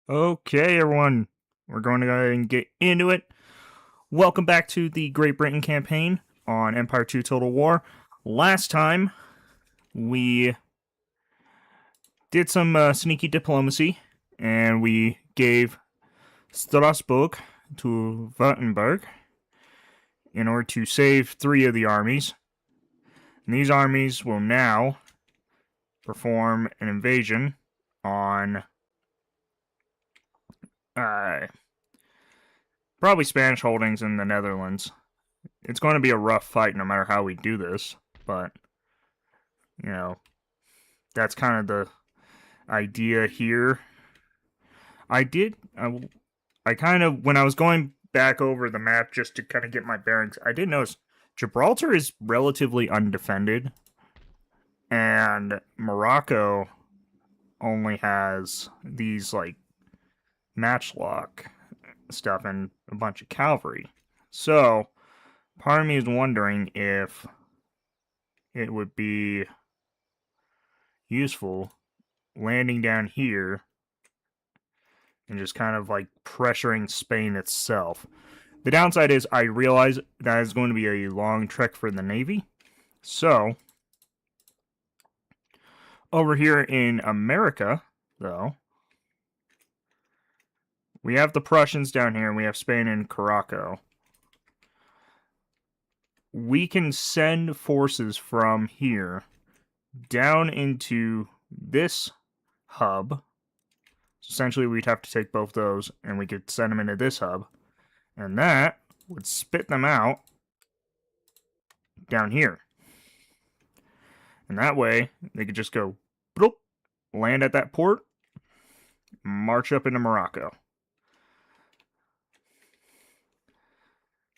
Okay, everyone, we're going to go ahead and get into it. Welcome back to the Great Britain campaign on Empire 2 Total War. Last time, we did some sneaky diplomacy, and we gave Strasbourg to Württemberg in order to save 3 of the armies. And these armies will now perform an invasion on probably Spanish holdings in the Netherlands. It's going to be a rough fight no matter how we do this, but, you know, that's kind of the idea here. I kind of, when I was going back over the map just to kind of get my bearings, I did notice Gibraltar is relatively undefended, and Morocco only has these, like, matchlock stuff and a bunch of cavalry. So, part of me is wondering if it would be useful landing down here and just kind of like pressuring Spain itself. The downside is I realize that is going to be a long trek for the Navy. So, over here in America, though, we have the Prussians down here and we have Spain and Caraco. We can send forces from here down into this hub. So essentially, we'd have to take both those, and we could send them into this hub. And that would spit them out down here. And that way, they could just go, bloop, land at that port, march up into Morocco.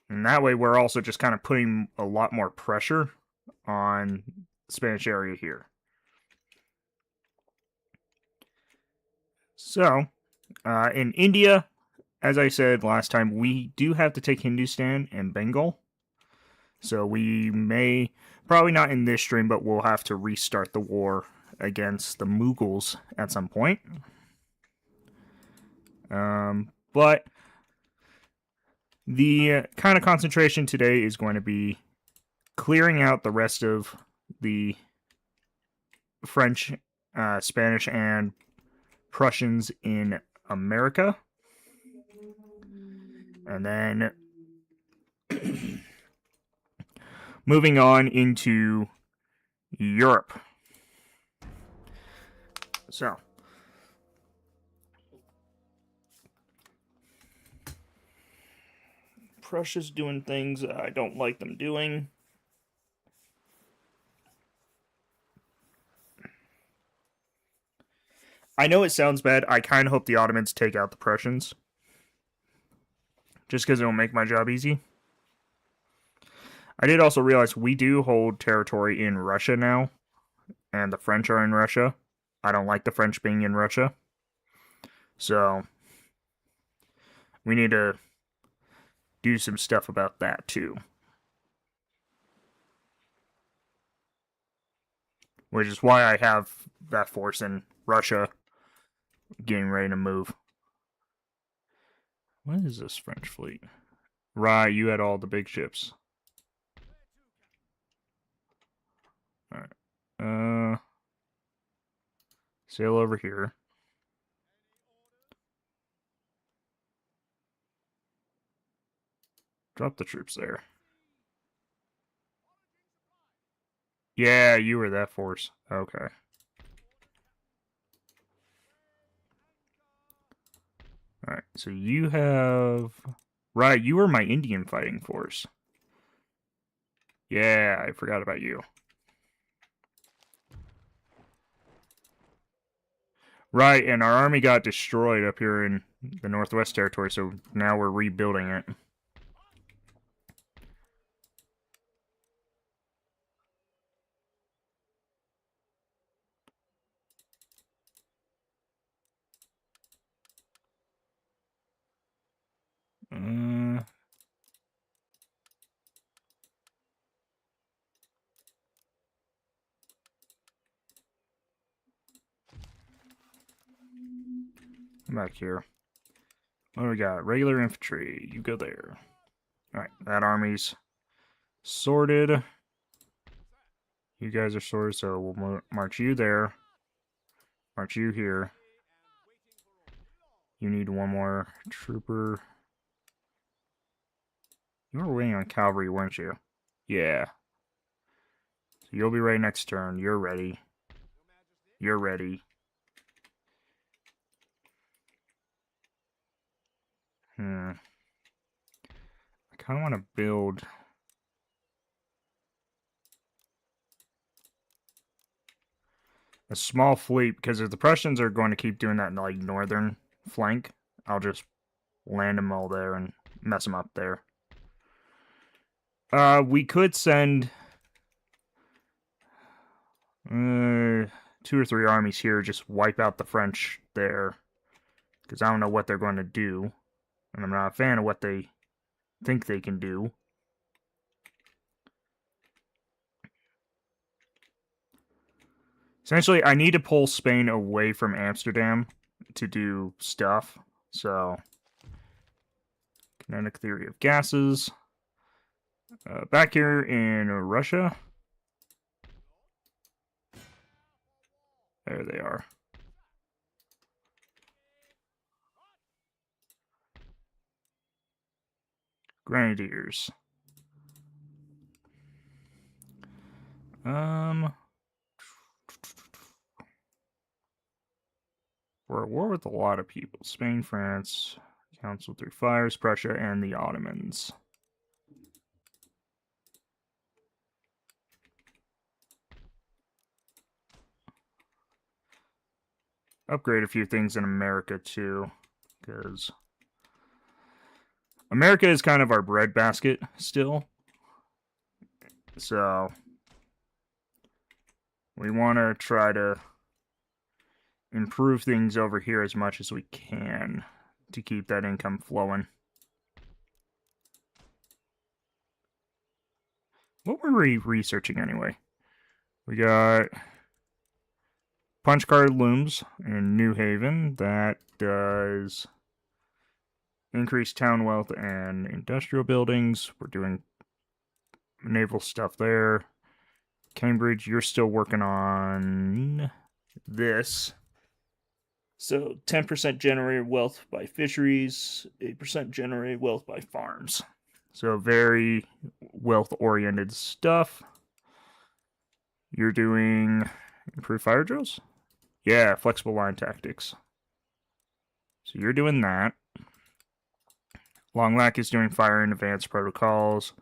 And that way, we're also just kind of putting a lot more pressure on the Spanish area here. So, in India, as I said last time, we do have to take Hindustan and Bengal. So we may, probably not in this stream, but we'll have to restart the war against the Mughals at some point. But the kind of concentration today is going to be clearing out the rest of the French, Spanish, and Prussians in America. And then moving on into Europe. So, Prussia's doing things I don't like them doing. I know it sounds bad. I kind of hope the Ottomans take out the Prussians. Just because it'll make my job easy. I did also realize we do hold territory in Russia now. And the French are in Russia. I don't like the French being in Russia. So, we need to do some stuff about that too. Which is why I have that force in Russia getting ready to move. What is this French fleet? Right, you had all the big ships. Alright. Sail over here. Drop the troops there. Yeah, you were that force. Okay. Alright, so you have... Right, you were my Indian fighting force. Yeah, I forgot about you. Right, and our army got destroyed up here in the Northwest Territory, so now we're rebuilding it. Come back here. What do we got? Regular infantry. You go there. Alright, that army's sorted. You guys are sorted, so we'll march you there. March you here. You need one more trooper. You were waiting on cavalry, weren't you? Yeah. So you'll be ready next turn. You're ready. You're ready. I kind of want to build... a small fleet, because if the Prussians are going to keep doing that in, like, northern flank, I'll just land them all there and mess them up there. We could send 2 or 3 armies here, just wipe out the French there, because I don't know what they're going to do, and I'm not a fan of what they think they can do. Essentially, I need to pull Spain away from Amsterdam to do stuff, so... Kinetic theory of gases. Back here in Russia. There they are. Grenadiers. We're at war with a lot of people. Spain, France, Council through fires, Prussia, and the Ottomans. Upgrade a few things in America, too, because America is kind of our breadbasket still. So, we want to try to improve things over here as much as we can to keep that income flowing. What were we researching anyway? We got punch card looms in New Haven. That does increase town wealth and industrial buildings. We're doing naval stuff there. Cambridge, you're still working on this. So 10% generated wealth by fisheries, 8% generated wealth by farms. So very wealth-oriented stuff. You're doing improved fire drills? Yeah, flexible line tactics. So you're doing that. Long Lac is doing fire and advanced protocols.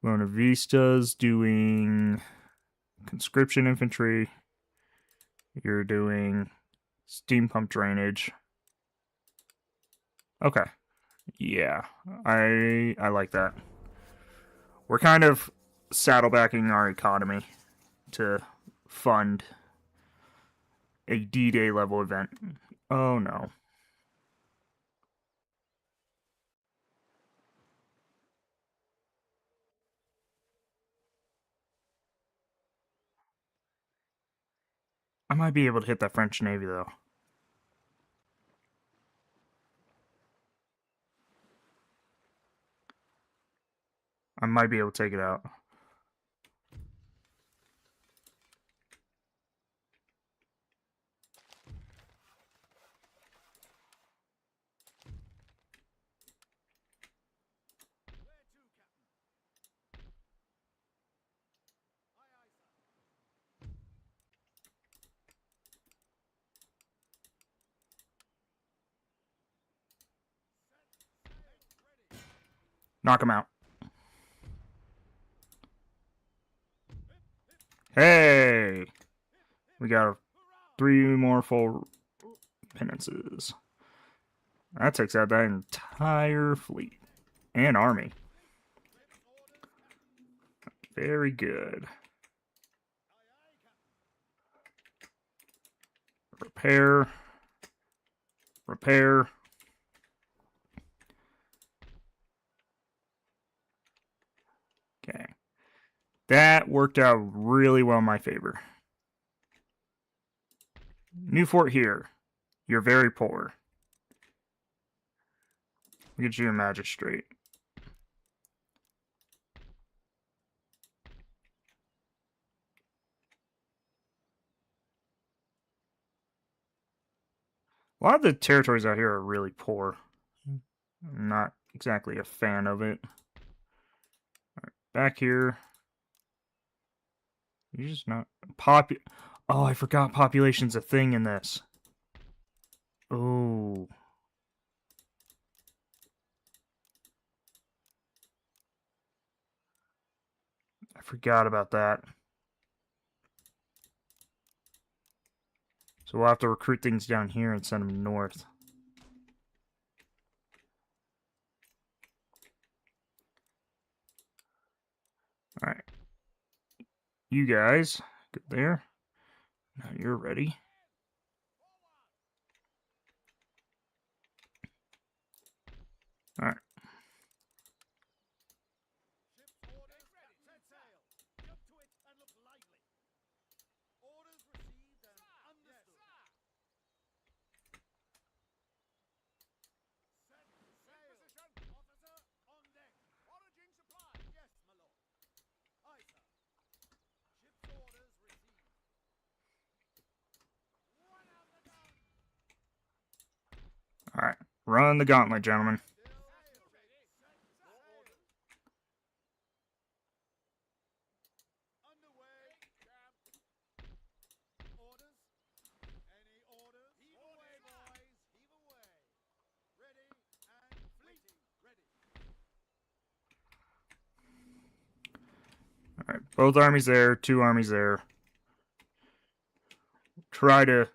Buena Vista's doing conscription infantry. You're doing steam pump drainage. Okay. Yeah, I like that. We're kind of saddlebacking our economy to fund a D-Day level event. Oh no. I might be able to hit that French Navy though. I might be able to take it out. Knock him out. Hey! We got 3 more full penances. That takes out that entire fleet. And army. Very good. Repair. Repair. Okay. That worked out really well in my favor. New fort here. You're very poor. Get you a magistrate. A lot of the territories out here are really poor. I'm not exactly a fan of it. Right, back here. You're just not Oh, I forgot population's a thing in this. Oh. I forgot about that. So we'll have to recruit things down here and send them north. Alright. You guys, good there. Now you're ready. Alright. Alright. Run the gauntlet, gentlemen. Alright, both armies there, 2 armies there. Try to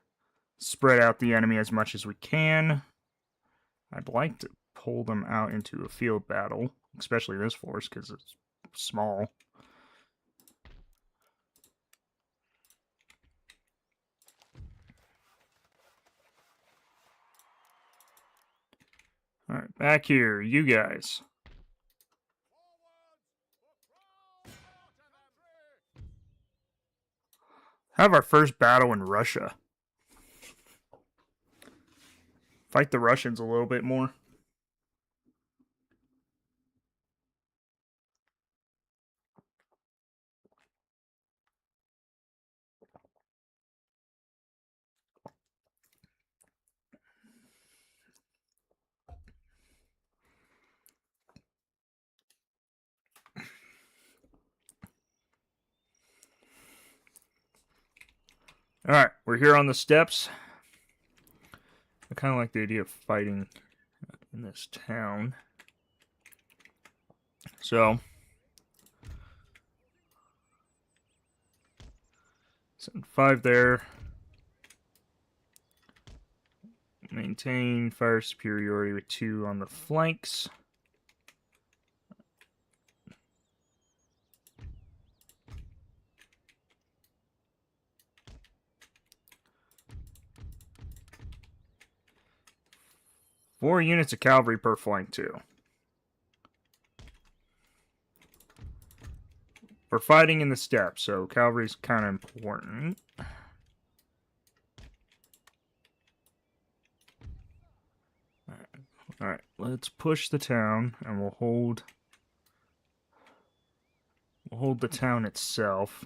spread out the enemy as much as we can. I'd like to pull them out into a field battle, especially this force, because it's small. Alright, back here, you guys. Have our first battle in Russia. Fight the Russians a little bit more. Alright, we're here on the steppes. I kind of like the idea of fighting in this town. So, send 5 there. Maintain fire superiority with 2 on the flanks. Four units of cavalry per flank, too. We're fighting in the steppes, so cavalry's kind of important. Alright, let's push the town, and we'll hold the town itself.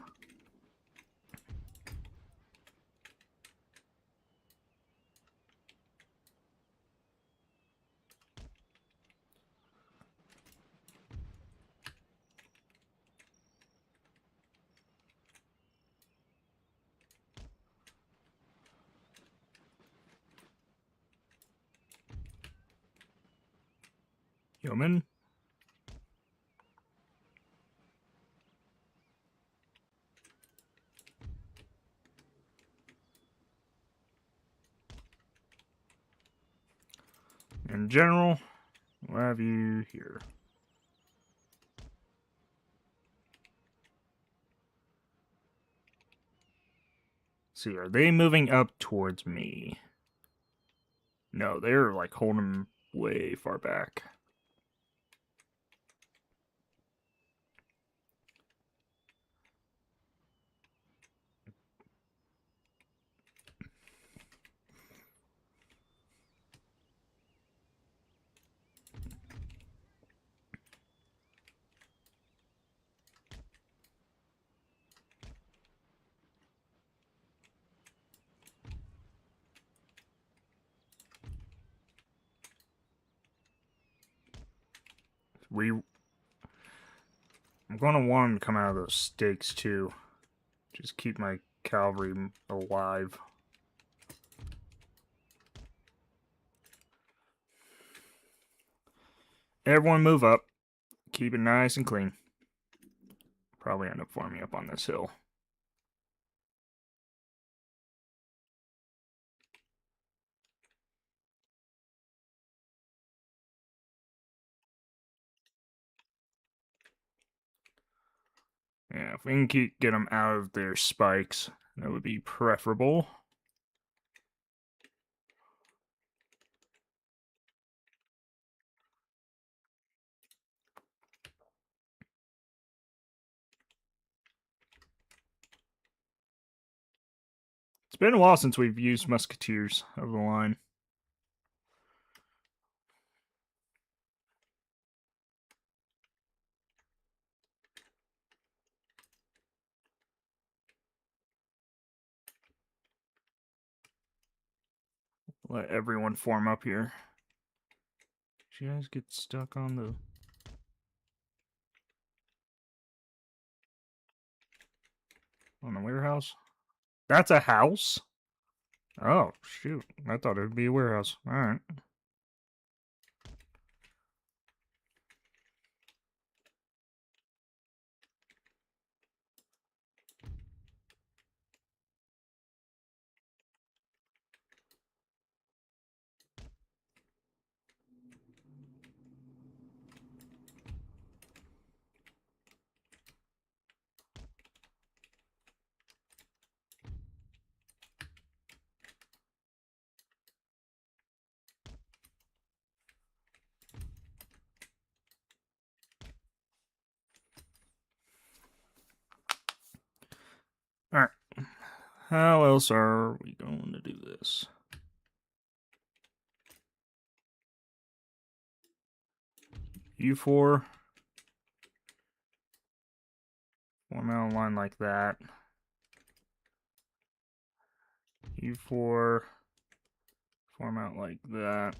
Yeoman. In general, we'll have you here. See, are they moving up towards me? No, they're like holding way far back. I'm going to want them to come out of those stakes too. Just keep my cavalry alive. Everyone move up. Keep it nice and clean. Probably end up forming up on this hill. Yeah, if we can get them out of their spikes, that would be preferable. It's been a while since we've used musketeers of the line. Let everyone form up here. Did you guys get stuck on the warehouse? That's a house? Oh, shoot. I thought it would be a warehouse. Alright. Alright. How else are we going to do this? You four. Form out a line like that. You four. Form out like that.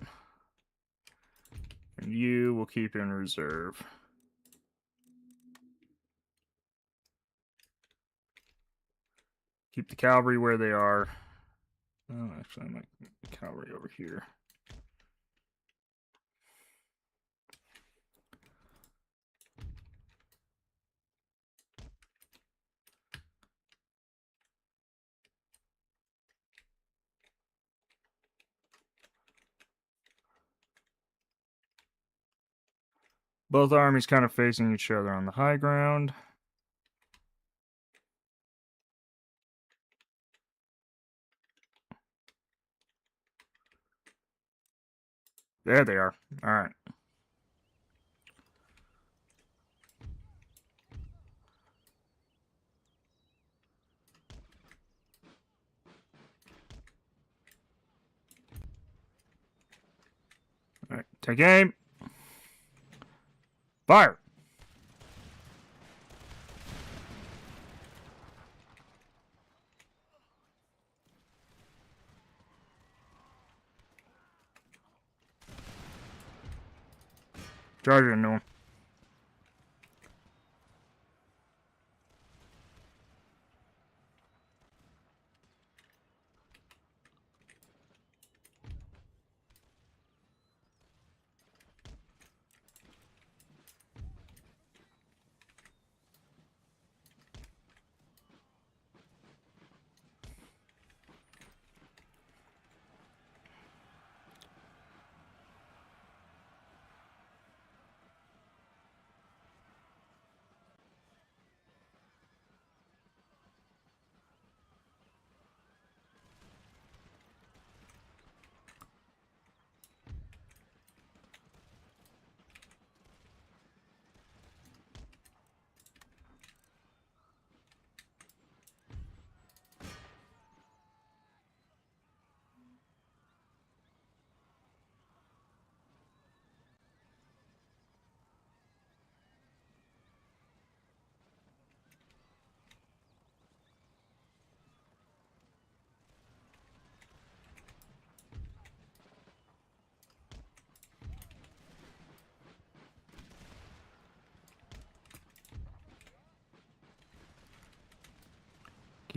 And you will keep in reserve. Keep the cavalry where they are. Oh, actually, I might keep the cavalry over here. Both armies kind of facing each other on the high ground. There they are. All right. All right. Take aim. Fire. Charge into him.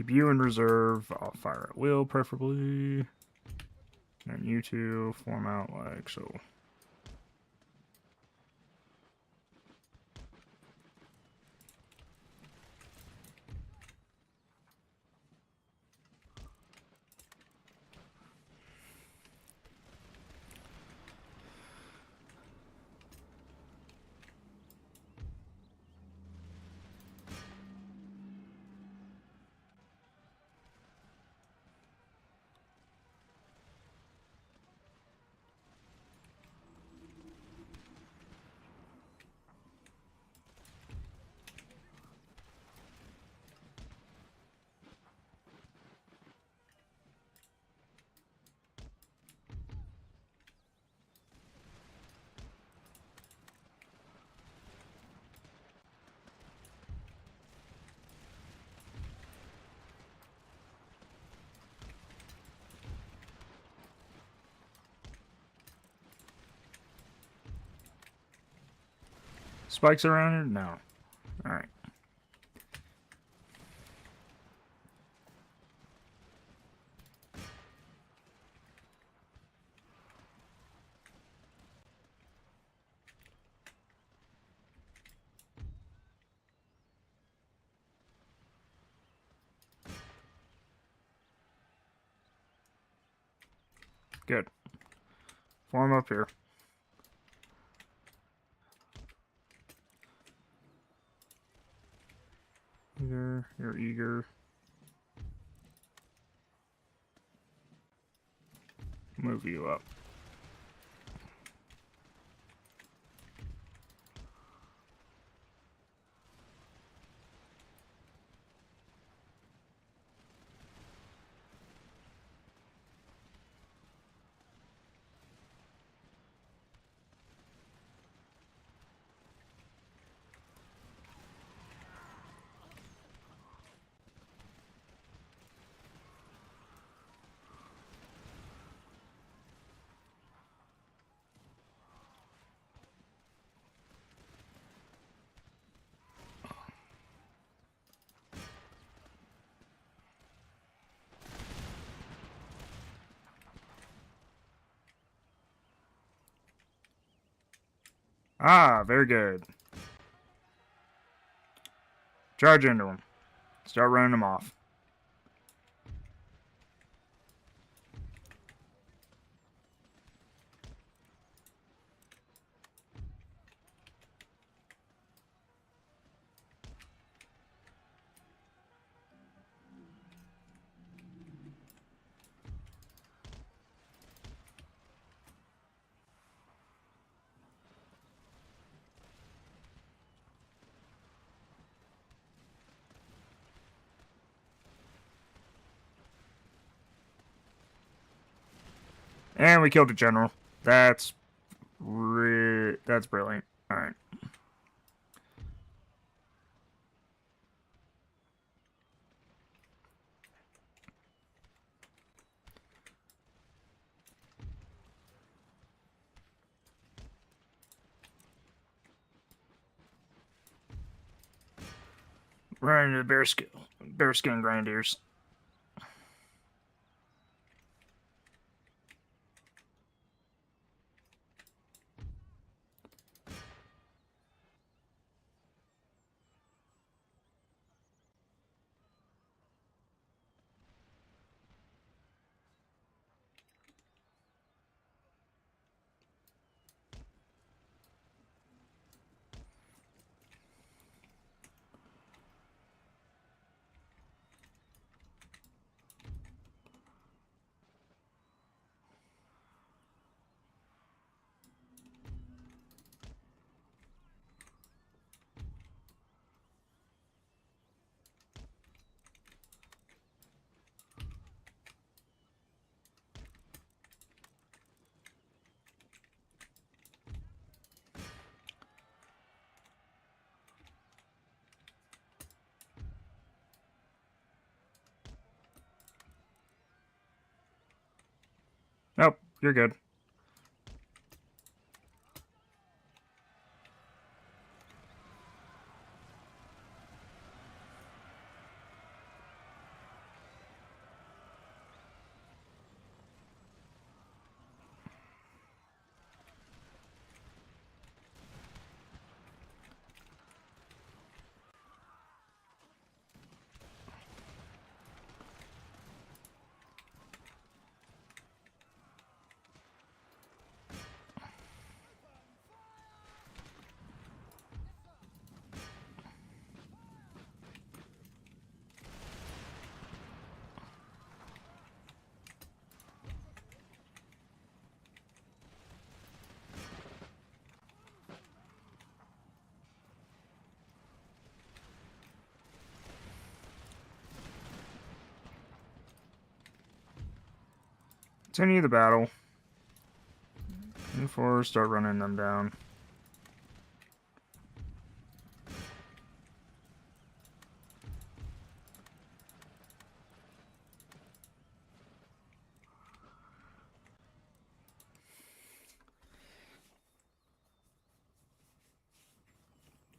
Keep you in reserve. I'll fire at will, preferably. And you two form out like so. Spikes around here? No. Alright. Good. Form up here. You're eager. Move you up. Ah, very good. Charge into him. Start running him off. And we killed the general. That's brilliant. All right. Right into the bearskin grenadiers. Nope, you're good. Continue the battle. Move forward, start running them down.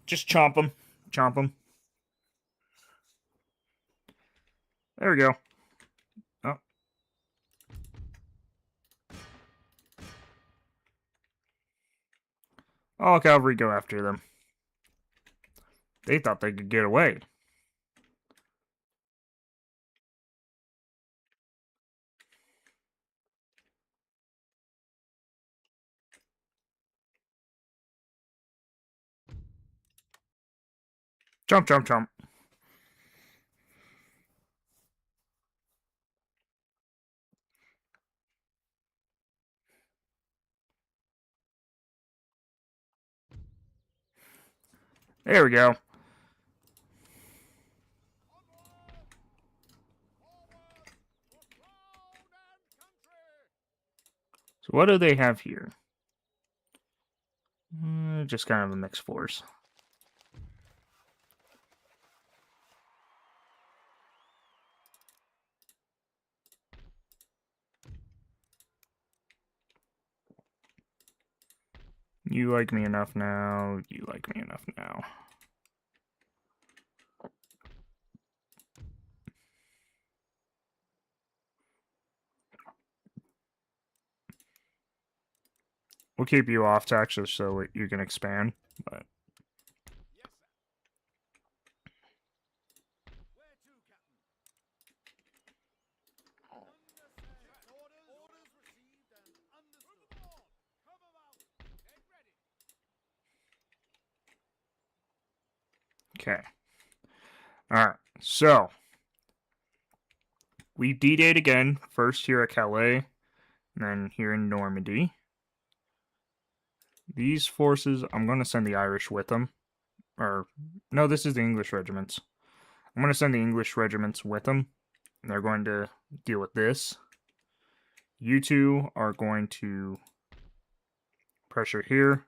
Just chomp them. Chomp them. There we go. Oh. All cavalry go after them. They thought they could get away. Jump, jump, jump. There we go. So what do they have here? Just kind of a mixed force. You like me enough now. You like me enough now. We'll keep you off Texas so you can expand, but okay. Alright, so we D-Dayed again, first here at Calais, and then here in Normandy. These forces, I'm going to send the Irish with them. Or, no, this is the English regiments. I'm going to send the English regiments with them, and they're going to deal with this. You two are going to pressure here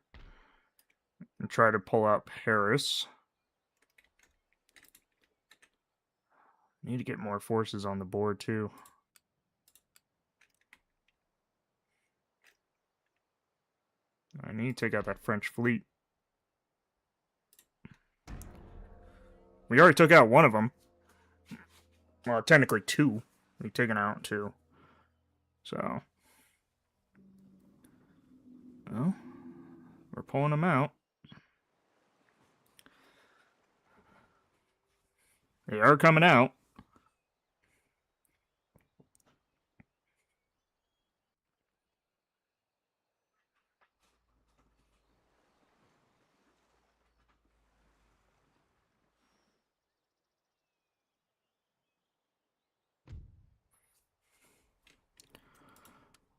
and try to pull out Paris. Need to get more forces on the board, too. I need to take out that French fleet. We already took out one of them. Well, technically two. We've taken out two. So. Well, we're pulling them out. They are coming out.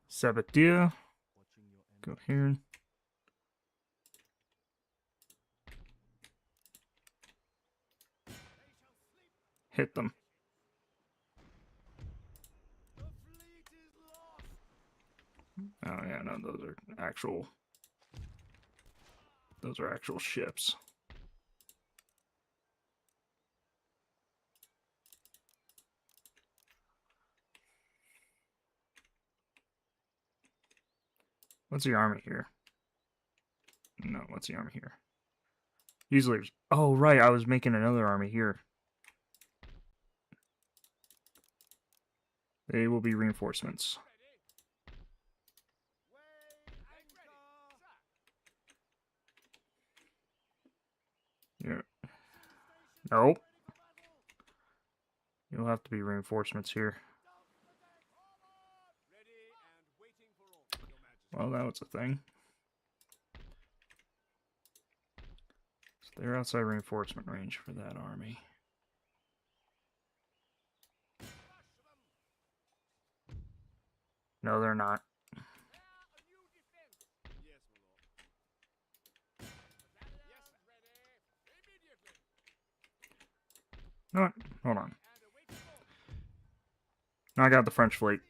Sabatia. Go here. Hit them. Oh yeah, no, those are actual ships. What's the army here? No, what's the army here? Usually, oh right, I was making another army here. They will be reinforcements. Yeah. Nope. You'll have to be reinforcements here. Well, that was a thing. So they're outside reinforcement range for that army. No, they're not. No, hold on. Now I got the French fleet.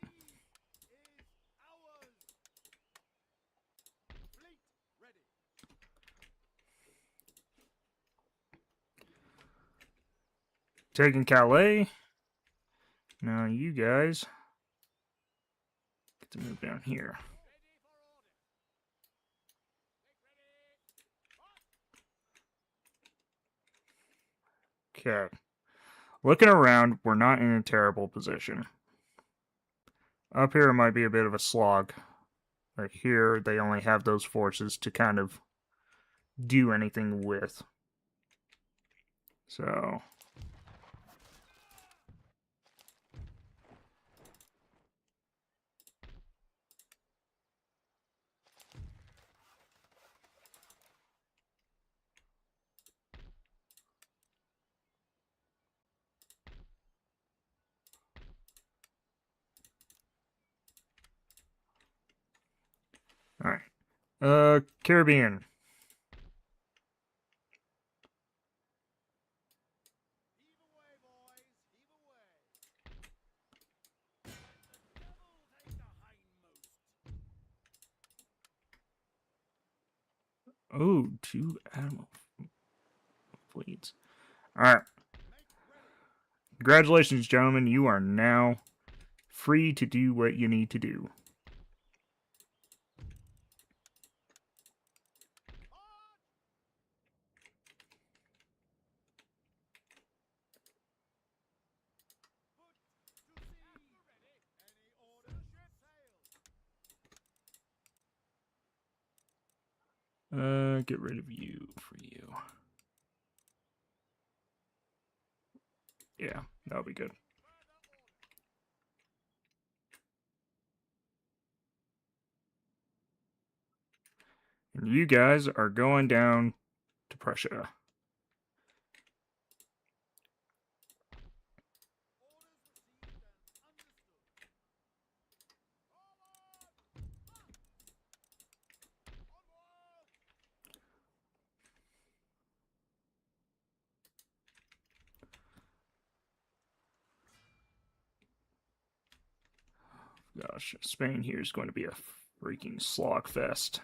taking Calais. Now you guys get to move down here. Okay. Looking around, we're not in a terrible position. Up here, it might be a bit of a slog. But here, they only have those forces to kind of do anything with. So... Alright. Caribbean. Oh, 2 admiral fleets. Alright. Congratulations, gentlemen. You are now free to do what you need to do. Get rid of you for you. Yeah, that'll be good. And you guys are going down to Prussia. Gosh, Spain here is going to be a freaking slogfest.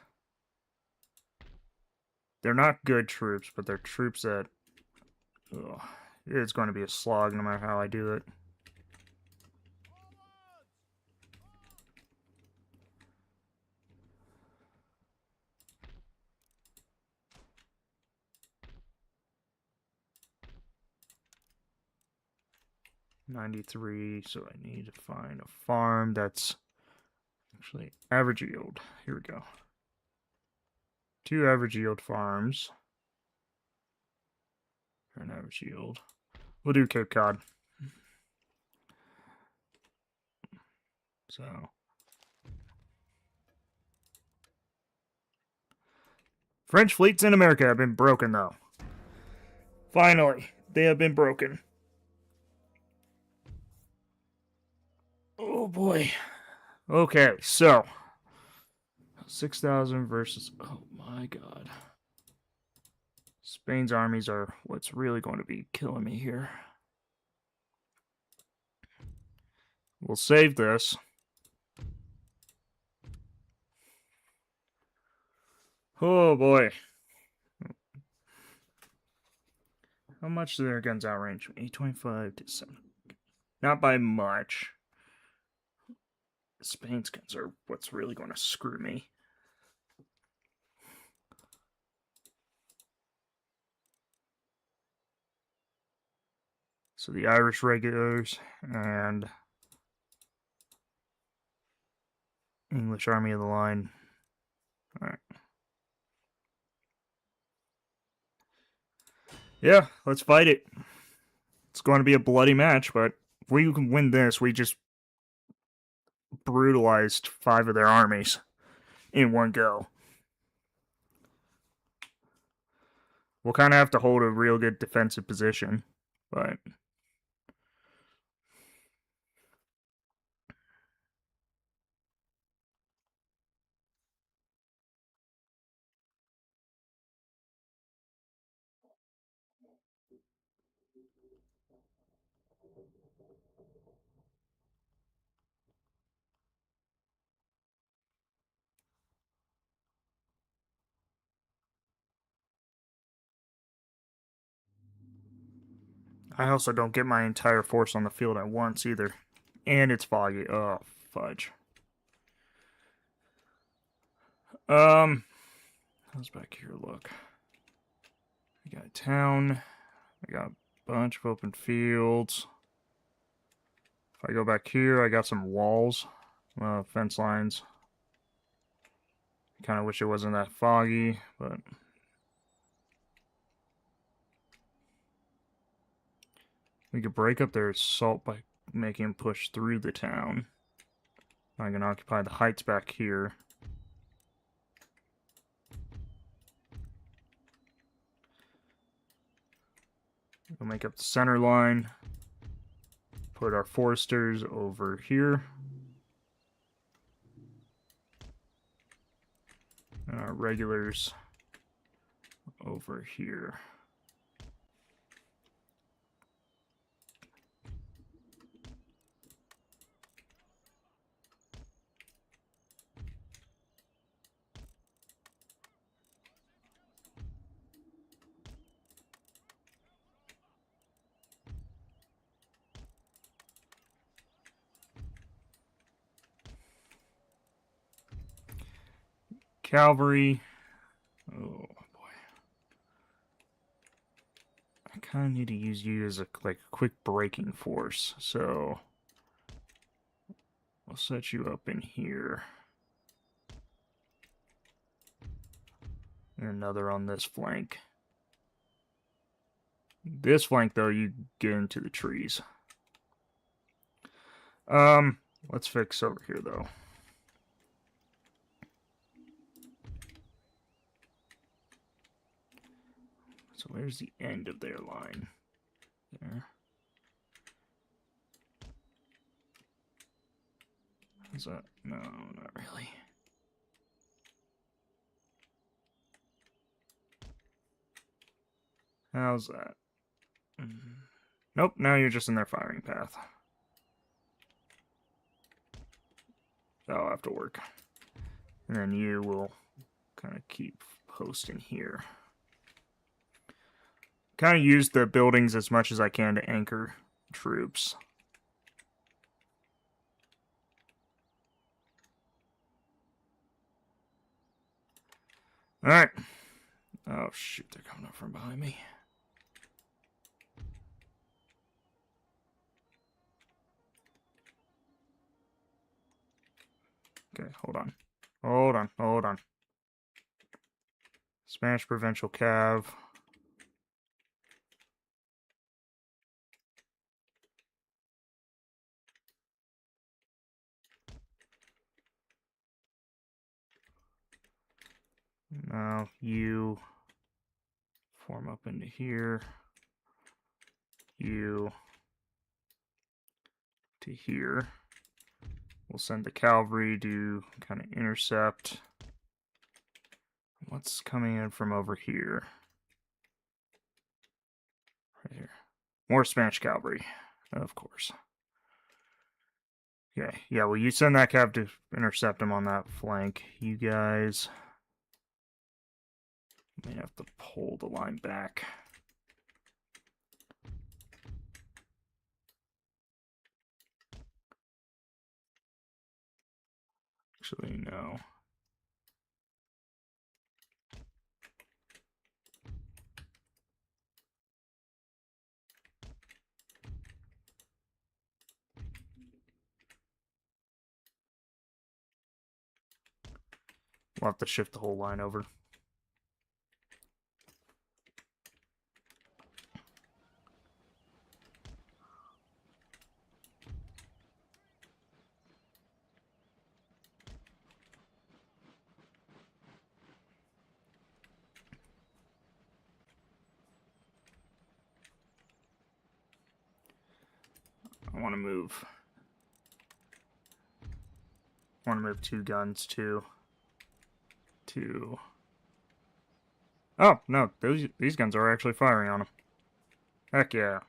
They're not good troops, but they're troops that... Ugh, it's going to be a slog no matter how I do it. $93, so I need to find a farm that's actually average yield. Here we go. 2 average yield farms. For an average yield. We'll do Cape Cod. So. French fleets in America have been broken, though. Finally, they have been broken. Oh boy. Okay, so 6,000 versus... Oh my god. Spain's armies are what's really going to be killing me here. We'll save this. Oh boy. How much do their guns outrange? 825 to 7. Not by much. Spain's guns are what's really going to screw me. So the Irish regulars and English Army of the Line. Alright. Yeah, let's fight it. It's going to be a bloody match, but if we can win this, we just brutalized 5 of their armies in one go. We'll kind of have to hold a real good defensive position, but... I also don't get my entire force on the field at once either. And it's foggy. Oh, fudge. How's back here look? We got a town. I got a bunch of open fields. If I go back here, I got some walls, fence lines. Kind of wish it wasn't that foggy, but we could break up their assault by making them push through the town. I can occupy the heights back here. We'll make up the center line. Put our foresters over here. And our regulars over here. Cavalry. Oh boy. I kind of need to use you as a quick breaking force. So I'll set you up in here. And another on this flank. This flank though, you get into the trees. Let's fix over here though. So where's the end of their line? There. Is that? No, not really. How's that? Nope, now you're just in their firing path. That'll have to work. And then you will kind of keep posting here. Kind of use the buildings as much as I can to anchor troops. Alright. Oh shoot, they're coming up from behind me. Okay, hold on. Hold on. Spanish Provincial Cav. Now you form up into here. You to here. We'll send the cavalry to kind of intercept. What's coming in from over here? Right here. More Spanish cavalry, of course. Okay, yeah, well, you send that cav to intercept him on that flank. You guys may have to pull the line back. Actually, no. We'll have to shift the whole line over. I want to move. I want to move 2 guns to. Oh no, these guns are actually firing on them. Heck yeah.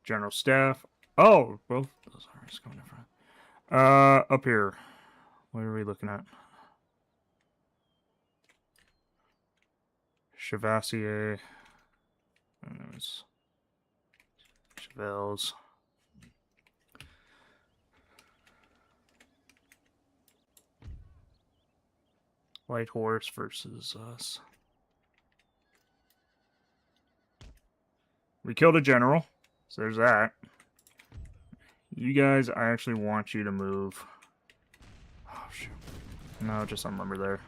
General Staff, Oh, both those armies coming in front. Up here. What are we looking at? Chevalier. And there was Chevelles. White horse versus us. We killed a general, so there's that. You guys, I actually want you to move. Oh, shoot. No, just some lumber there.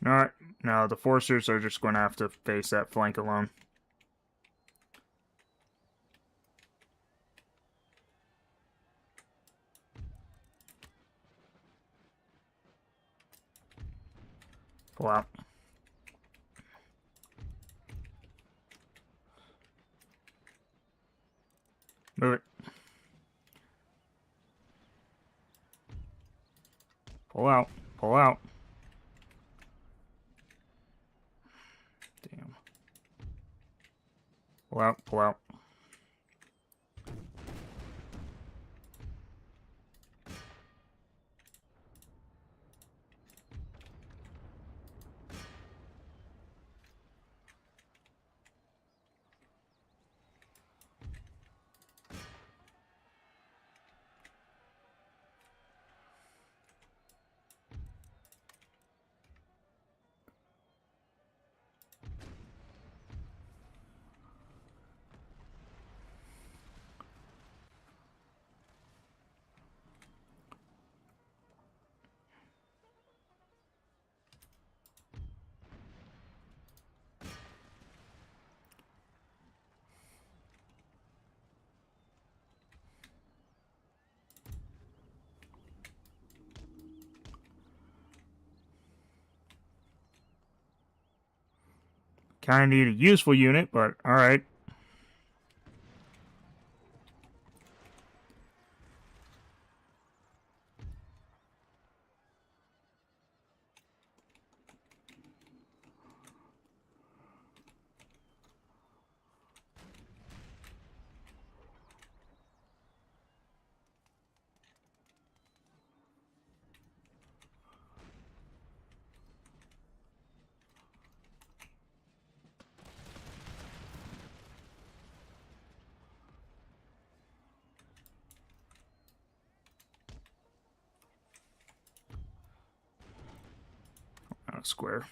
Alright, now the forcers are just going to have to face that flank alone. Pull out. Move it. Pull out. Pull out. Damn. Pull out. Pull out. Kind of need a useful unit, but alright. Square.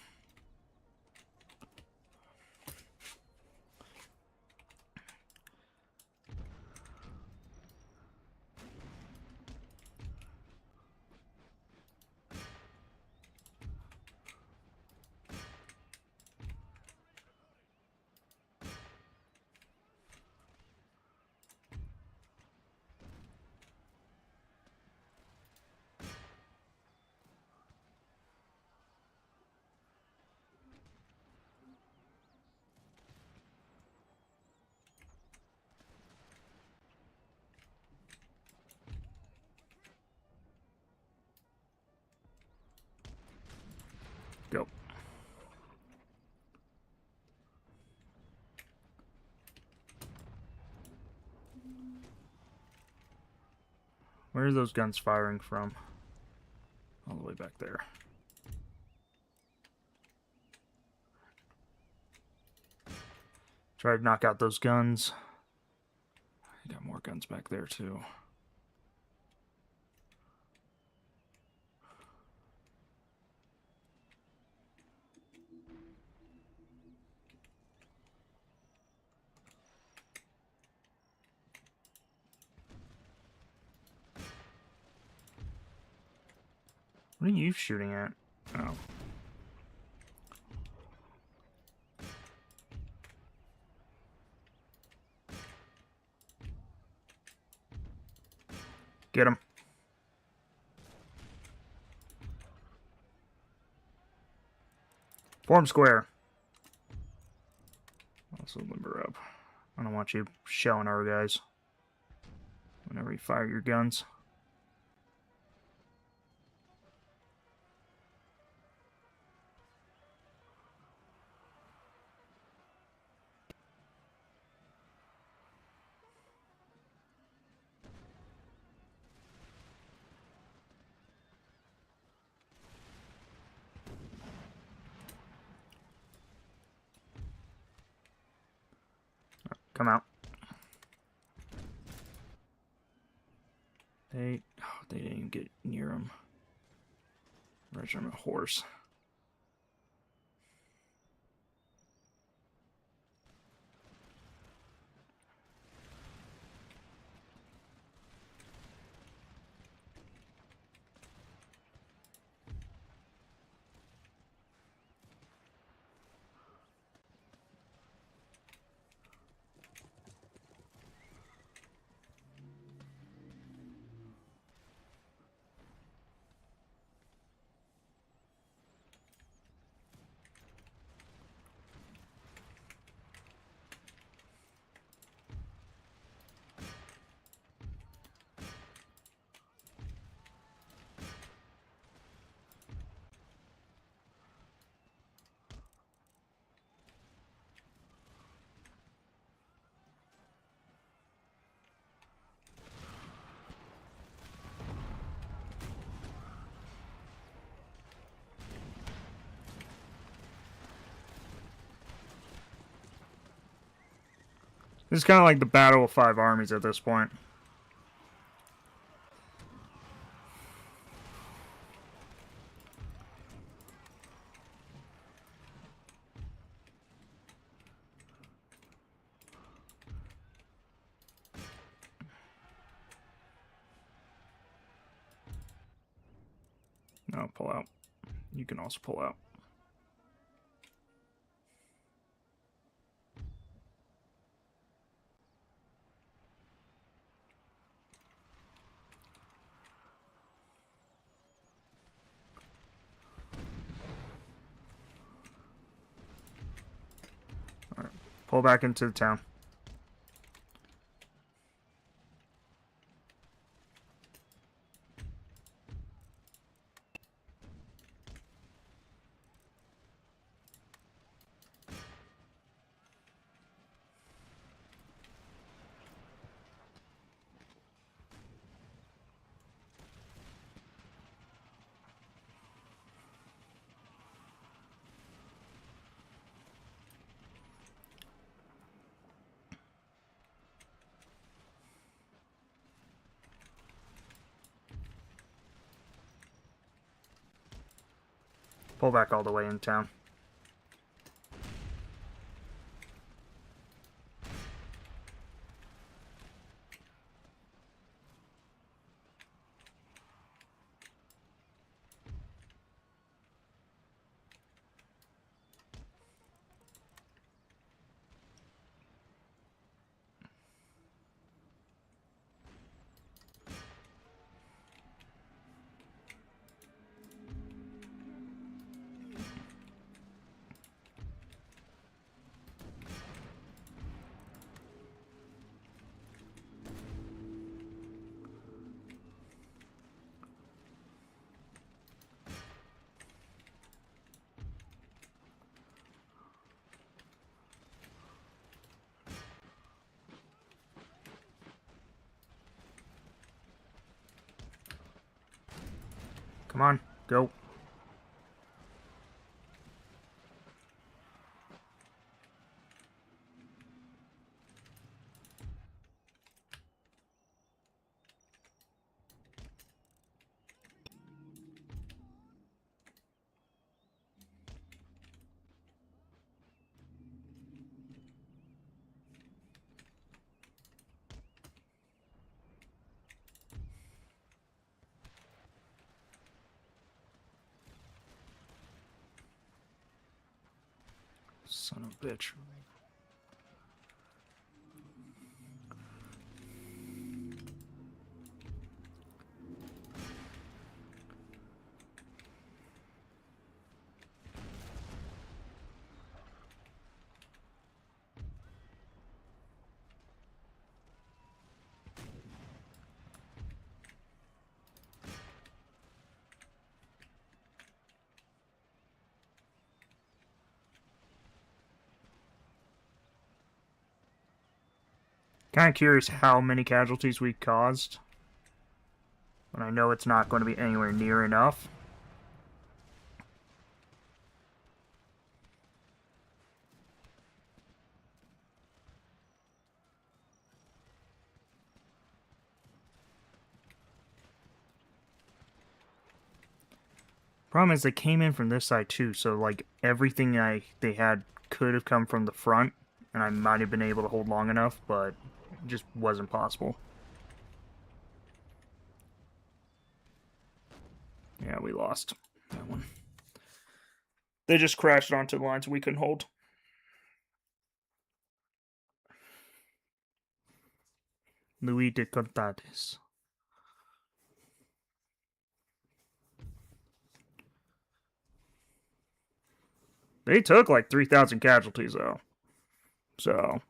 Go. Where are those guns firing from? All the way back there. Try to knock out those guns. I got more guns back there too. What are you shooting at? Oh. Get him. Form square. Also limber up. I don't want you shelling our guys whenever you fire your guns. Come out. They didn't even get near him. Regiment horse. This is kind of like the Battle of Five Armies at this point. No, pull out. You can also pull out. Alright, pull back into the town. Pull back all the way in town. Come on, go. Son of a bitch. Kind of curious how many casualties we caused. But I know it's not going to be anywhere near enough. Problem is they came in from this side too, so like everything they had could have come from the front, and I might have been able to hold long enough, but it just wasn't possible. Yeah, we lost that one. They just crashed onto the lines we couldn't hold. Luis de Contades. They took like 3,000 casualties though. So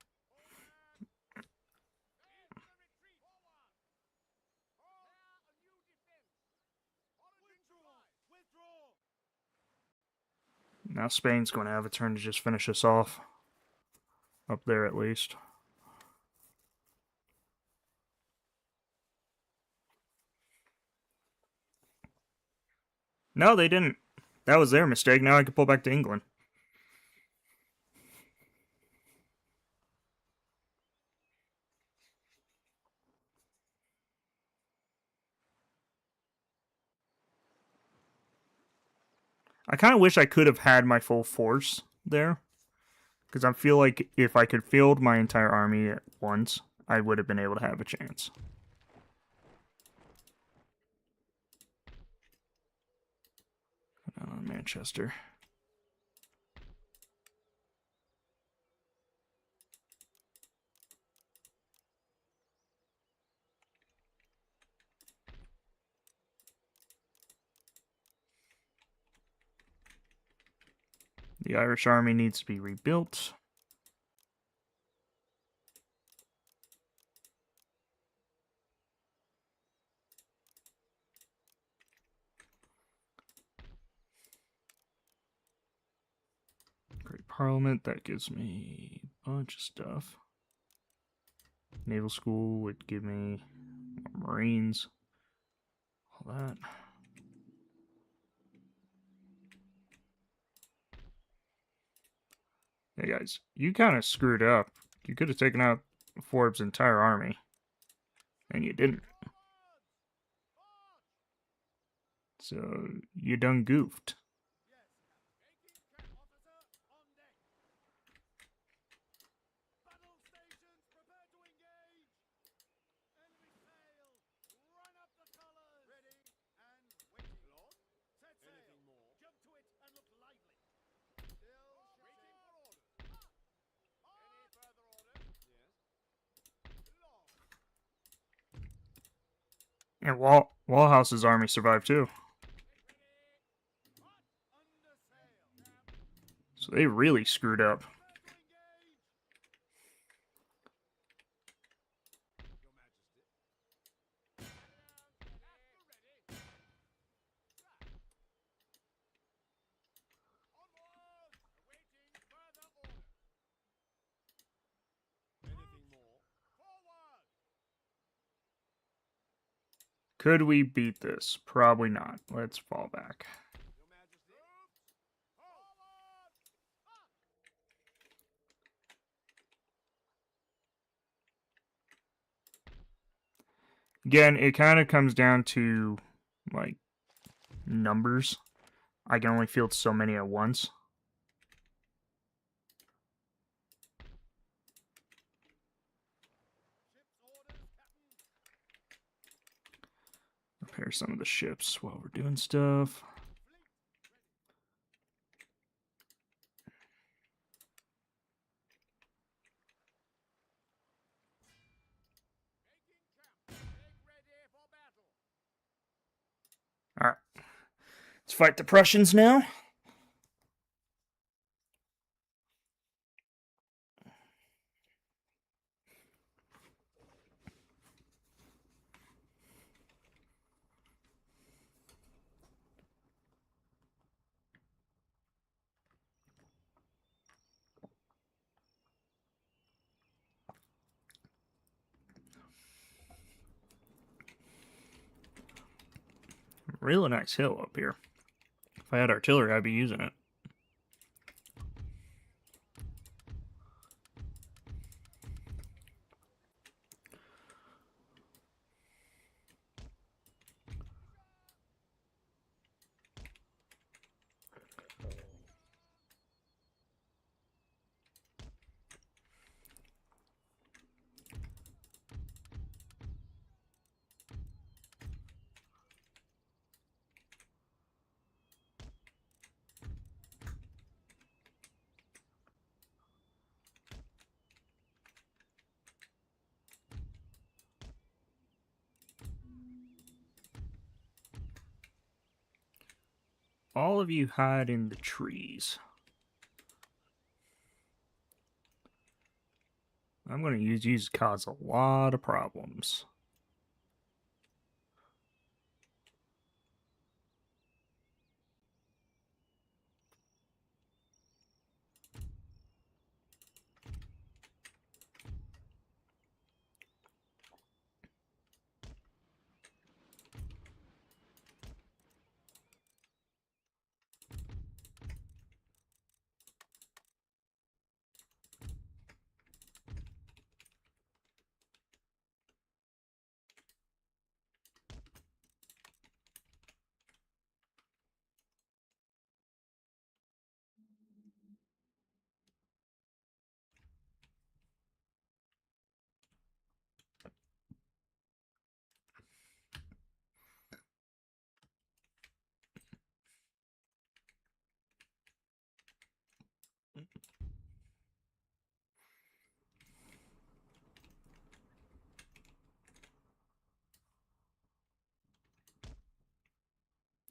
now Spain's going to have a turn to just finish us off. Up there at least. No, they didn't. That was their mistake. Now I can pull back to England. I kind of wish I could have had my full force there. Because I feel like if I could field my entire army at once, I would have been able to have a chance. Manchester. The Irish army needs to be rebuilt. Great Parliament, that gives me a bunch of stuff. Naval School would give me Marines. All that. Hey guys, you kind of screwed up. You could have taken out Forbes' entire army. And you didn't. So, you done goofed. And Wallhouse's army survived too. So they really screwed up. Could we beat this? Probably not. Let's fall back. Again, it kind of comes down to, like, numbers. I can only field so many at once. Repair some of the ships while we're doing stuff. Alright. Let's fight the Prussians now. Really nice hill up here. If I had artillery, I'd be using it. All of you hide in the trees. I'm going to use you to cause a lot of problems.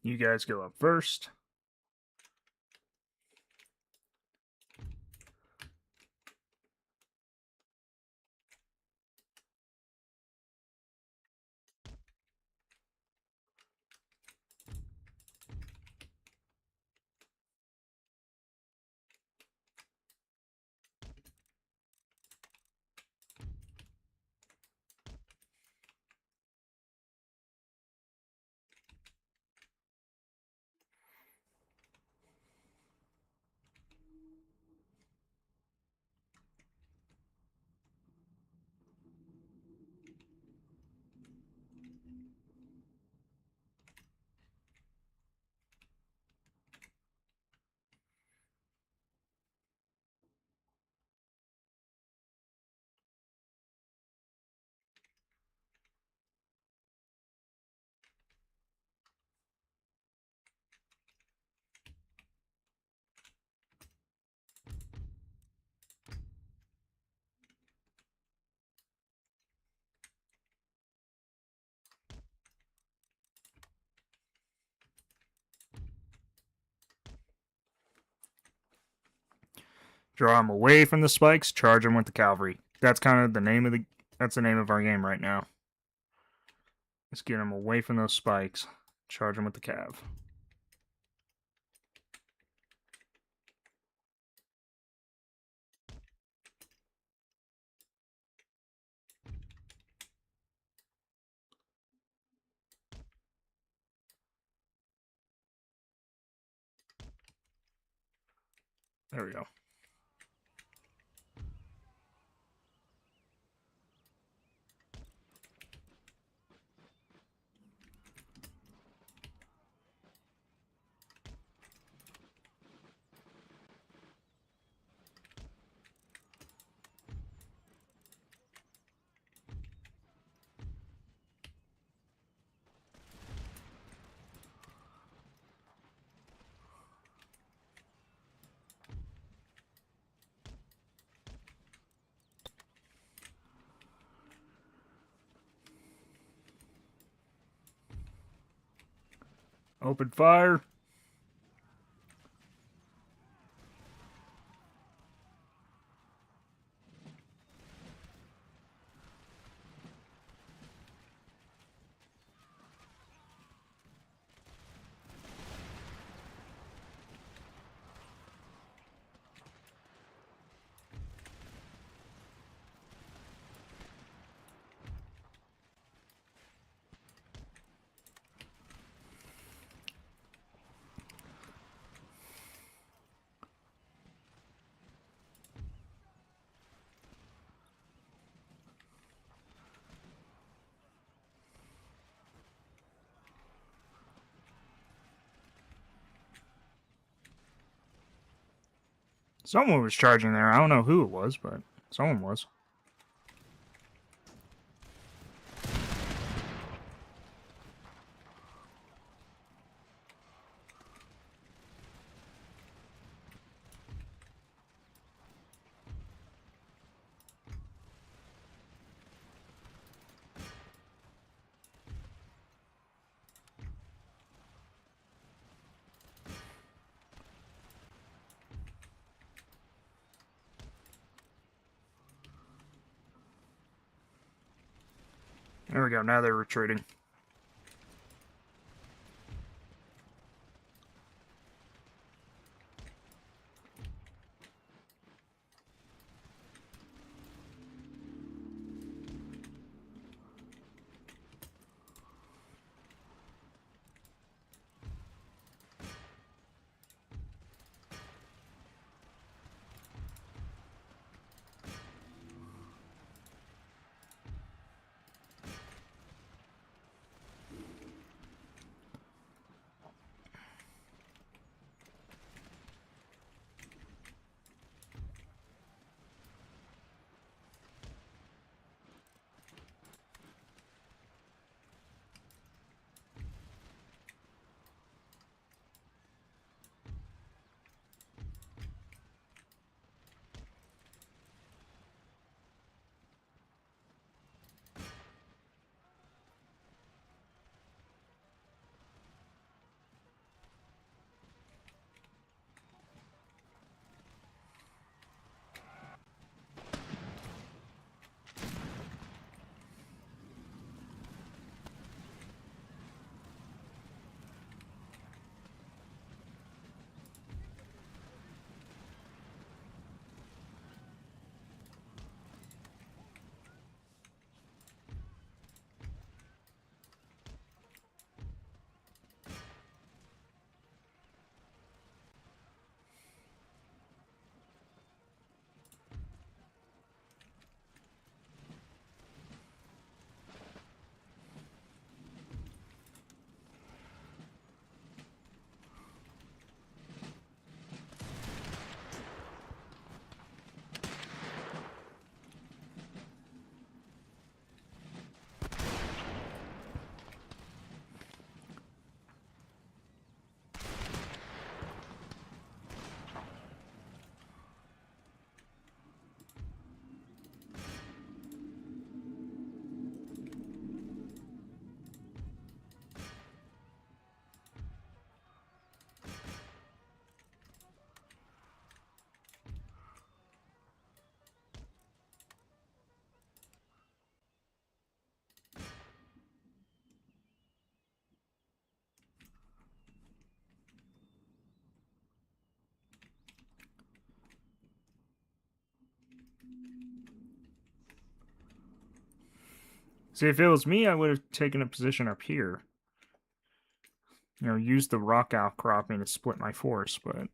You guys go up first. Draw them away from the spikes, charge them with the cavalry. That's kind of the name of that's the name of our game right now. Let's get them away from those spikes, charge them with the cav. There we go. Open fire. Someone was charging there. I don't know who it was, but someone was. There we go. Now they're retreating. See, if it was me, I would have taken a position up here. You know, used the rock outcropping to split my force, but...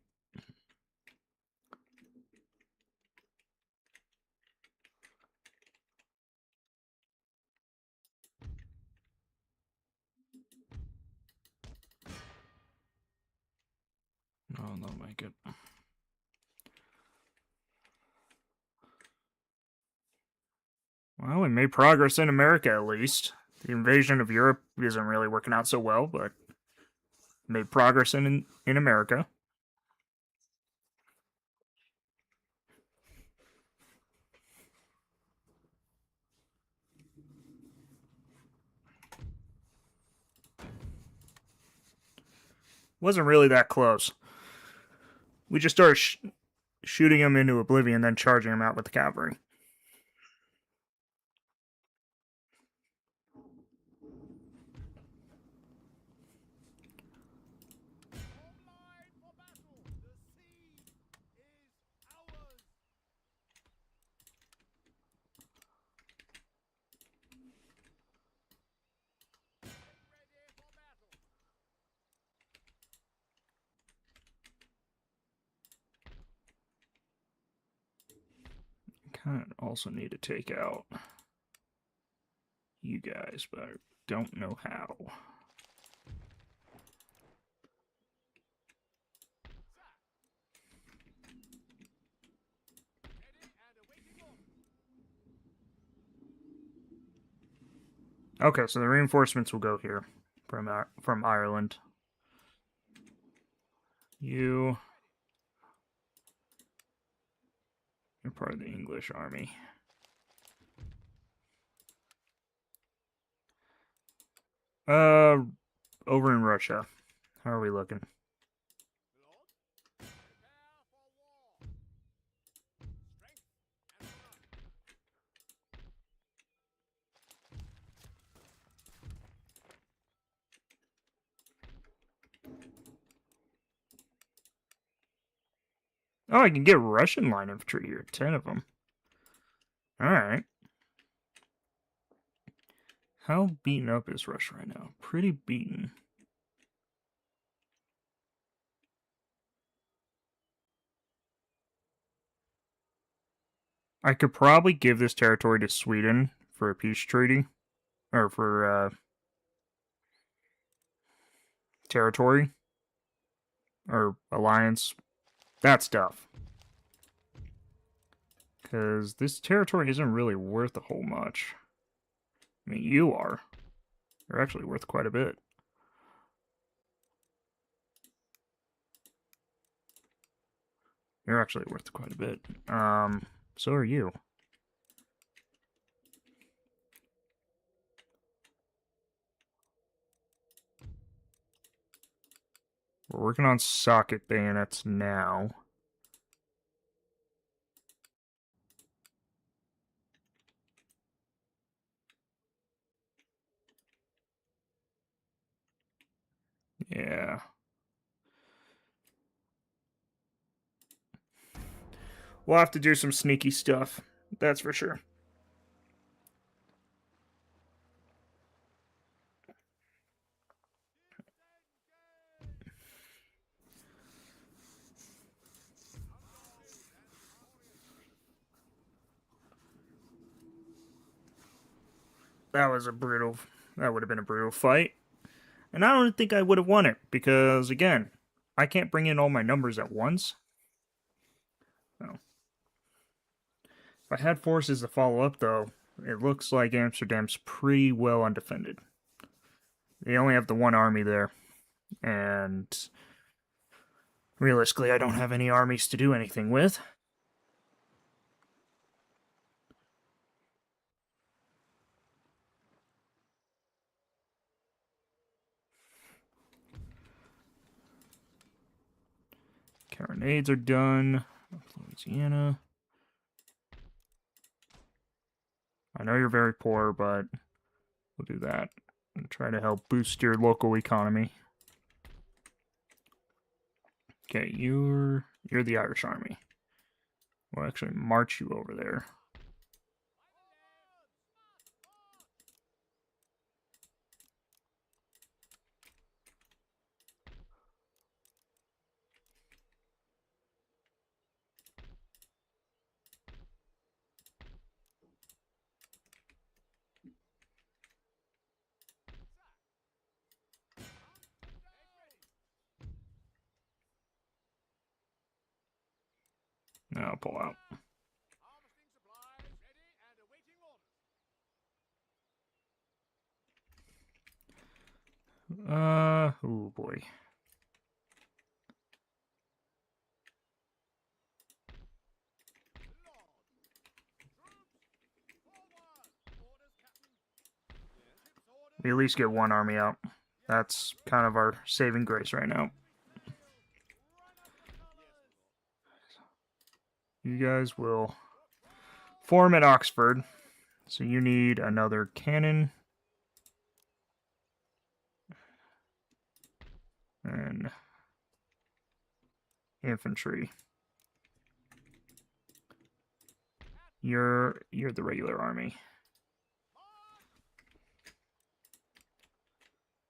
Oh, they'll make it. Well, we made progress in America, at least. The invasion of Europe isn't really working out so well, but made progress in America. Wasn't really that close. We just started shooting him into oblivion, then charging him out with the cavalry. Kind of also need to take out you guys, but I don't know how. Okay, so the reinforcements will go here from Ireland. You're part of the English army. Over in Russia. How are we looking? Oh, I can get Russian line infantry here. 10 of them. Alright. How beaten up is Russia right now? Pretty beaten. I could probably give this territory to Sweden for a peace treaty. Or for, territory. Or alliance. That stuff. Because this territory isn't really worth a whole much. I mean, you are. You're actually worth quite a bit. You're actually worth quite a bit. So are you. We're working on socket bayonets now. Yeah. We'll have to do some sneaky stuff. That's for sure. That was a brutal... That would have been a brutal fight. And I don't think I would have won it, because, again, I can't bring in all my numbers at once. So. If I had forces to follow up, though, it looks like Amsterdam's pretty well undefended. They only have the one army there. And realistically, I don't have any armies to do anything with. Carronades are done. Louisiana. I know you're very poor, but we'll do that and try to help boost your local economy. Okay, you're the Irish army. We'll actually march you over there. Now I'll pull out. Oh boy. We at least get one army out. That's kind of our saving grace right now. You guys will form at Oxford. So you need another cannon. And infantry. You're the regular army.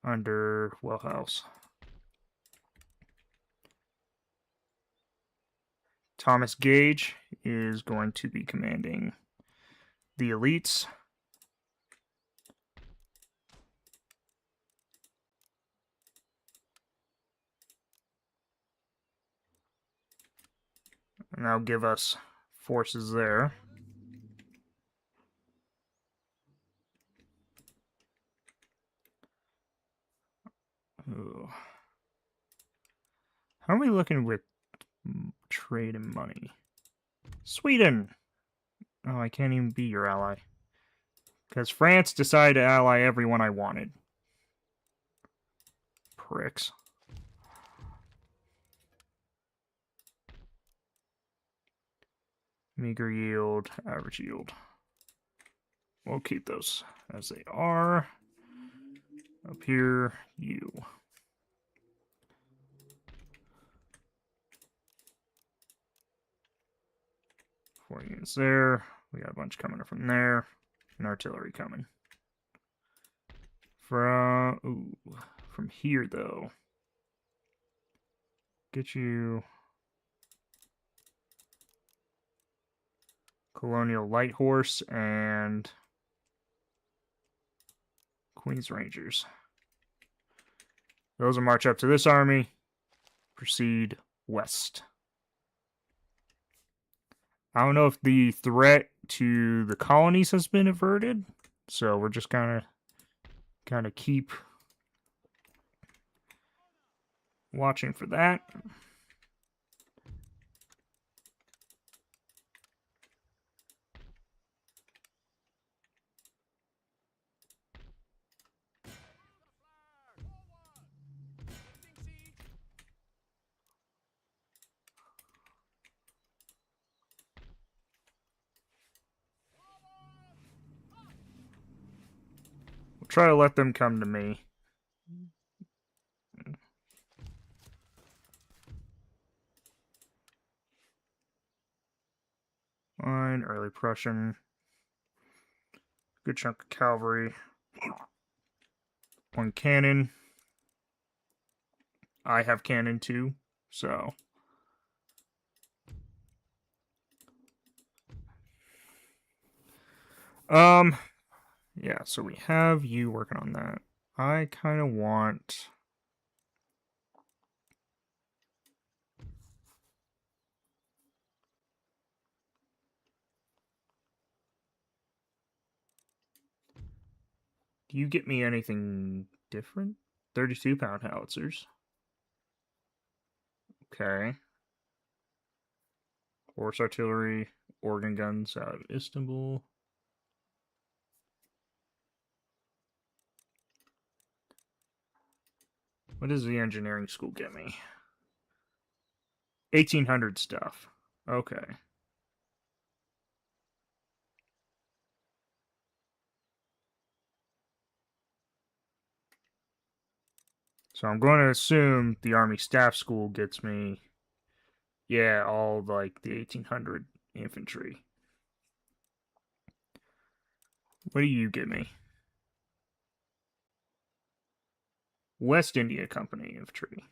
Under Wellhouse. Thomas Gage is going to be commanding the elites. And that'll give us forces there. How are we looking with trade and money? Sweden! Oh, I can't even be your ally. Because France decided to ally everyone I wanted. Pricks. Meager yield, average yield. We'll keep those as they are. Up here, you. 4 units there. We got a bunch coming from there. And artillery coming. From here, though. Get you Colonial Light Horse and Queen's Rangers. Those will march up to this army. Proceed west. I don't know if the threat to the colonies has been averted, so we're just kind of keep watching for that. We'll try to let them come to me. Fine, early Prussian. Good chunk of cavalry. 1 cannon. I have cannon too, so. Yeah, so we have you working on that. I kind of want... Do you get me anything different? 32-pound howitzers. Okay. Horse artillery, organ guns out of Istanbul. What does the engineering school get me? 1800 stuff. Okay. So I'm going to assume the Army Staff School gets me, yeah, all like the 1800 infantry. What do you get me? West India Company infantry.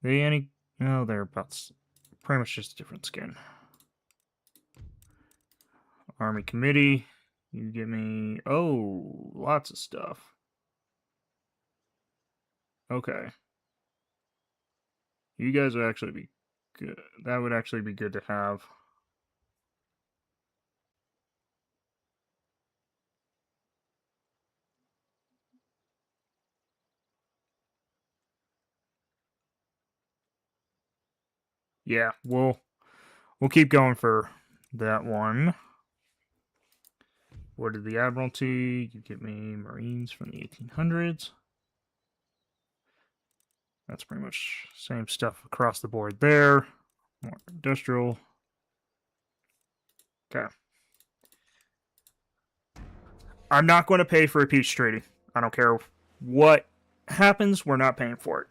They any? No, they're about pretty much just a different skin. Army Committee. You give me, oh, lots of stuff. Okay. You guys would actually be good. That would actually be good to have. Yeah, we'll keep going for that one. What did the Admiralty? You get me Marines from the 1800s. That's pretty much same stuff across the board there. More industrial. Okay. I'm not going to pay for a peace treaty. I don't care what happens, we're not paying for it.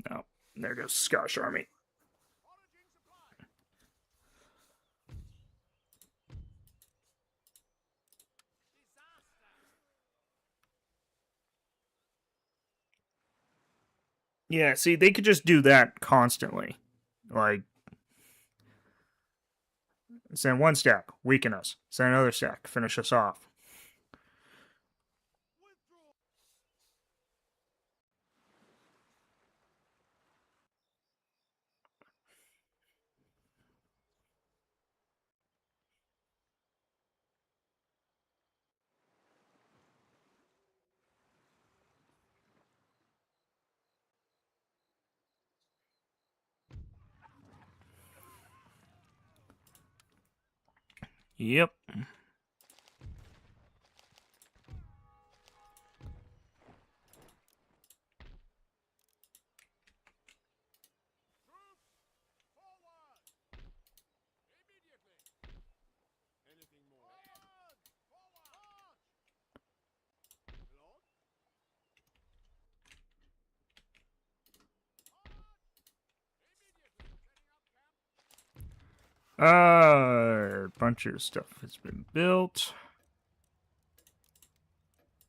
No, there goes the Scottish Army. Yeah, see, they could just do that constantly. Like, send one stack, weaken us. Send another stack, finish us off. Yep. A bunch of stuff has been built.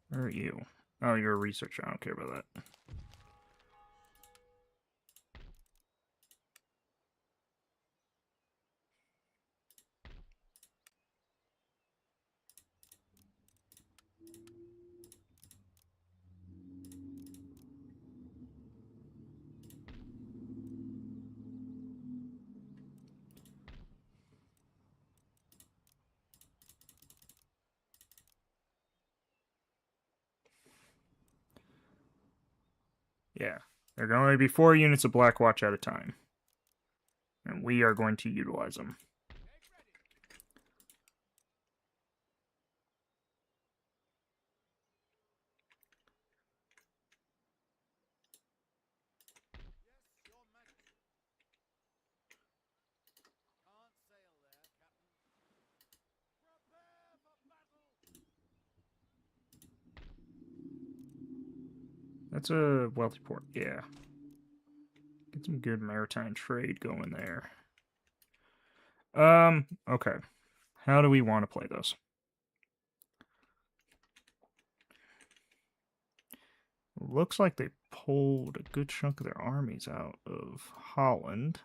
Where are you? Oh, you're a researcher. I don't care about that. Yeah. There can only be 4 units of Black Watch at a time. And we are going to utilize them. That's a wealthy port, yeah. Get some good maritime trade going there. Okay. How do we want to play this? Looks like they pulled a good chunk of their armies out of Holland.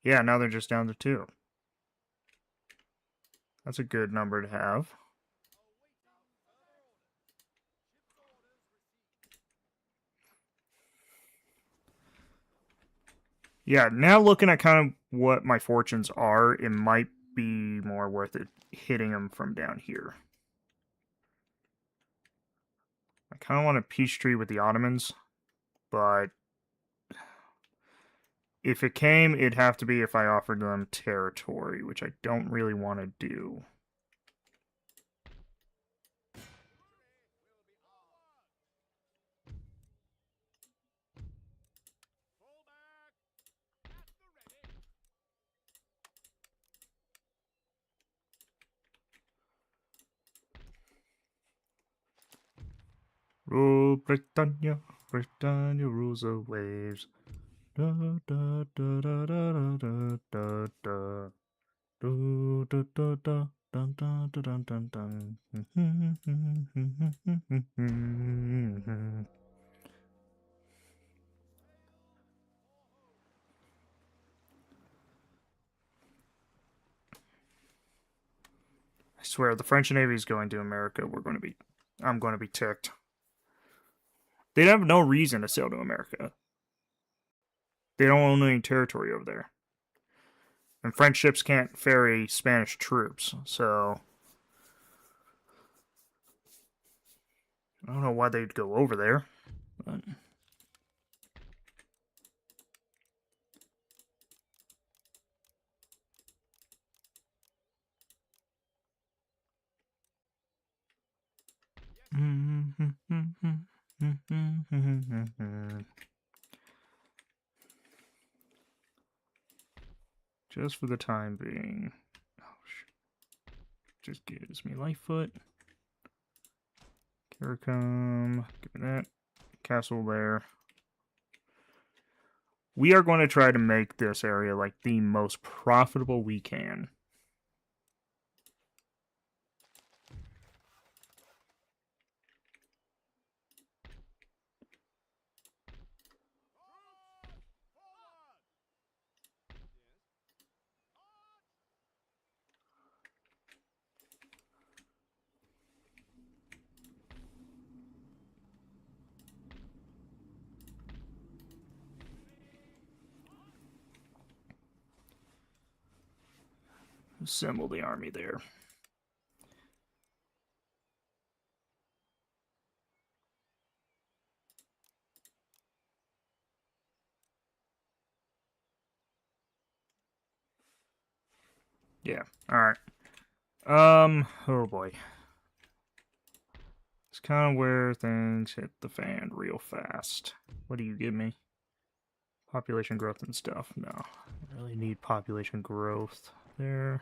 Yeah, now they're just down to 2. That's a good number to have. Yeah, now looking at kind of what my fortunes are, it might be more worth it hitting them from down here. I kind of want a peace treaty with the Ottomans, but if it came, it'd have to be if I offered them territory, which I don't really want to do. Rule Britannia, Britannia rules the waves. Da da da da da da da da. Do da da da. Dun, dun, dun, dun, dun, dun. I swear, the French Navy is going to America. I'm going to be ticked. They'd have no reason to sail to America. They don't own any territory over there. And French ships can't ferry Spanish troops, so I don't know why they'd go over there. But just for the time being. Oh, just gives me Lightfoot. Caricom. Give me that. Castle there. We are going to try to make this area like the most profitable we can. Assemble the army there. Yeah. Alright. Oh boy. It's kind of where things hit the fan real fast. What do you give me? Population growth and stuff. No. I really need population growth there.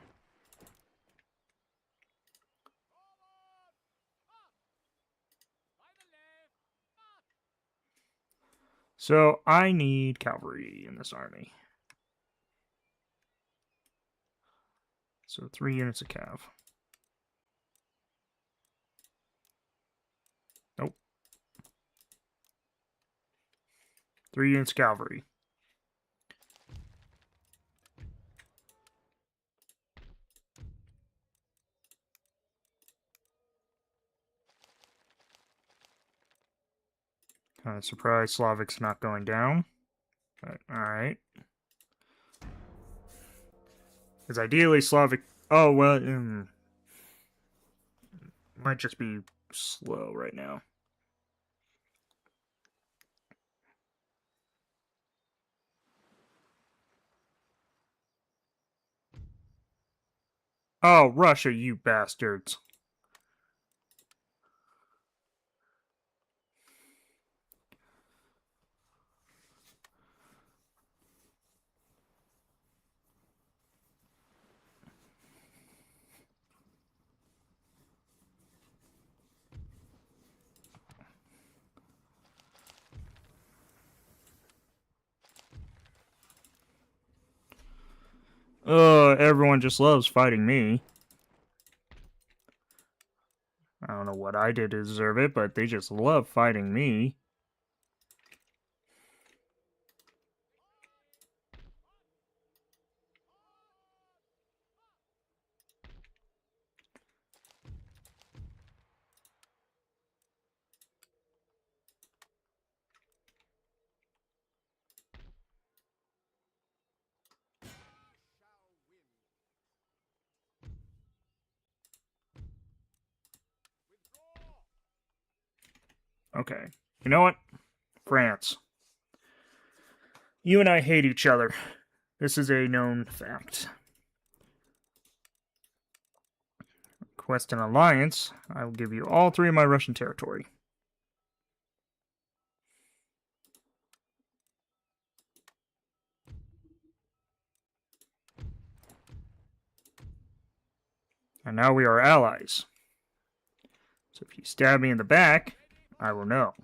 So I need cavalry in this army. So 3 units of cav. Nope. 3 units of cavalry. Kind of surprised Slavic's not going down. But alright. Because ideally Slavic... Oh, well... might just be slow right now. Oh, Russia, you bastards. Everyone just loves fighting me. I don't know what I did to deserve it, but they just love fighting me. Okay. You know what? France. You and I hate each other. This is a known fact. Request an alliance. I will give you all 3 of my Russian territory. And now we are allies. So if you stab me in the back, I will know.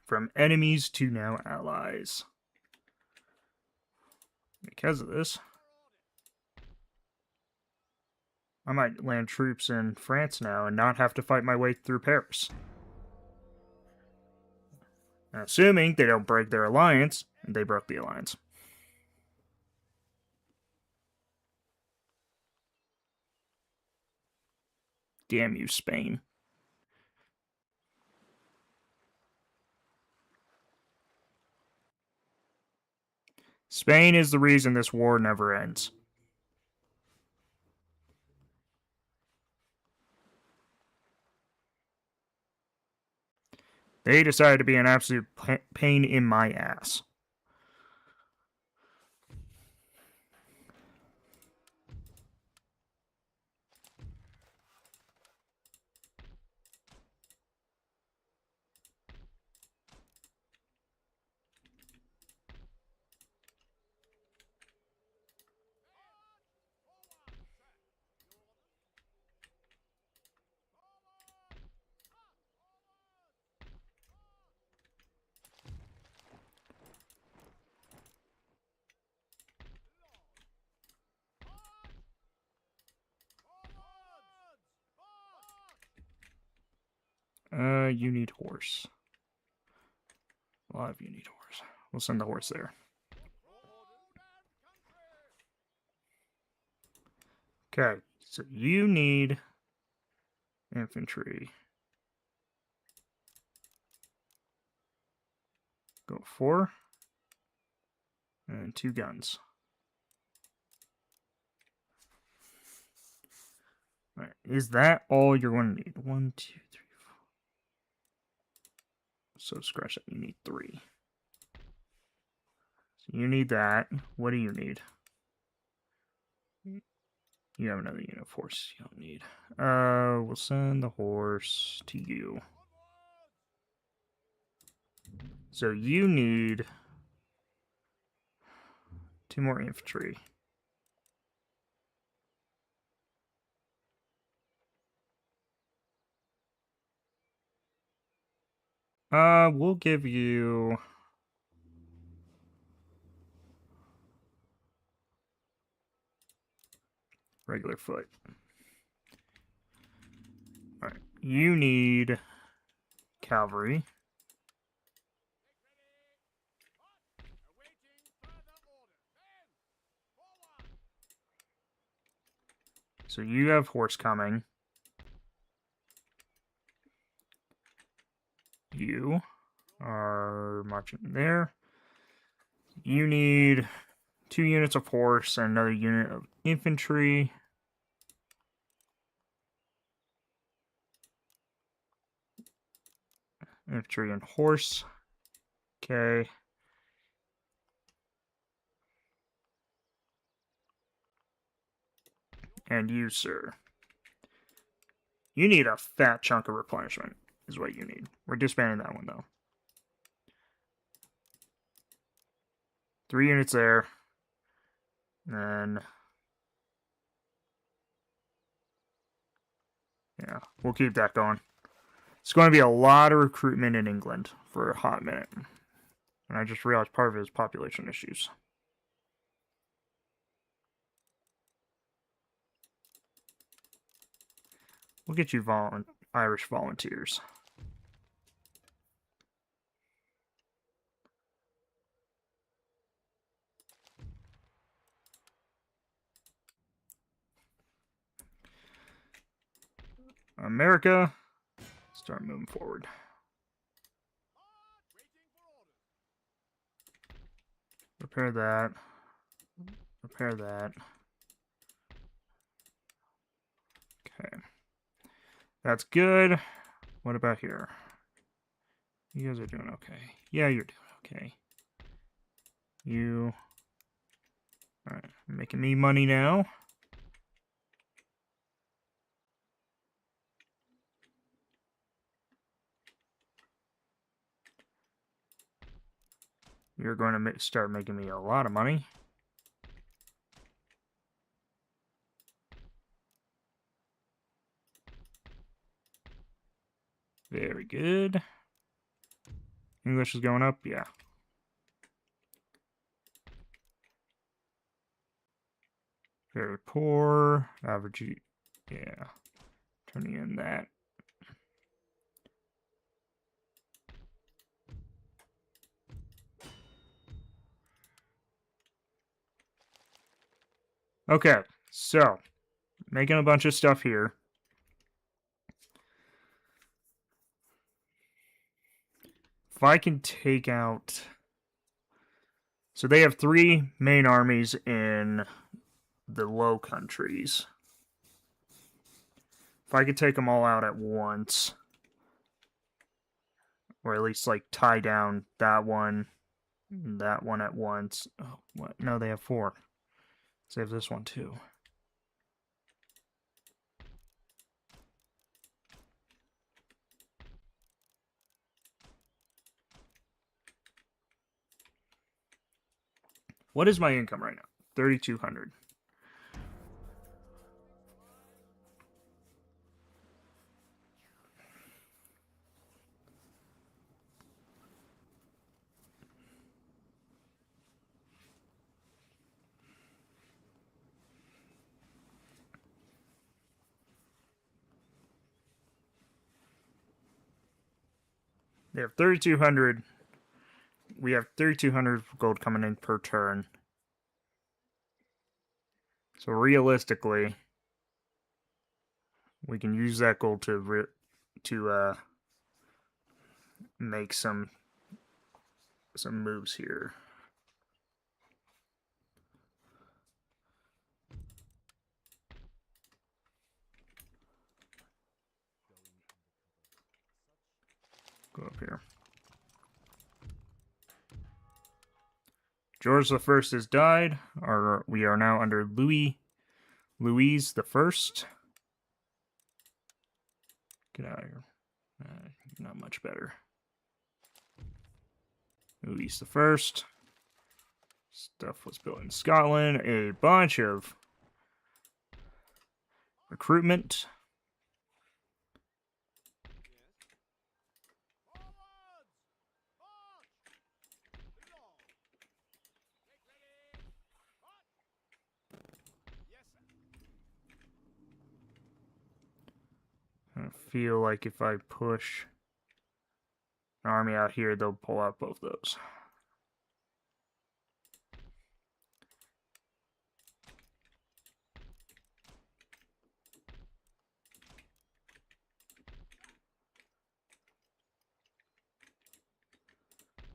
From enemies to now allies. Because of this, I might land troops in France now and not have to fight my way through Paris. And assuming they don't break their alliance, and they broke the alliance. Damn you, Spain. Spain is the reason this war never ends. They decided to be an absolute pain in my ass. You need horse. A lot of you need horse. We'll send the horse there. Okay, so you need infantry. Go 4. And 2 guns. Alright, is that all you're going to need? 1, 2, 3, 4. So scratch that, you need 3. So you need that. What do you need? You have another unit of horse you don't need. We'll send the horse to you. So you need 2 more infantry. We'll give you regular foot. Alright, you need cavalry. So you have horse coming. You are marching there. You need 2 units of horse and another unit of infantry. Infantry and horse. Okay. And you, sir. You need a fat chunk of replenishment, is what you need. We're disbanding that one, though. 3 units there. And then... yeah, we'll keep that going. It's going to be a lot of recruitment in England for a hot minute. And I just realized part of it is population issues. We'll get you Irish volunteers. America, start moving forward. Repair that. Repair that. Okay. That's good. What about here? You guys are doing okay. Yeah, you're doing okay. You... alright, making me money now. You're going to start making me a lot of money. Very good. English is going up, yeah. Very poor. Average, yeah. Turning in that. Okay, so making a bunch of stuff here. If I can take out... so they have 3 main armies in the Low Countries. If I could take them all out at once, or at least like tie down that one at once. Oh, what? No, they have 4. Save this one too. What is my income right now? 3,200. They have 3,200. We have 3,200 gold coming in per turn. So realistically, we can use that gold to make some moves here. Go up here. George the First has died. We are now under Louis the First. Get out of here. Not much better. Louis the First. Stuff was built in Scotland. A bunch of recruitment. I feel like if I push an army out here, they'll pull out both those.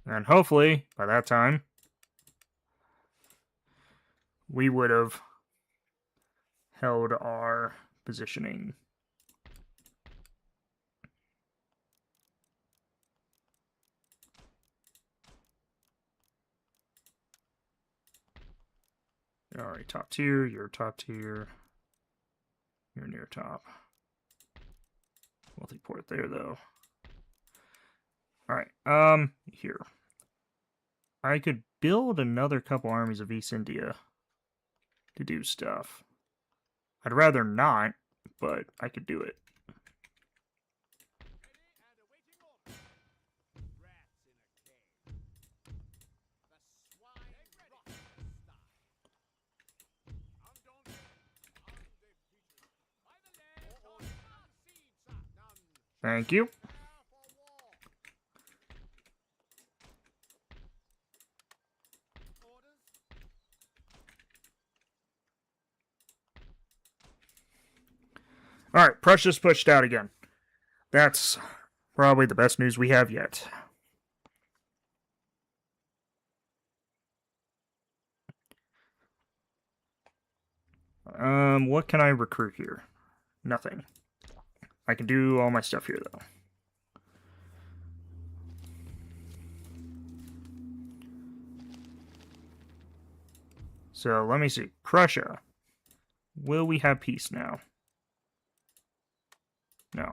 And hopefully, by that time, we would have held our positioning. Alright, top tier, you're top tier. You're near top. Wealthy port there, though. Alright, here. I could build another couple armies of East India to do stuff. I'd rather not, but I could do it. Thank you. Alright, Prussia's pushed out again. That's probably the best news we have yet. What can I recruit here? Nothing. I can do all my stuff here, though. So, let me see. Prussia. Will we have peace now? No.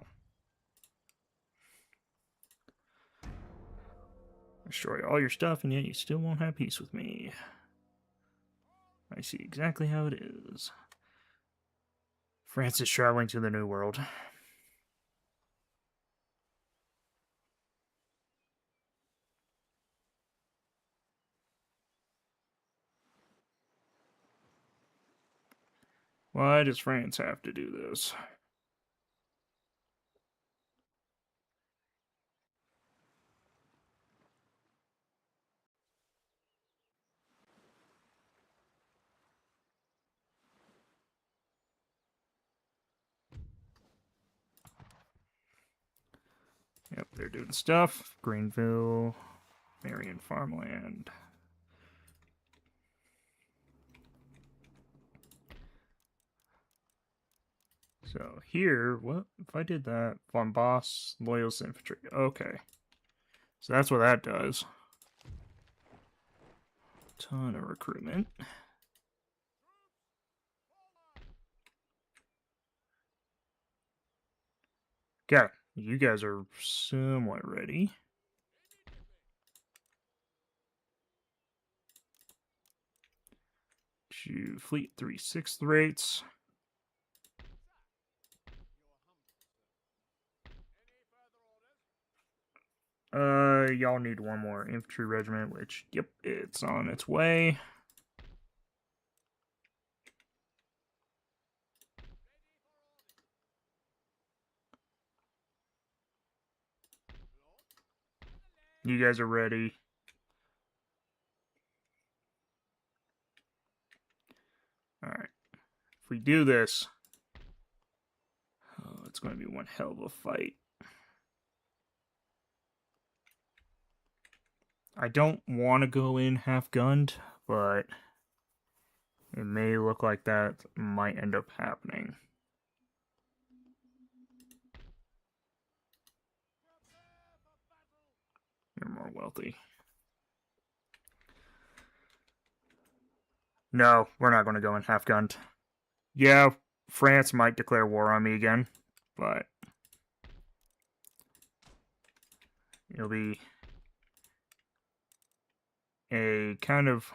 Destroy all your stuff, and yet you still won't have peace with me. I see exactly how it is. France is traveling to the New World. Why does France have to do this? Yep, they're doing stuff. Greenville, Marion Farmland. So here, what if I did that? Von Boss, Loyalist Infantry. Okay. So that's what that does. Ton of recruitment. Okay, you guys are somewhat ready. To fleet 3/6 rates. Y'all need one more infantry regiment, which, yep, it's on its way. You guys are ready. Alright. If we do this, oh, it's going to be one hell of a fight. I don't want to go in half-gunned, but it may look like that might end up happening. You're more wealthy. No, we're not going to go in half-gunned. Yeah, France might declare war on me again, but it'll be a kind of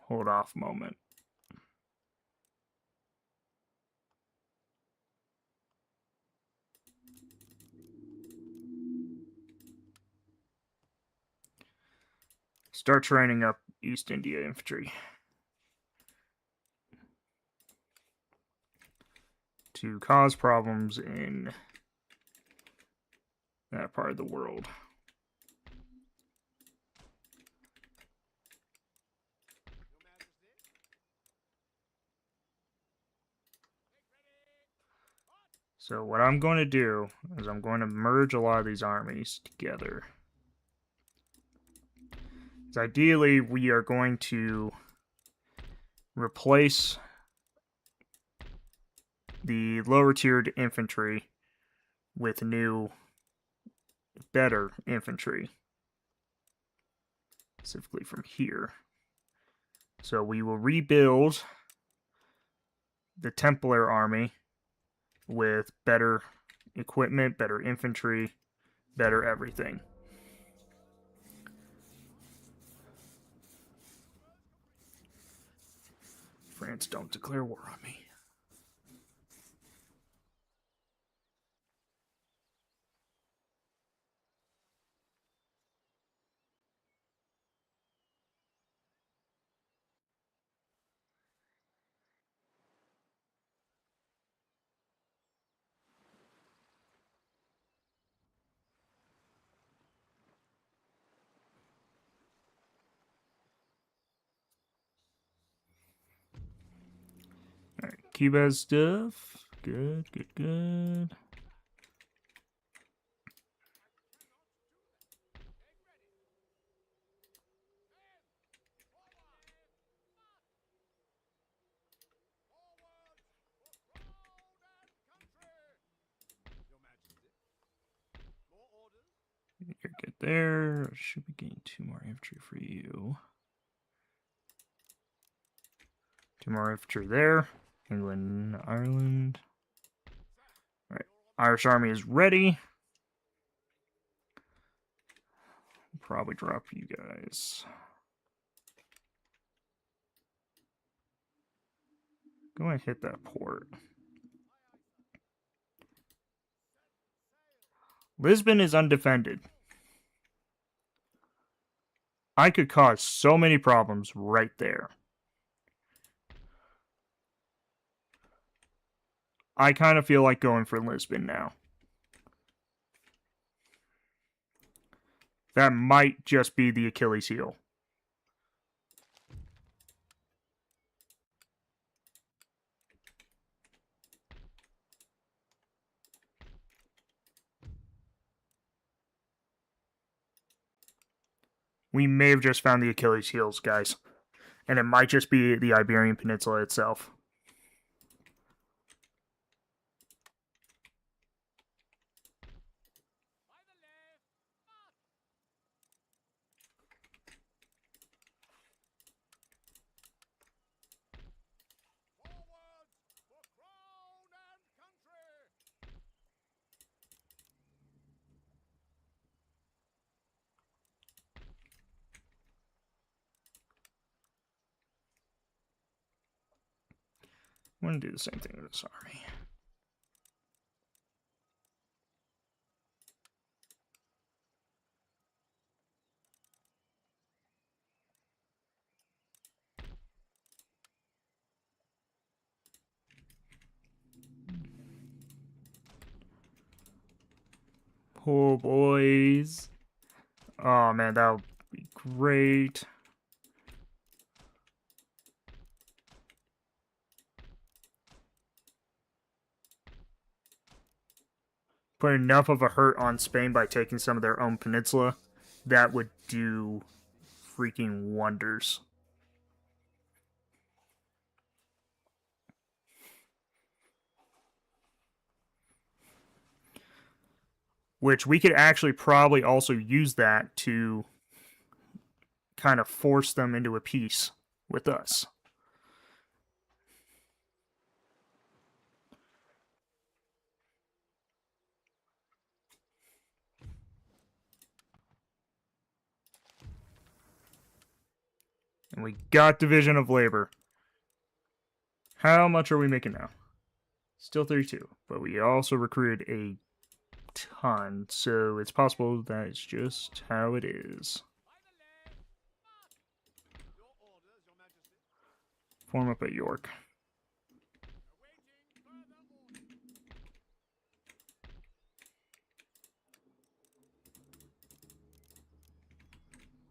hold off moment. Start training up East India infantry to cause problems in that part of the world. So what I'm going to do is I'm going to merge a lot of these armies together. So ideally, we are going to replace the lower tiered infantry with new, better infantry, specifically from here. So we will rebuild the Templar army with better equipment, better infantry, better everything. France, don't declare war on me. Alright, Cuba's stuff. Good, good, good. You're good there. Should be getting 2 more infantry for you. 2 more infantry there. England, Ireland. Alright, Irish army is ready. Probably drop you guys. Go and hit that port. Lisbon is undefended. I could cause so many problems right there. I kind of feel like going for Lisbon now. That might just be the Achilles heel. We may have just found the Achilles heels, guys. And it might just be the Iberian Peninsula itself. I'm going to do the same thing with this army. Oh, boys. Oh, man, that would be great. Put enough of a hurt on Spain by taking some of their own peninsula, that would do freaking wonders. Which we could actually probably also use that to kind of force them into a peace with us. And we got division of labor. How much are we making now? Still 32. But we also recruited a ton, so it's possible that it's just how it is. Form up at York.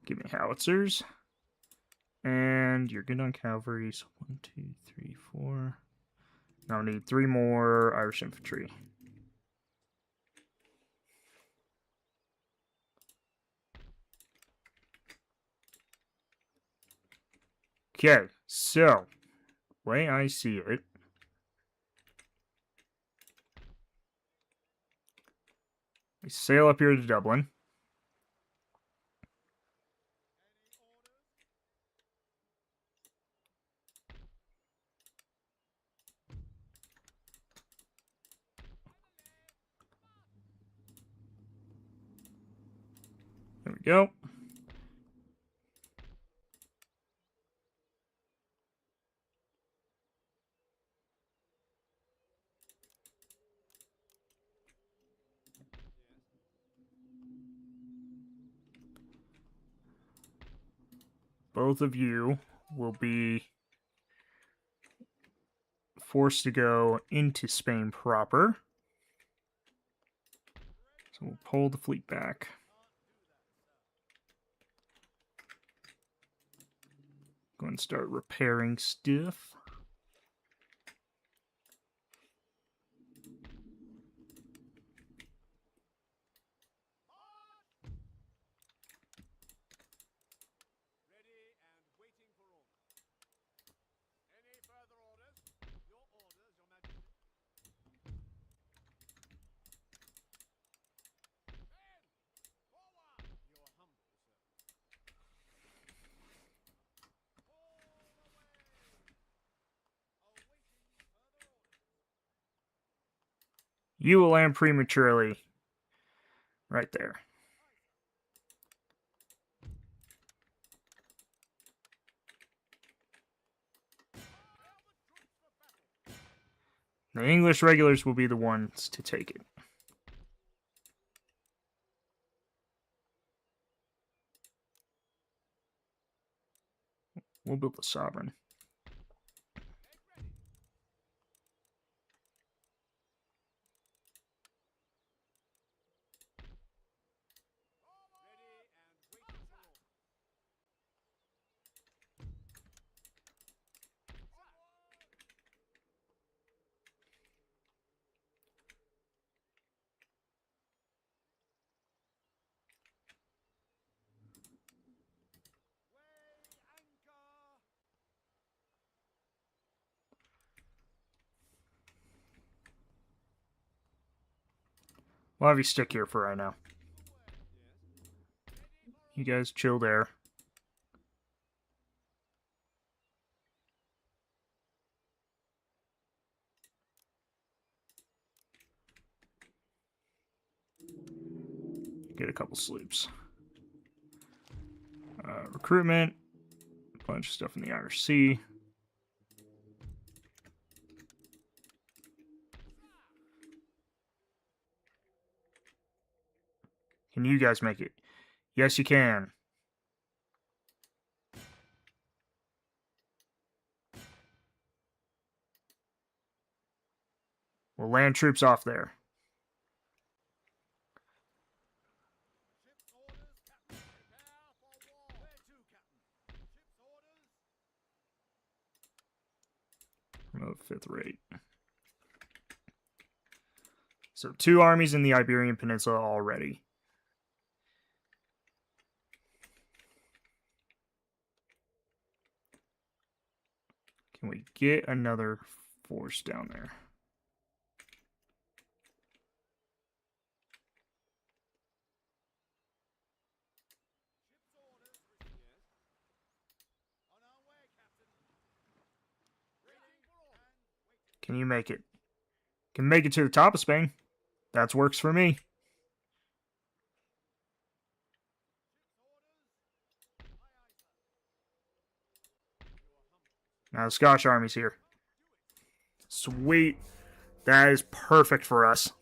Give me howitzers. And you're good on cavalry. So 1, 2, 3, 4. Now I need 3 more Irish infantry. Okay, so, way I see it, we sail up here to Dublin. There we go. Both of you will be forced to go into Spain proper. So we'll pull the fleet back. Go and start repairing stuff. You will land prematurely right there. The English regulars will be the ones to take it. We'll build a sovereign. We'll have you stick here for right now. You guys chill there. Get a couple sloops. Recruitment. A bunch of stuff in the Irish Sea. Can you guys make it? Yes, you can. We'll land troops off there. of 5th rate. So 2 armies in the Iberian Peninsula already. Can we get another force down there? Can you make it? Can make it to the top of Spain. That works for me. Now the Scottish army's here. Sweet. That is perfect for us.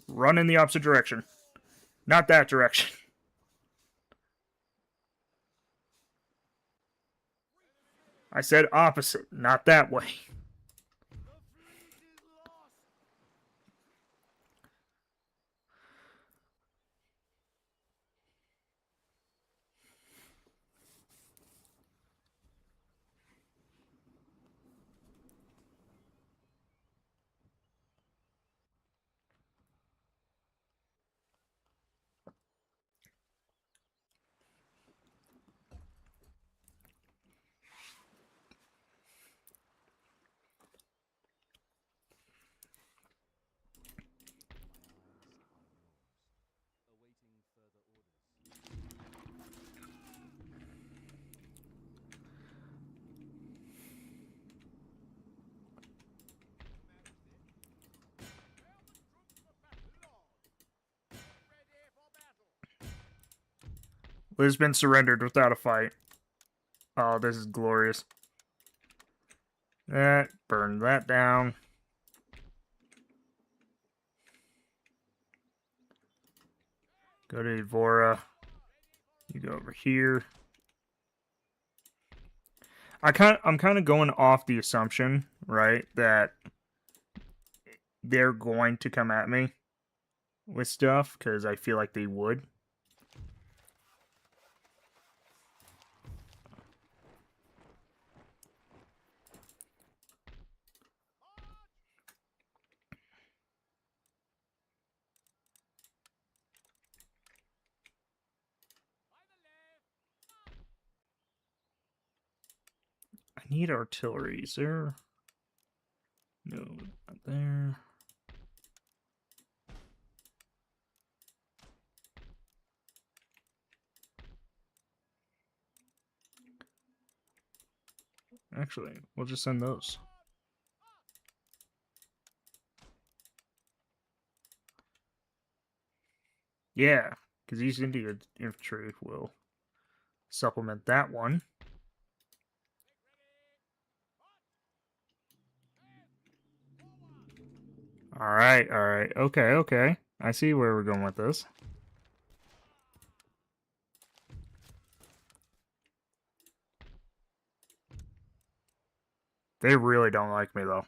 Run in the opposite direction. Not that direction. I said opposite, not that way. Lisbon surrendered without a fight. Oh, this is glorious. Burn that down. Go to Evora. You go over here. I'm kind of going off the assumption, right, that they're going to come at me with stuff because I feel like they would. I need artillery. Is there? No, not there. Actually, we'll just send those. Yeah, because East India infantry will supplement that one. Alright, okay. I see where we're going with this. They really don't like me, though.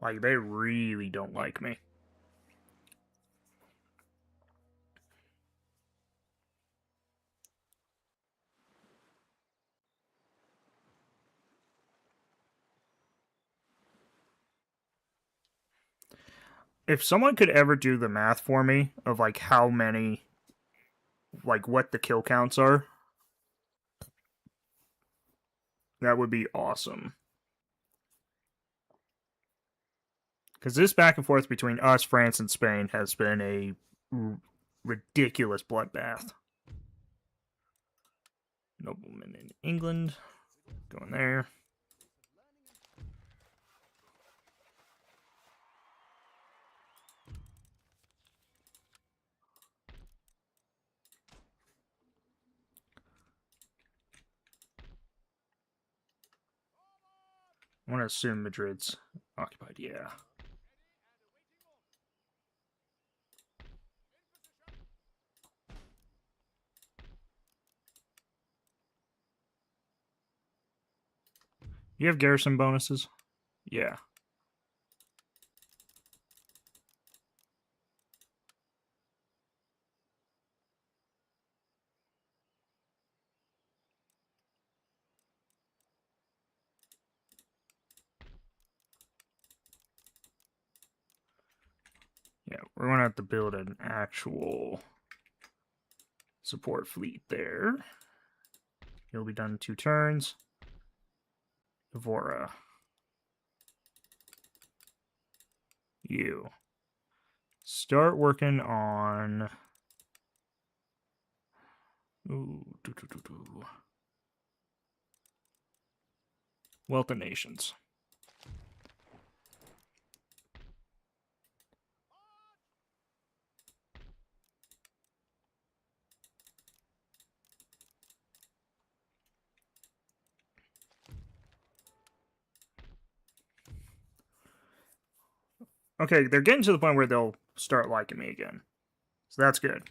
Like, they really don't like me. If someone could ever do the math for me of, like, how many, like, what the kill counts are, that would be awesome. Because this back and forth between us, France, and Spain has been a ridiculous bloodbath. Nobleman in England. Going there. I want to assume Madrid's occupied. Yeah. You have garrison bonuses? Yeah. Yeah, we're going to have to build an actual support fleet there. It'll be done in 2 turns. Evora. You. Start working on... Ooh, Wealth of Nations. Okay, they're getting to the point where they'll start liking me again. So that's good.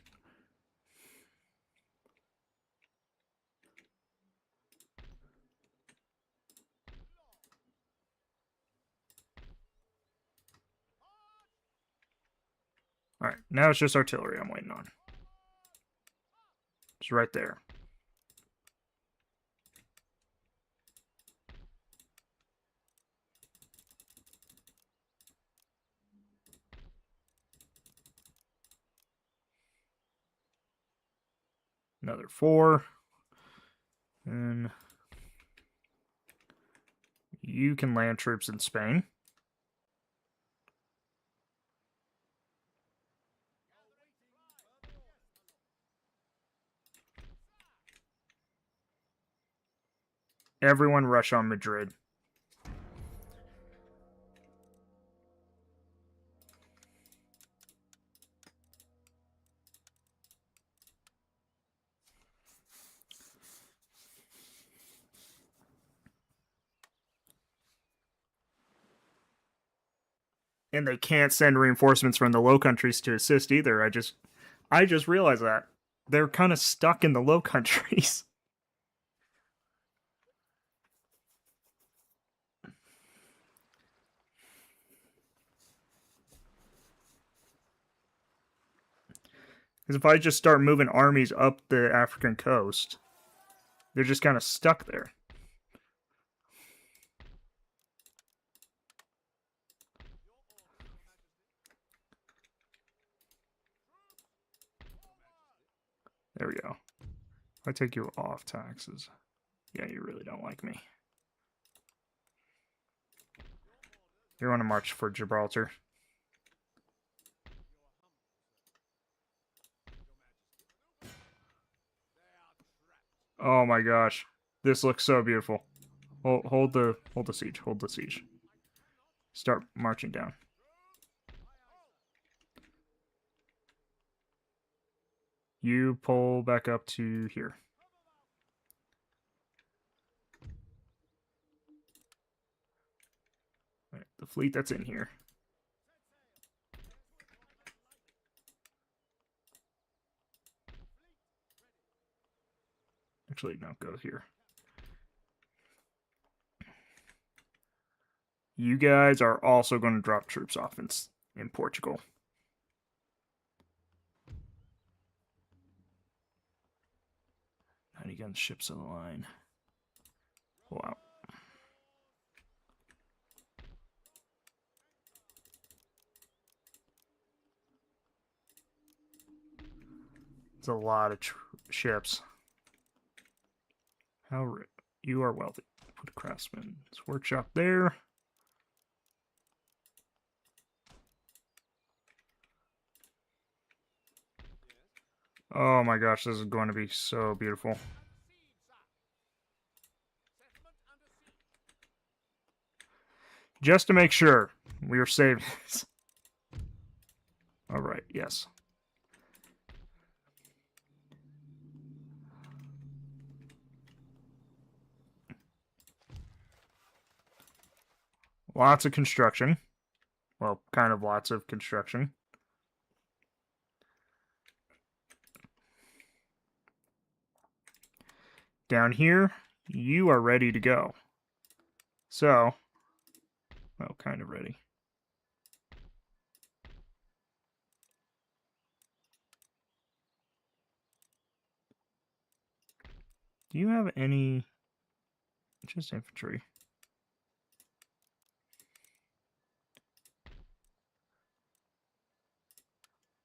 Alright, now it's just artillery I'm waiting on. It's right there. Another 4. And you can land troops in Spain. Everyone rush on Madrid. And they can't send reinforcements from the Low Countries to assist either. I just realized that. They're kind of stuck in the Low Countries. Because if I just start moving armies up the African coast, they're just kind of stuck there. There we go. If I take you off taxes, yeah, you really don't like me. You're on a march for Gibraltar. Oh my gosh, this looks so beautiful. Hold the siege. Hold the siege. Start marching down. You pull back up to here. Right, the fleet that's in here. Actually, no, go here. You guys are also going to drop troops off in Portugal. How do you get the ships on the line? Pull out. It's a lot of ships. How you are wealthy. Put a craftsman's workshop there. Oh my gosh, this is going to be so beautiful. Just to make sure we are saving this. Alright, yes. Lots of construction. Well, kind of lots of construction. Down here, you are ready to go. So, well, kind of ready. Do you have any... just infantry?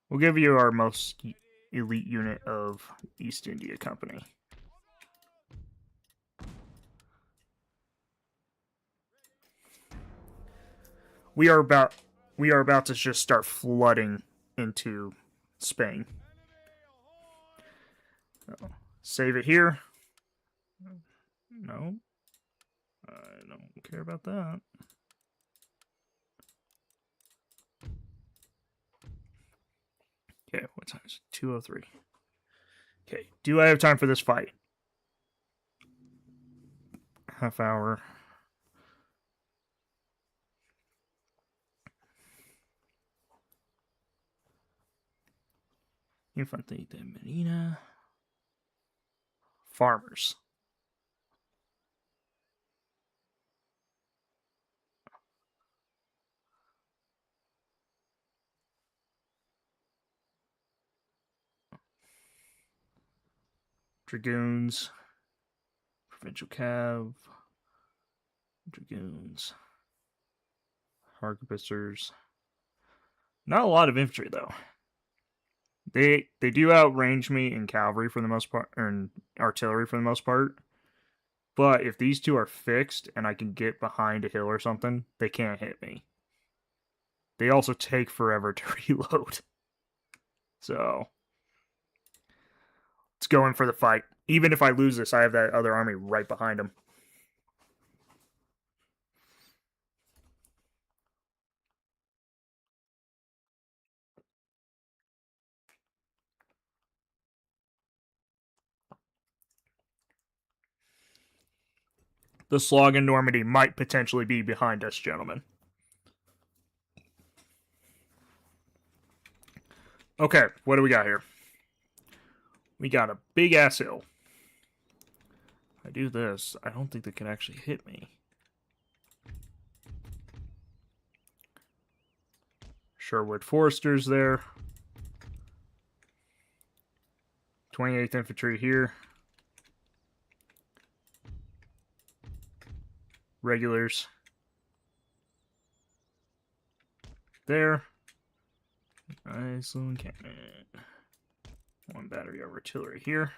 We'll give you our most elite unit of East India Company. We are about to just start flooding into Spain. So, save it here. No. I don't care about that. Okay, what time is it? 2:03. Okay, do I have time for this fight? Half hour. Infante de Medina. Farmers. Dragoons. Provincial Cav. Dragoons. Harquebusers. Not a lot of infantry, though. They do outrange me in cavalry for the most part, or in artillery for the most part. But if these two are fixed and I can get behind a hill or something, they can't hit me. They also take forever to reload. So, let's go in for the fight. Even if I lose this, I have that other army right behind him. The slog in Normandy might potentially be behind us, gentlemen. Okay, what do we got here? We got a big-ass hill. If I do this, I don't think they can actually hit me. Sherwood Foresters there. 28th Infantry here. Regulars. There. Iceland cannon. One battery of artillery here.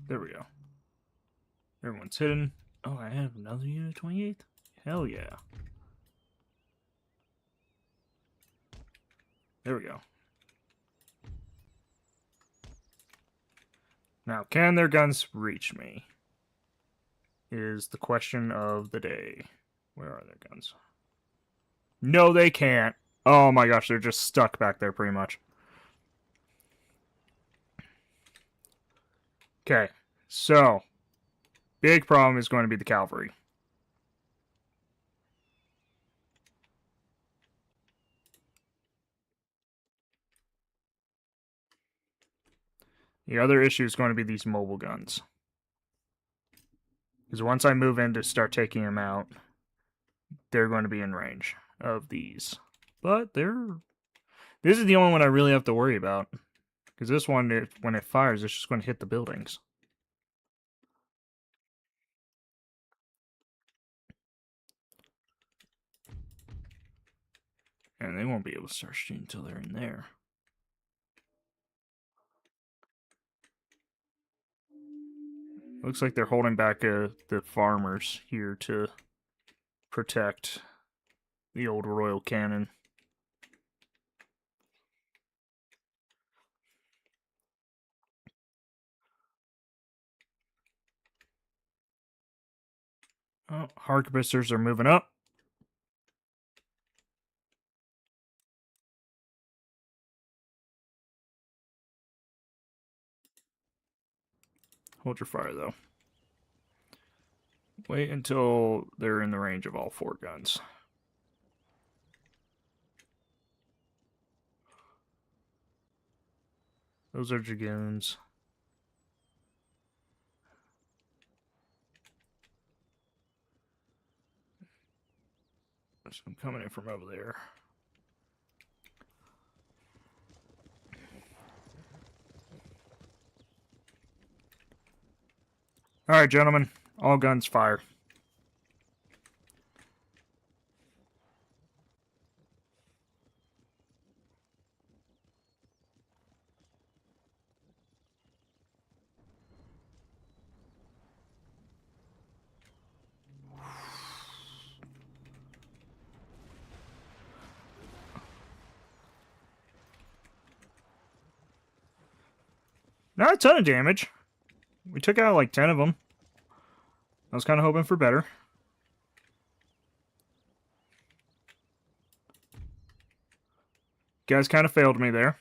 There we go. Everyone's hidden. Oh, I have another unit 28th? Hell yeah. There we go. Now, can their guns reach me? Is the question of the day. Where are their guns? No, they can't. Oh my gosh, they're just stuck back there pretty much. Okay, so big problem is going to be the cavalry. The other issue is going to be these mobile guns. Because once I move in to start taking them out, they're going to be in range of these. But this is the only one I really have to worry about. Because this one, when it fires, it's just going to hit the buildings. And they won't be able to start shooting until they're in there. Looks like they're holding back the farmers here to protect the old royal cannon. Oh, harquebusters are moving up. Hold your fire, though. Wait until they're in the range of all 4 guns. Those are dragoons. So I'm coming in from over there. Alright, gentlemen. All guns fire. Not a ton of damage. We took out like 10 of them. I was kind of hoping for better. You guys kind of failed me there.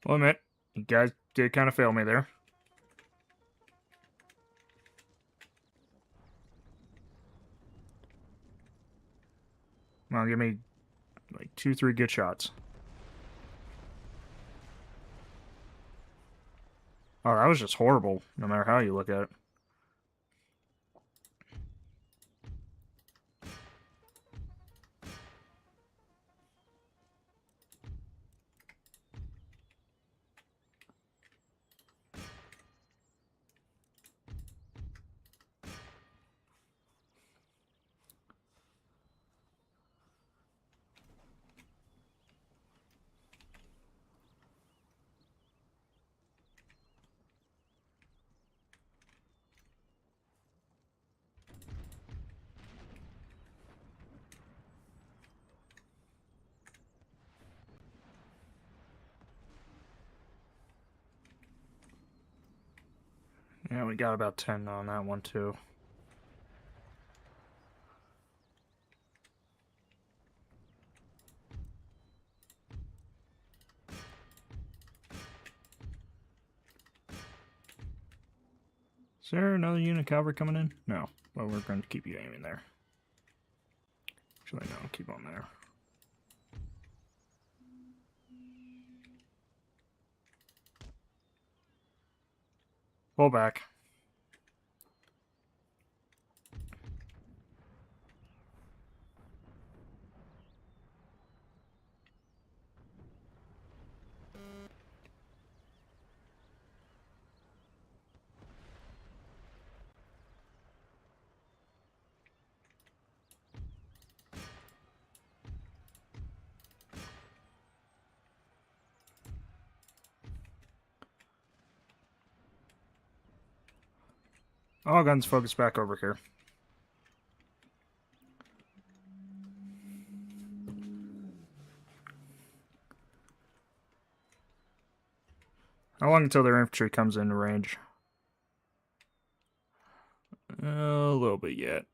Well, admit, you guys did kind of fail me there. Well, give me like 2, 3 good shots. Oh, that was just horrible, no matter how you look at it. Yeah, we got about 10 on that one, too. Is there another unit of cavalry coming in? No. Well, we're going to keep you aiming there. Actually, no, keep on there. Pull back. All guns focus back over here. How long until their infantry comes into range? A little bit yet.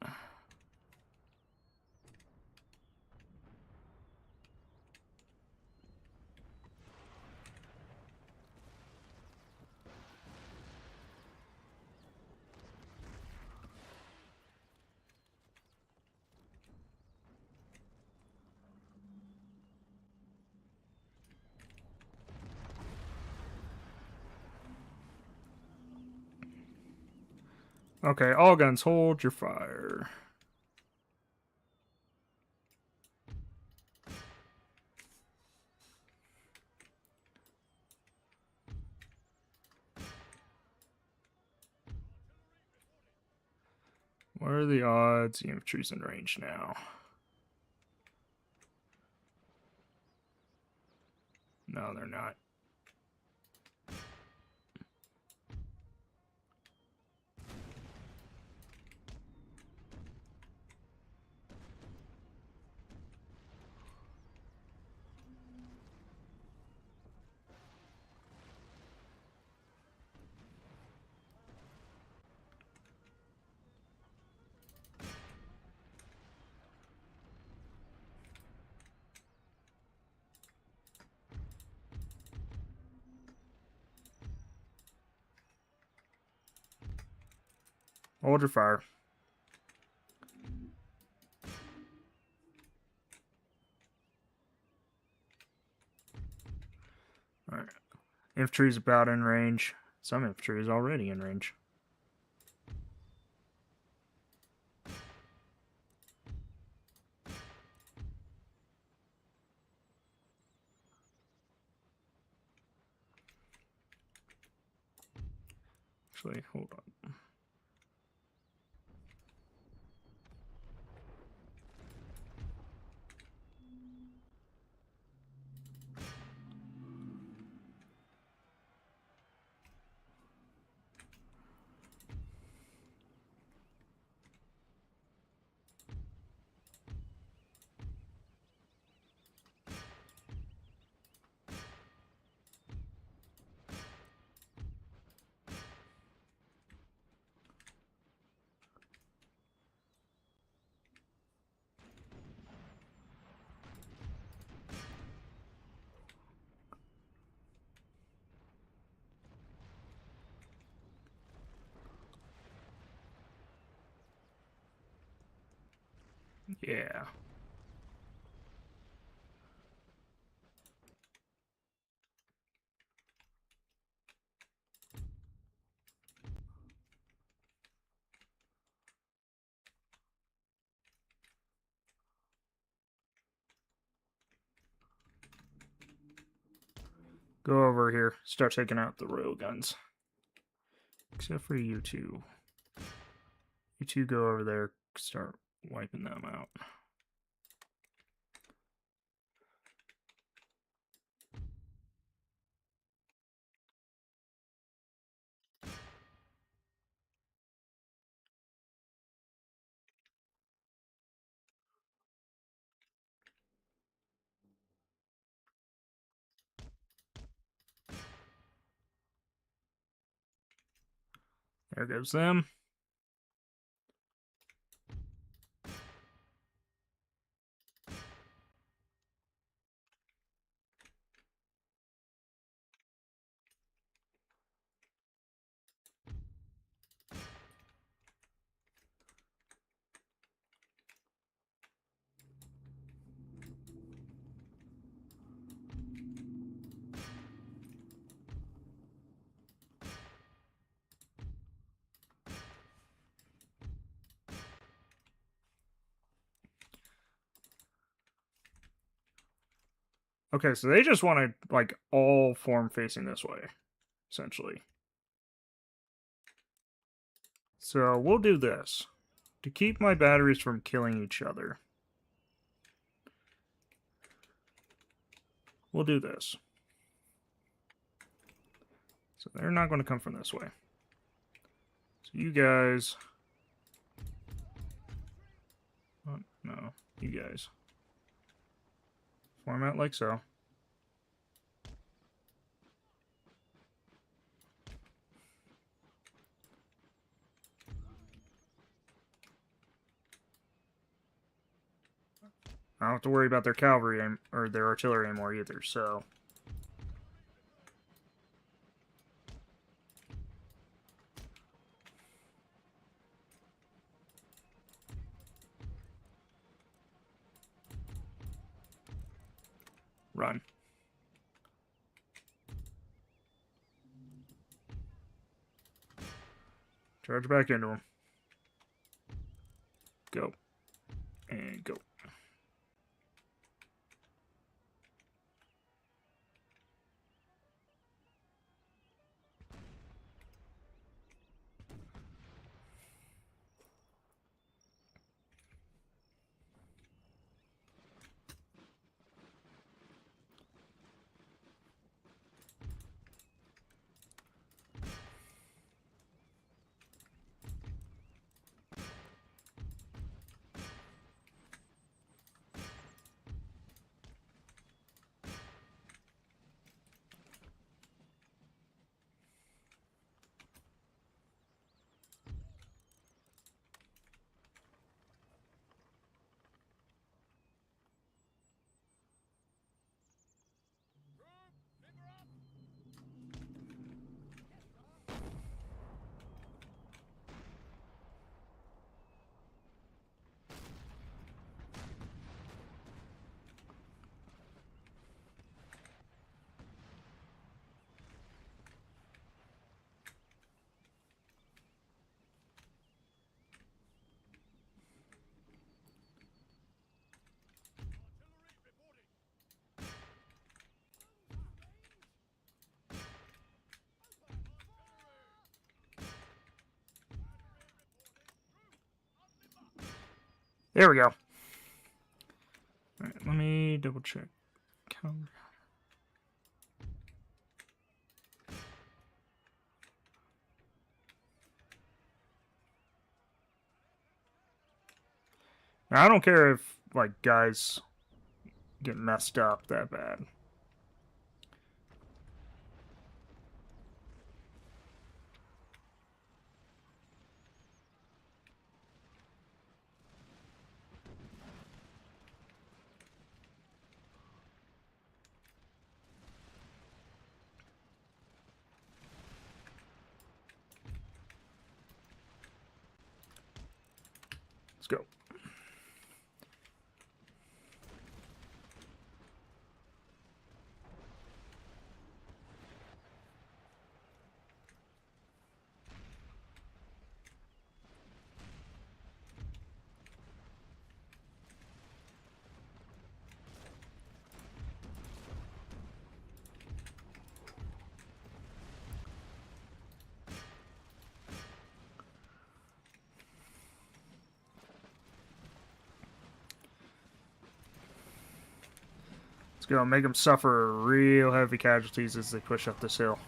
Okay, all guns, hold your fire. What are the odds the infantry's in range now? No, they're not. Hold your fire. Alright. Infantry's about in range. Some infantry is already in range. Actually, hold on. Yeah. Go over here. Start taking out the rail guns. Except for you two. You two go over there. Start wiping them out. There goes them. Okay, so they just want to, like, all form facing this way, essentially. So we'll do this. To keep my batteries from killing each other, we'll do this. So they're not going to come from this way. So you guys... Oh, no, you guys. Form out like so. I don't have to worry about their cavalry or their artillery anymore either, so... Run. Charge back into them. Go. And go. There we go. Alright, let me double check. Now, I don't care if, like, guys get messed up that bad. Let's go. Let's go. Make them suffer real heavy casualties as they push up this hill.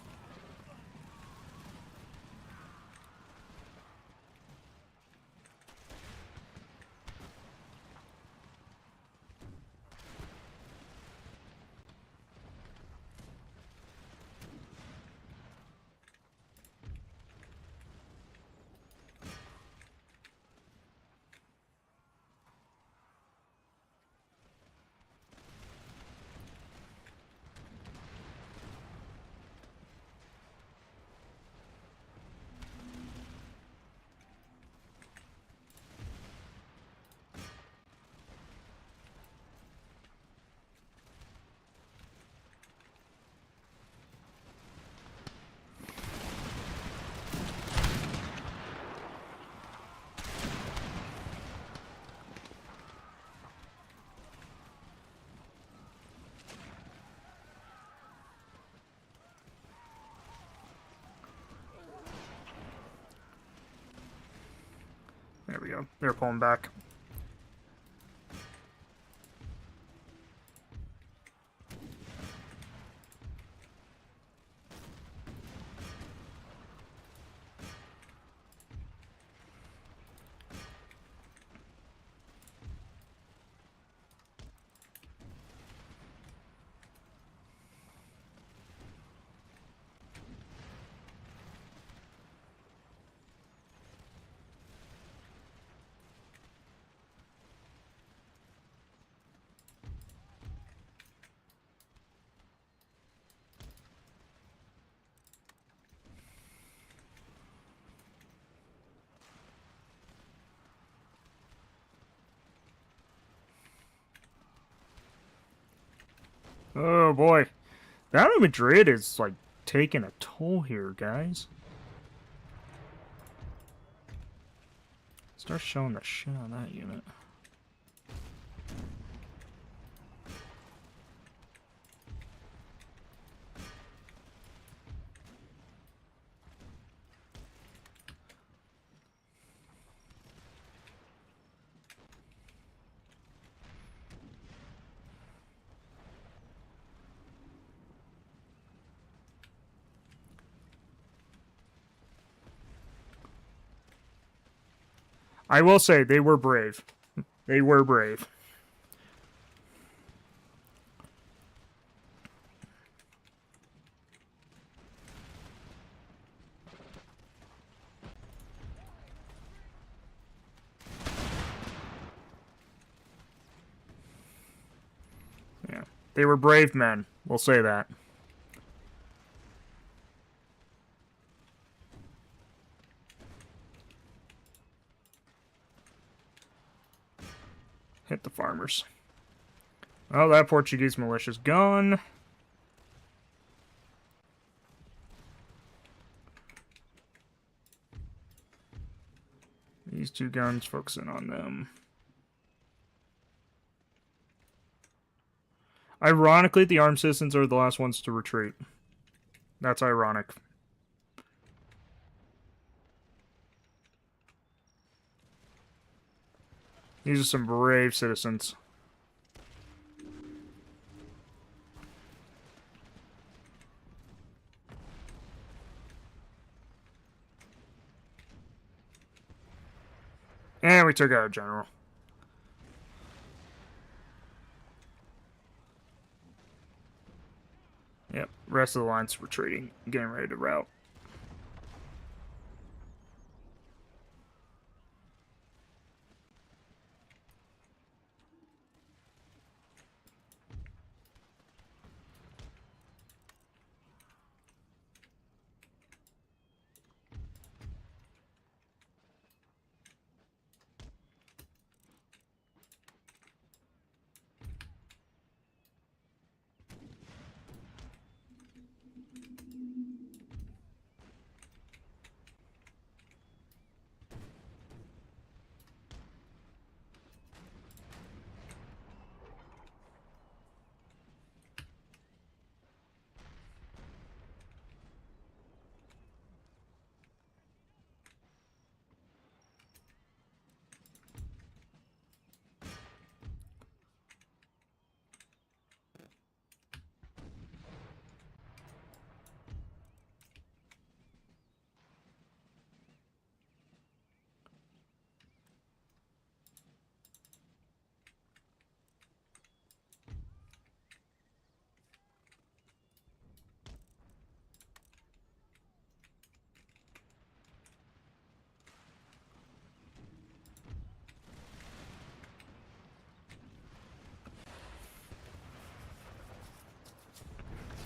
There we go. They're pulling back. Oh boy. That Madrid is like taking a toll here, guys. Start showing the shit on that unit. I will say, they were brave. They were brave. Yeah, they were brave men. We'll say that. Hit the farmers. Well, that Portuguese militia's gone. These two guns, focusing on them. Ironically, the armed citizens are the last ones to retreat. That's ironic. These are some brave citizens. And we took out a general. Yep, rest of the line's retreating, getting ready to rout.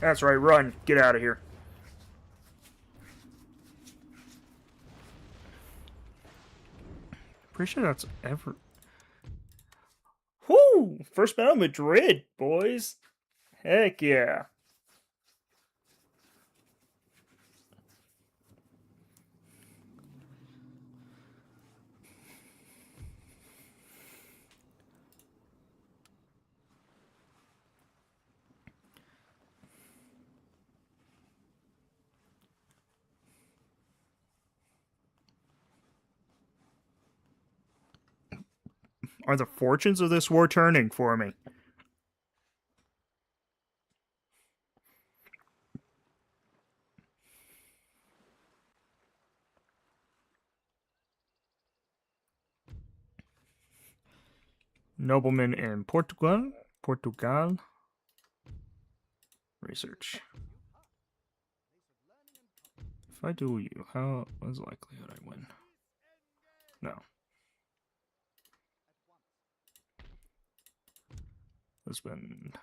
That's right, run. Get out of here. Pretty sure that's ever... Whoo! First battle Madrid, boys. Heck yeah. Are the fortunes of this war turning for me? Nobleman in Portugal. Research. If I duel you, what is the likelihood I win? No. Husband.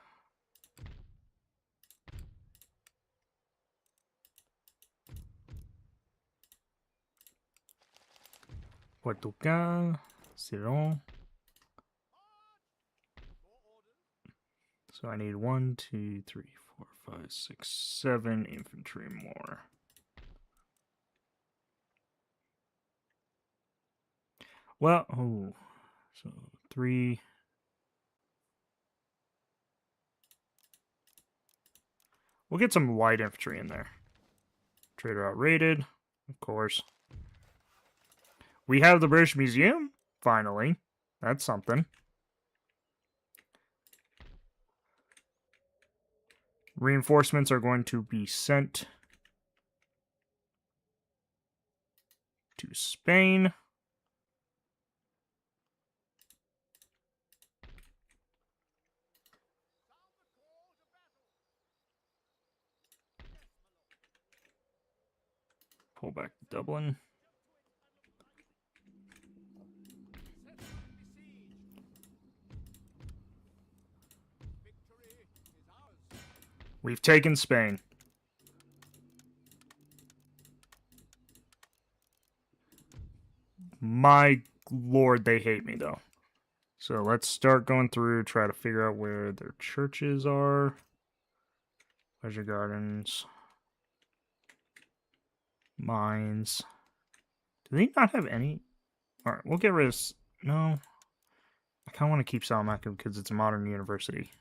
Portugal. Siron. So I need 1, 2, 3, 4, 5, 6, 7 infantry more. Well, oh, so 3. We'll get some light infantry in there. Trader outrated, of course. We have the British Museum, finally. That's something. Reinforcements are going to be sent to Spain. Pull back to Dublin. We've taken Spain. My lord, they hate me, though. So let's start going through, try to figure out where their churches are. Pleasure gardens. Mines. Do they not have any? Alright, we'll get rid of... No. I kind of want to keep Salamanca because it's a modern university.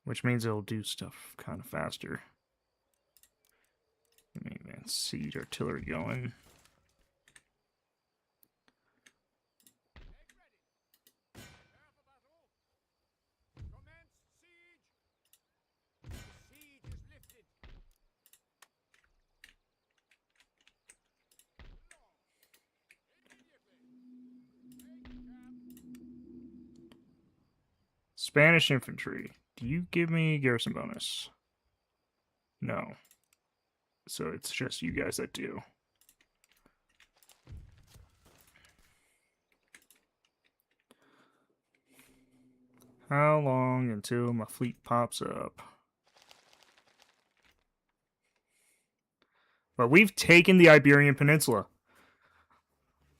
Which means it'll do stuff kind of faster. Let me advance siege artillery going. Spanish infantry. Do you give me garrison bonus? No. So it's just you guys that do. How long until my fleet pops up? But we've taken the Iberian Peninsula.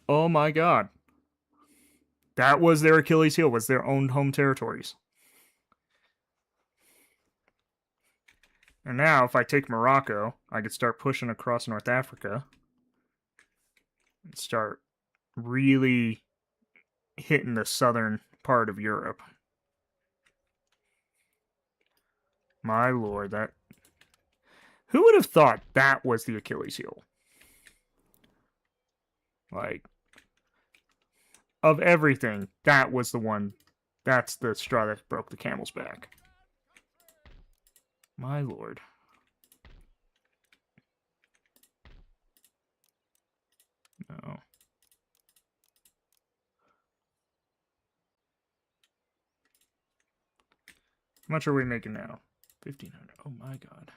Oh my god. That was their Achilles heel, was their own home territories. And now, if I take Morocco, I could start pushing across North Africa. And start really hitting the southern part of Europe. My lord, that... Who would have thought that was the Achilles heel? Like, of everything, that was the one. That's the straw that broke the camel's back. My lord. No. How much are we making now? 1,500. Oh my god.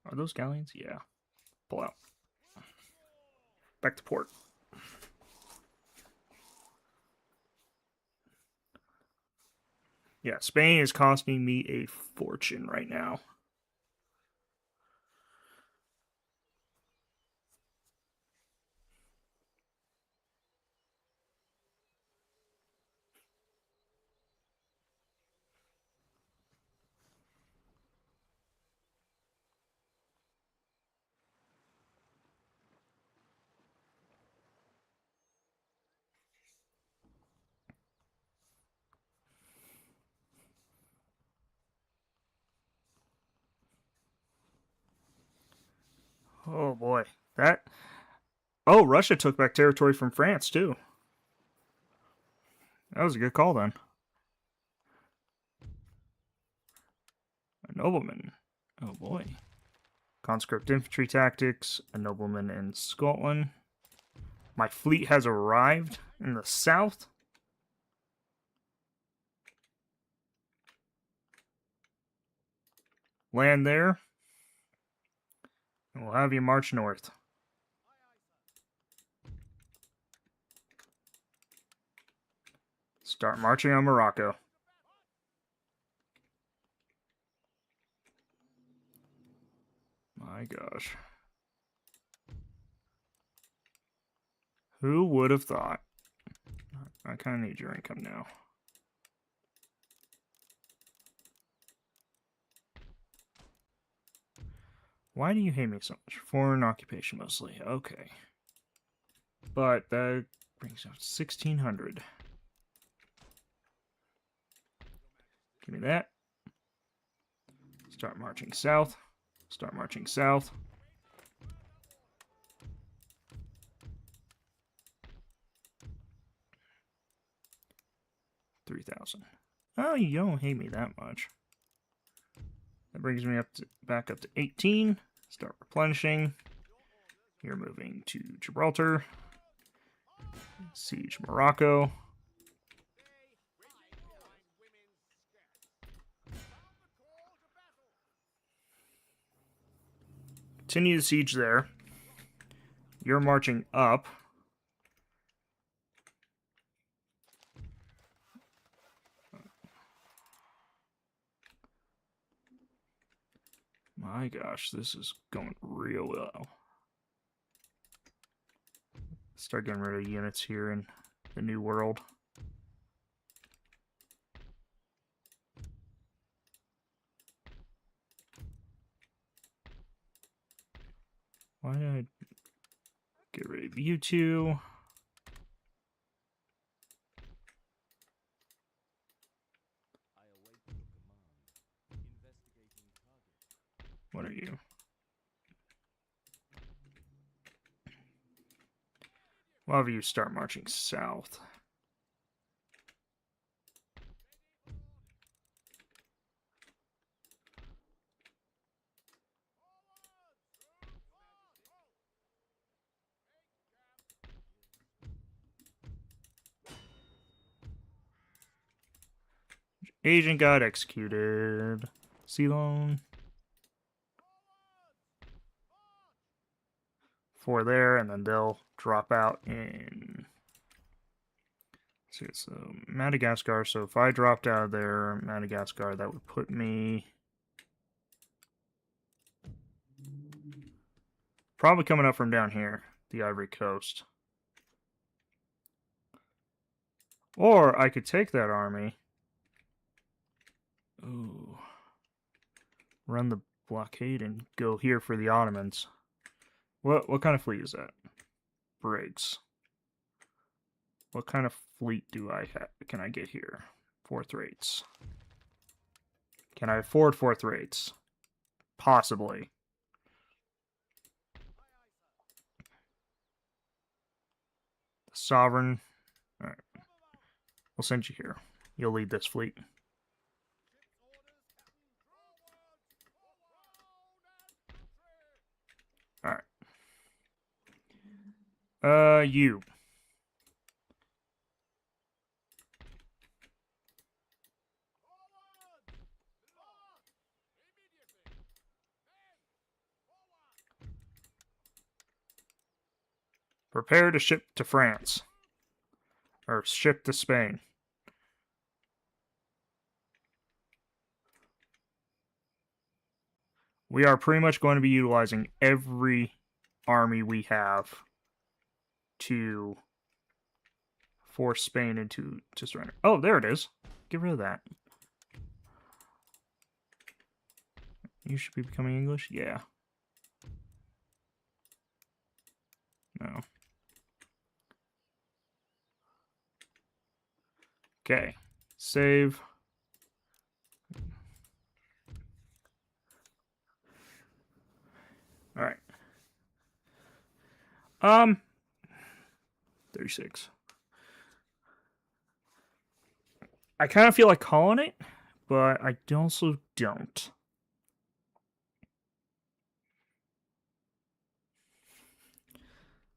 Are those galleons? Yeah. Pull out. Back to port. Yeah, Spain is costing me a fortune right now. Oh boy. That... Oh, Russia took back territory from France, too. That was a good call, then. A nobleman. Oh boy. Conscript infantry tactics. A nobleman in Scotland. My fleet has arrived in the south. Land there. And we'll have you march north. Start marching on Morocco. My gosh. Who would have thought? I kind of need your income now. Why do you hate me so much? Foreign occupation mostly. Okay. But that brings out 1,600. Give me that. Start marching south. Start marching south. $3,000. Oh, you don't hate me that much. That brings me up to back up to 18. Start replenishing. You're moving to Gibraltar. Siege Morocco. Continue the siege there. You're marching up. My gosh, this is going real well. Start getting rid of units here in the New World. Why did I get rid of you two? What are you? We'll have you start marching south. Agent got executed. Ceylon. 4 there, and then they'll drop out in... See, so Madagascar. So if I dropped out of there, Madagascar, that would put me probably coming up from down here, the Ivory Coast. Or I could take that army. Ooh. Run the blockade and go here for the Ottomans. What kind of fleet is that? Briggs. What kind of fleet do I have? Can I get here? 4th rates. Can I afford 4th rates? Possibly. Sovereign. Alright. We'll send you here. You'll lead this fleet. Alright. You. Prepare to ship to France. Or ship to Spain. We are pretty much going to be utilizing every army we have to force Spain into surrender. Oh, there it is. Get rid of that. You should be becoming English? Yeah. No. Okay. Save. Alright. 36. I kind of feel like calling it, but I also don't.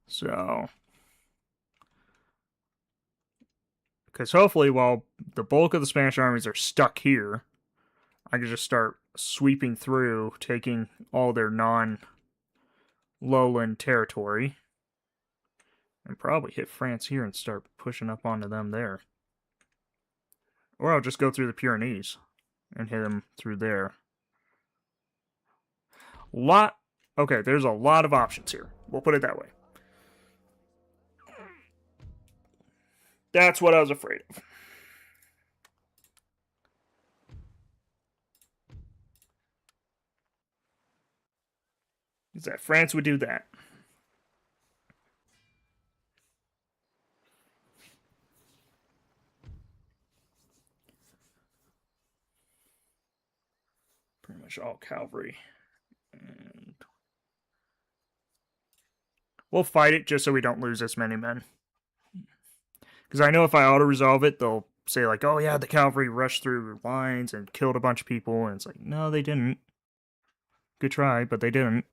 So, because hopefully while the bulk of the Spanish armies are stuck here, I can just start sweeping through, taking all their non-lowland territory, and probably hit France here and start pushing up onto them there. Or I'll just go through the Pyrenees and hit them through there. Okay, there's a lot of options here. We'll put it that way. That's what I was afraid of. Is that France would do that. Pretty much all cavalry. And we'll fight it just so we don't lose as many men. Because I know if I auto-resolve it, they'll say like, oh yeah, the cavalry rushed through lines and killed a bunch of people. And it's like, no, they didn't. Good try, but they didn't.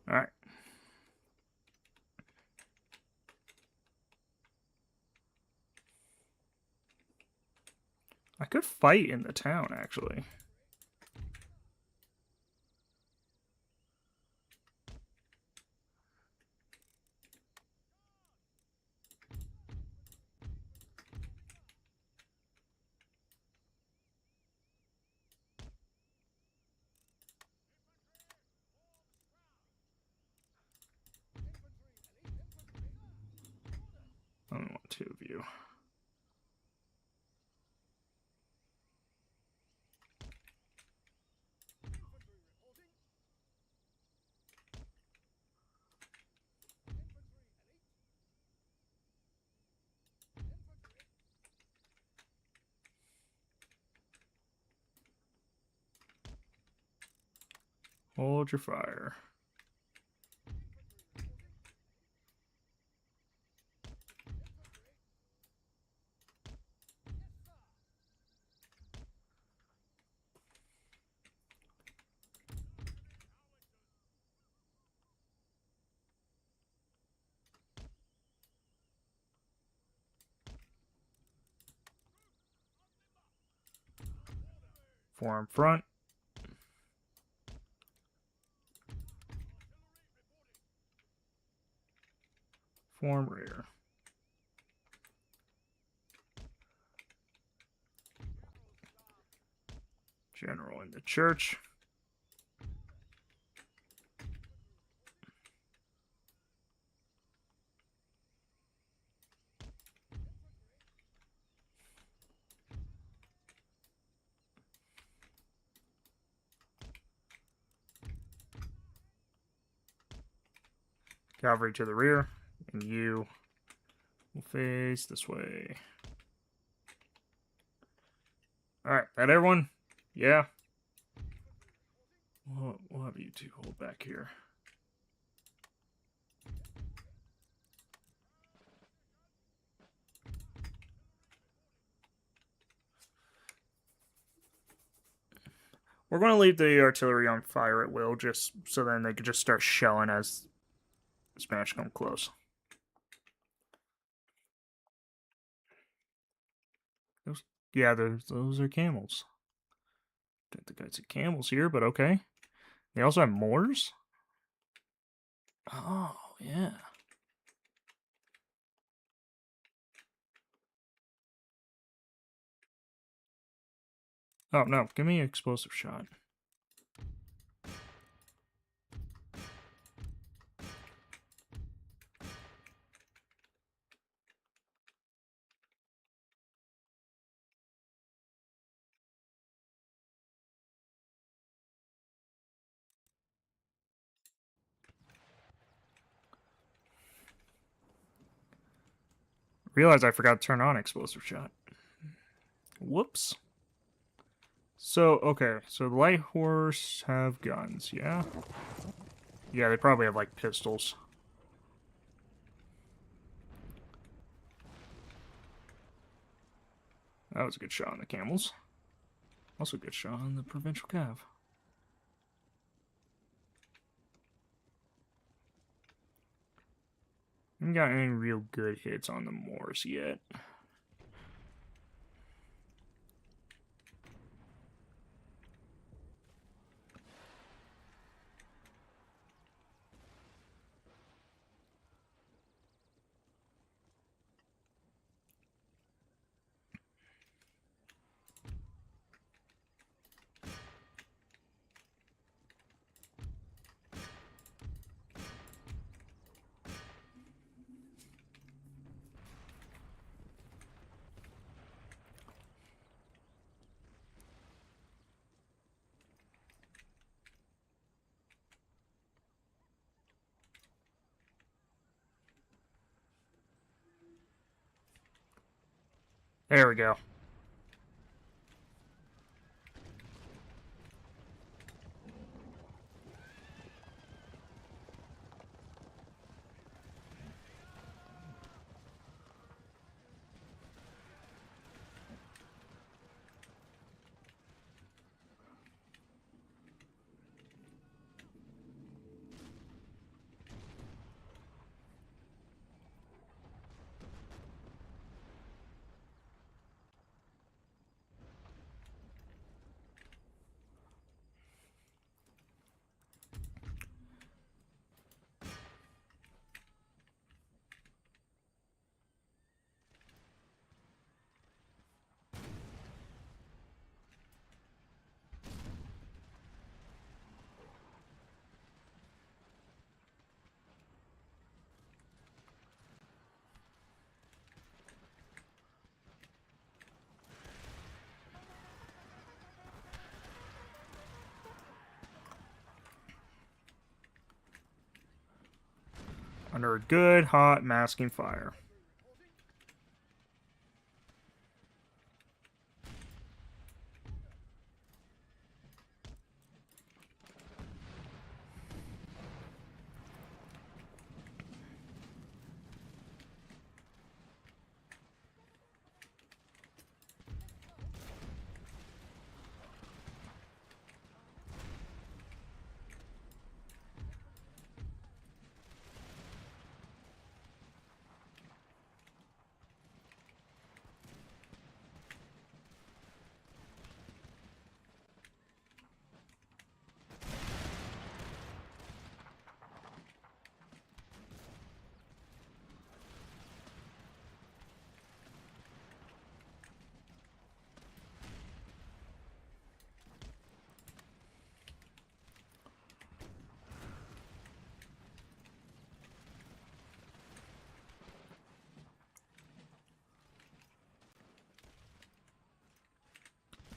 Alright. I could fight in the town, actually. I only want 2 of you. Hold your fire. Form front. Form rear. General in the church. Cavalry to the rear, and you will face this way. Alright, that everyone? Yeah? We'll have you two hold back here. We're going to leave the artillery on fire at will, just so then they can just start shelling as the Spanish come close. Yeah, those are camels. Don't think I see camels here, but okay. They also have Moors? Oh, yeah. Oh, no. Give me an explosive shot. Realize I forgot to turn on explosive shot. Whoops. So, okay. So the light horse have guns, yeah? Yeah, they probably have, like, pistols. That was a good shot on the camels. Also a good shot on the provincial cav. Haven't got any real good hits on the Moors yet. There we go. Under a good, hot masking fire.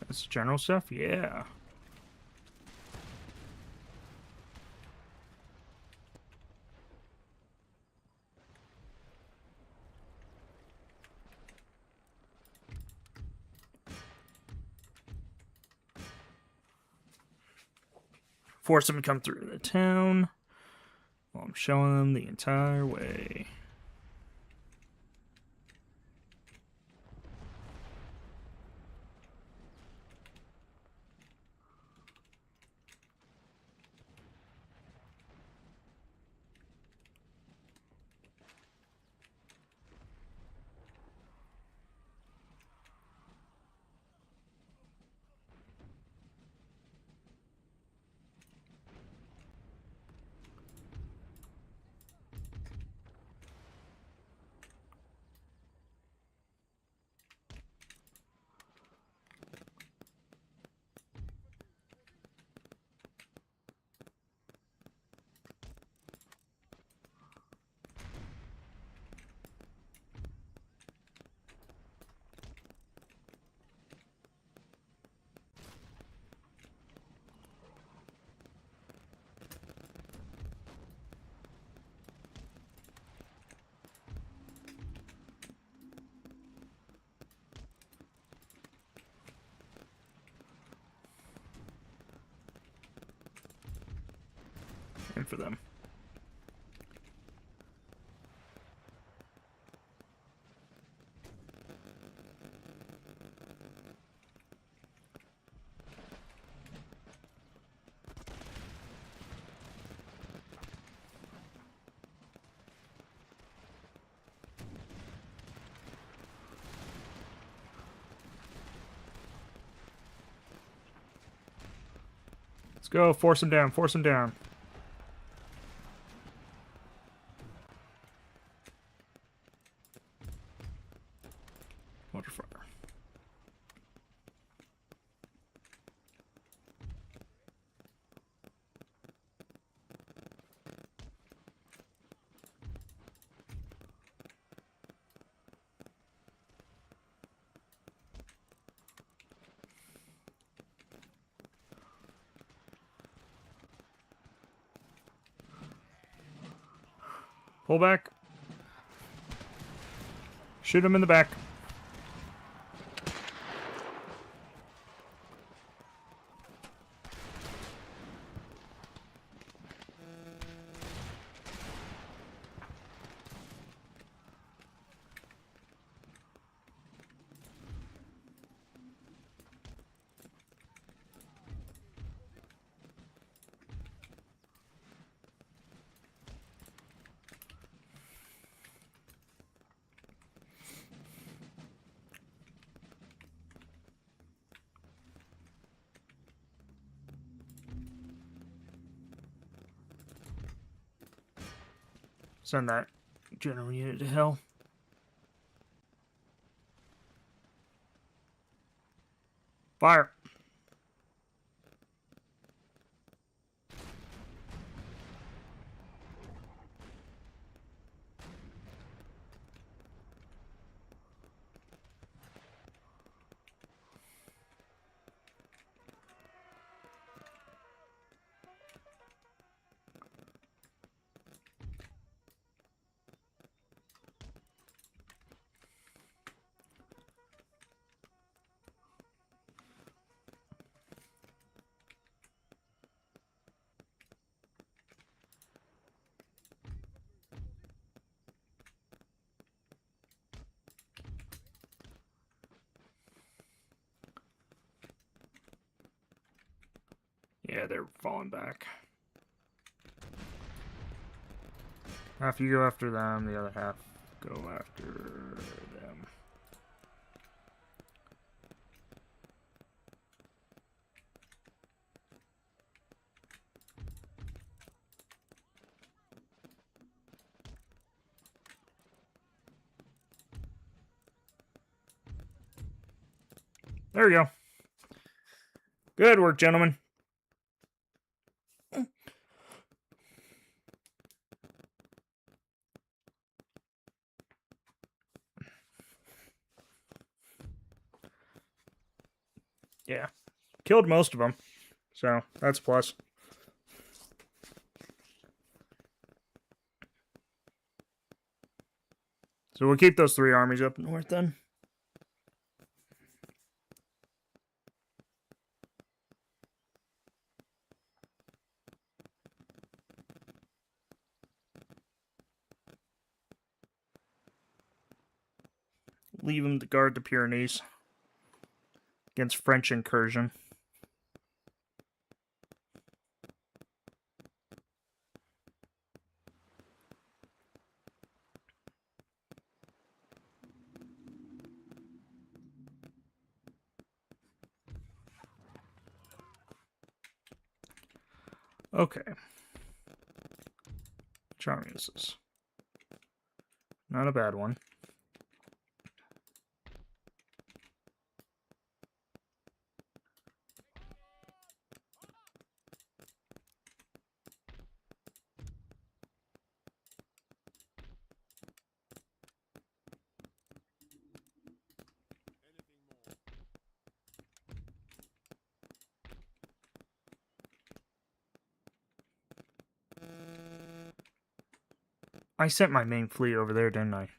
That's general stuff? Yeah. Force them to come through the town while I'm showing them the entire way. And for them. Let's go. Force him down. Force him down. Water fire. Pull back. Shoot him in the back. Send that general unit to hell. Fire. Yeah, they're falling back. Half you go after them, the other half go after them. There we go. Good work, gentlemen. Yeah. Killed most of them. So, that's a plus. So we'll keep those 3 armies up north then. Leave them to guard the Pyrenees against French incursion. Okay. Which army is this? Not a bad one. I sent my main fleet over there, didn't I?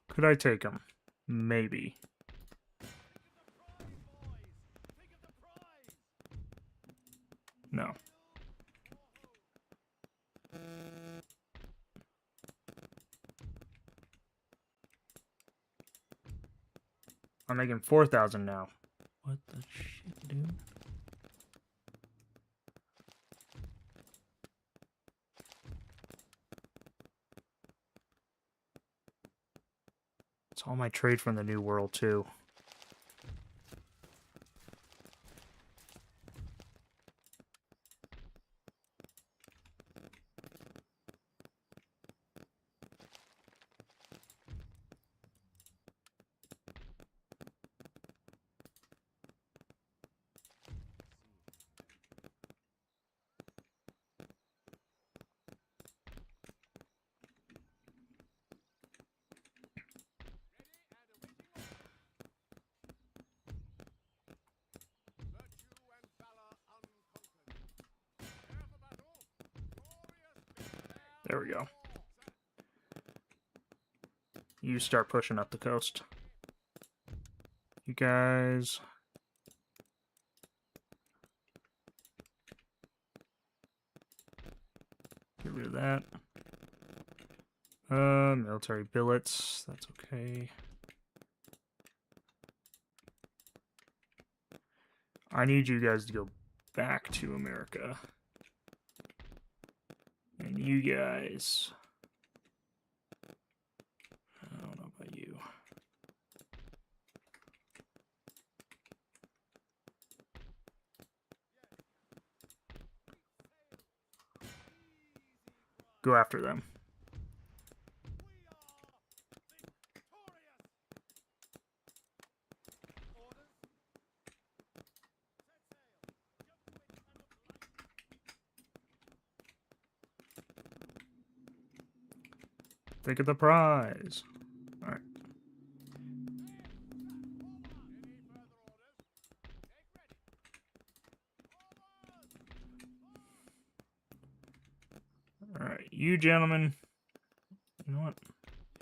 Could I take him? Maybe. No. I'm making 4,000 now. What the shit, dude? It's all my trade from the New World, too. There we go. You start pushing up the coast. You guys... Get rid of that. Military billets. That's okay. I need you guys to go back to America. And you guys... I don't know about you. Go after them. Think of the prize. Alright. Alright, you gentlemen. You know what?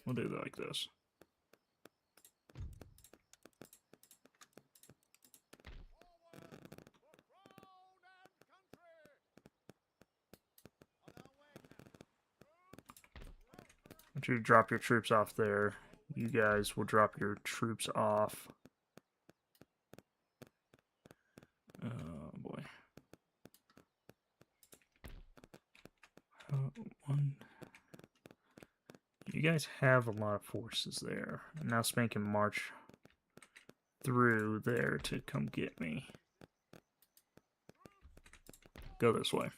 We'll do it like this. I want you to drop your troops off there. You guys will drop your troops off. Oh boy. One. You guys have a lot of forces there. And now Spank can march through there to come get me. Go this way.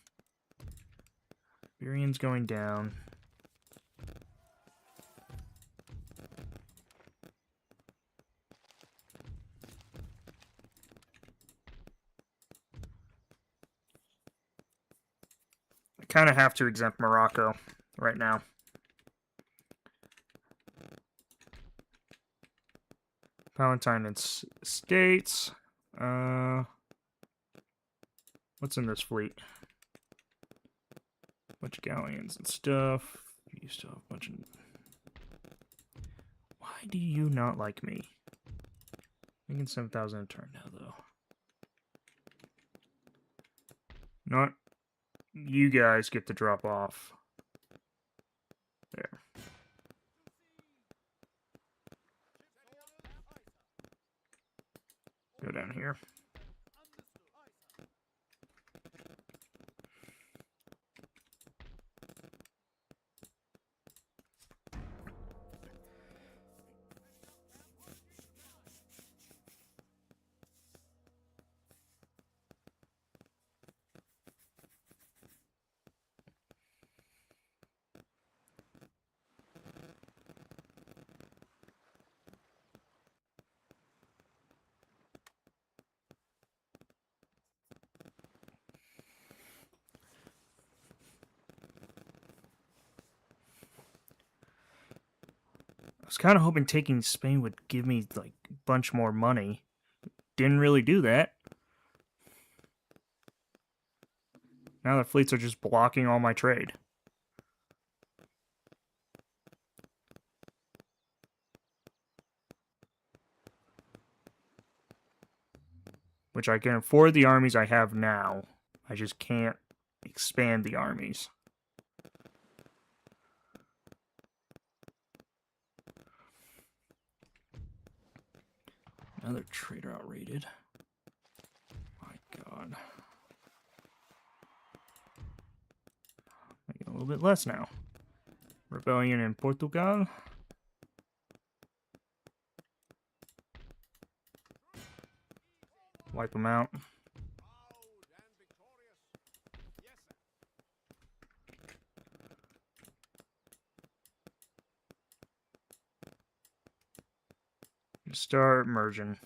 Iberian's going down. kind of have to exempt Morocco right now. Palatine and States. What's in this fleet? Bunch of galleons and stuff. You still have a bunch of... Why do you not like me? Making 7,000 a turn now, though. Not... You guys get to drop off. There. Go down here. I was kind of hoping taking Spain would give me, like, a bunch more money. Didn't really do that. Now the fleets are just blocking all my trade. Which I can afford the armies I have now. I just can't expand the armies. Another trader outrated. My god. Making a little bit less now. Rebellion in Portugal. Wipe them out. Start merging.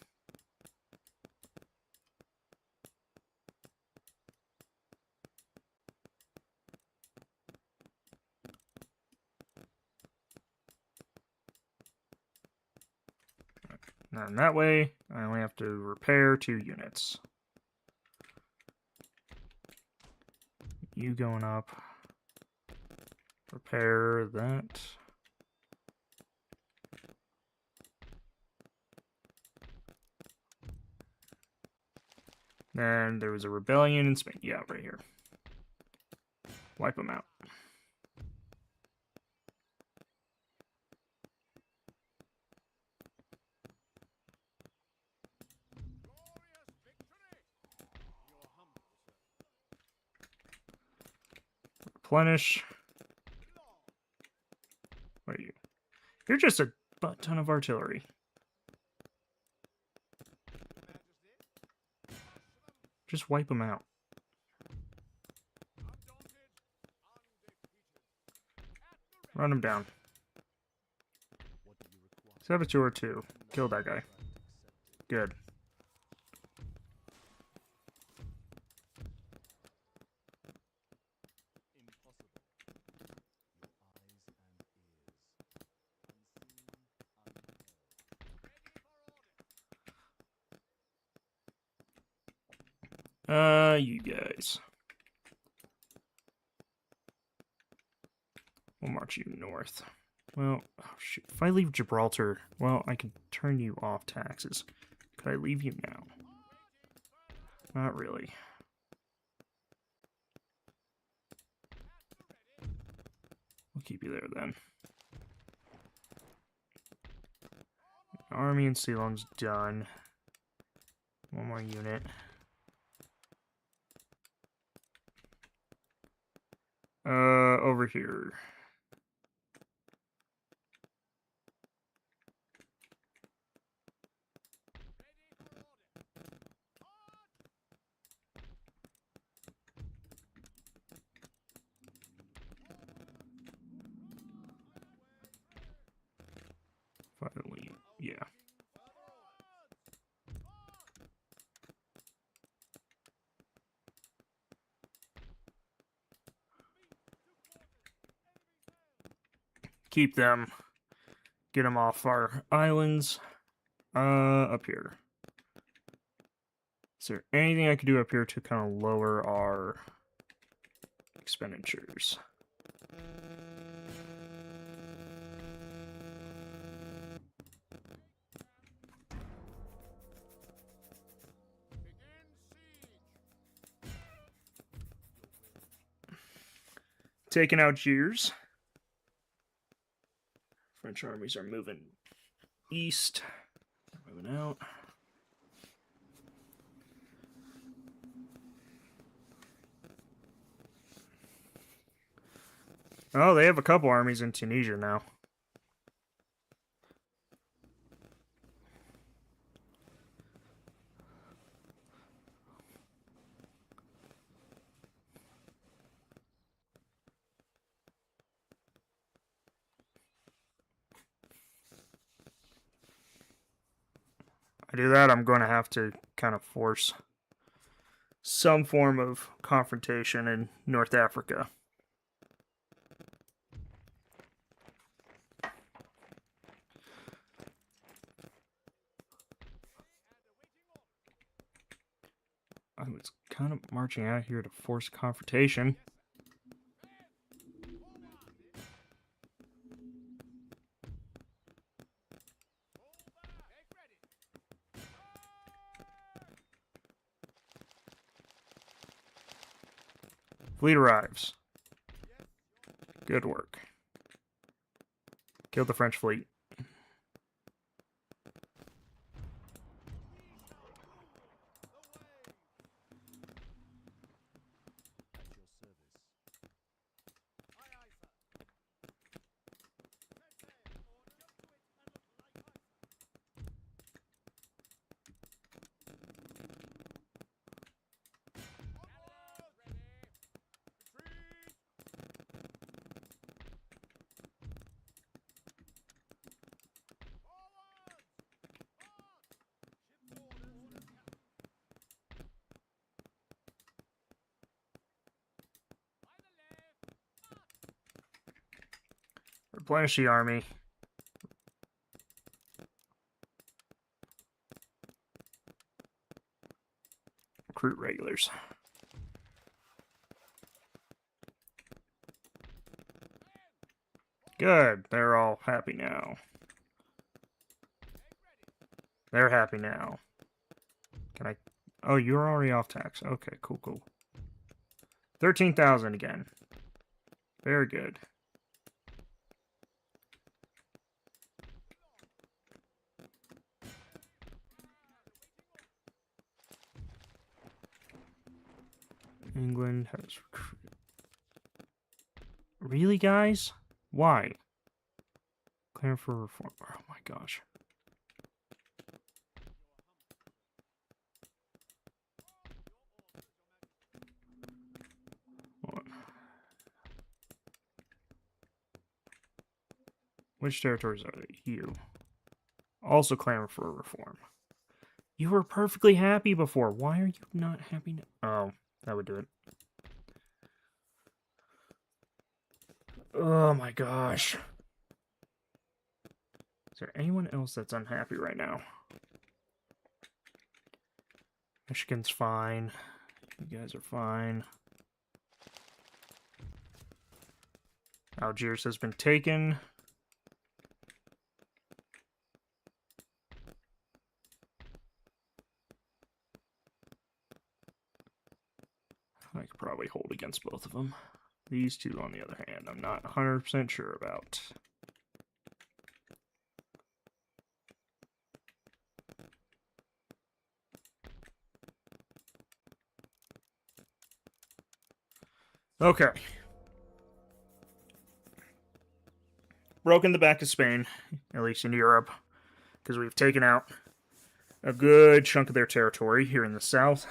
And that way, I only have to repair 2 units. You going up. Repair that. Then there was a rebellion in Spain. Yeah, right here. Wipe them out. Replenish. What are you? You're just a butt ton of artillery. Just wipe them out. Run them down. Saboteur 2. Kill that guy. Good. You guys. We'll march you north. Well, oh shoot. If I leave Gibraltar, well, I can turn you off taxes. Could I leave you now? Not really. We'll keep you there then. Army in Ceylon's done. One more unit. Over here. Finally, yeah. keep them, get them off our islands. Up here. Is there anything I could do up here to kind of lower our expenditures? Taking out Algiers. French armies are moving east. Moving out. Oh, they have a couple armies in Tunisia now. I do that, I'm going to have to kind of force some form of confrontation in North Africa. I was kind of marching out here to force confrontation. Fleet arrives. Good work. Killed the French fleet. Replenish the army. Recruit regulars. Good. They're all happy now. They're happy now. Can I... Oh, you're already off tax. Okay, cool. 13,000 again. Very good. England has recruited. Really, guys? Why? Clear for reform. Oh my gosh. Hold on. Which territories are they? You. Also clamor for reform. You were perfectly happy before. Why are you not happy now? Oh, that would do it. Oh my gosh. Is there anyone else that's unhappy right now? Michigan's fine. You guys are fine. Algiers has been taken. I could probably hold against both of them. These two, on the other hand, I'm not 100% sure about. Okay. Broken the back of Spain, at least in Europe, because we've taken out a good chunk of their territory here in the south.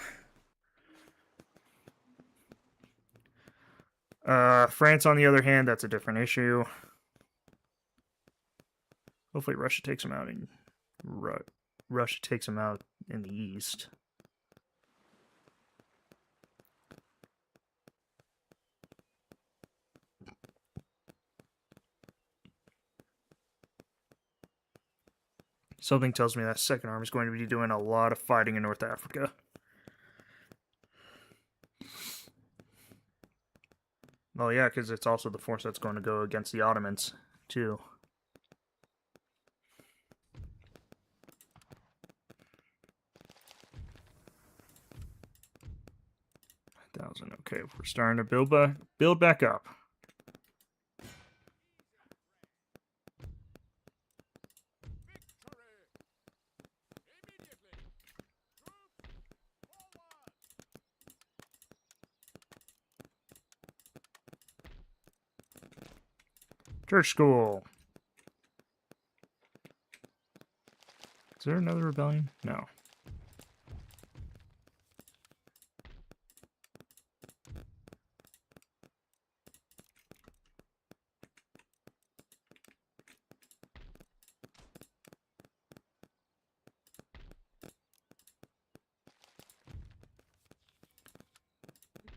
France, on the other hand, that's a different issue. Hopefully Russia takes them out in Russia takes them out in the east. Something tells me that second army is going to be doing a lot of fighting in North Africa. Well, yeah, because it's also the force that's going to go against the Ottomans, too. Okay, we're starting to build back up. Church school. Is there another rebellion? No.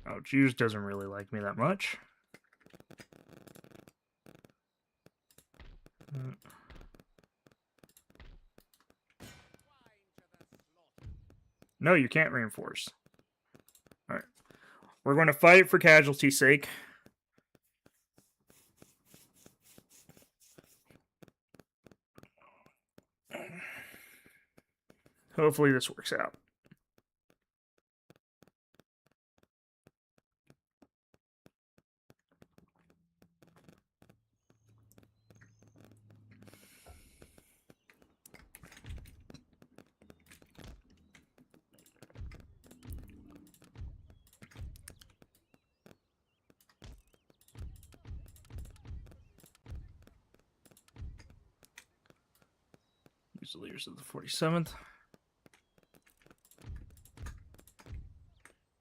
Oh, Jews doesn't really like me that much. No, you can't reinforce. Alright. We're going to fight for casualty's sake. Hopefully this works out. Use the leaders of the 47th.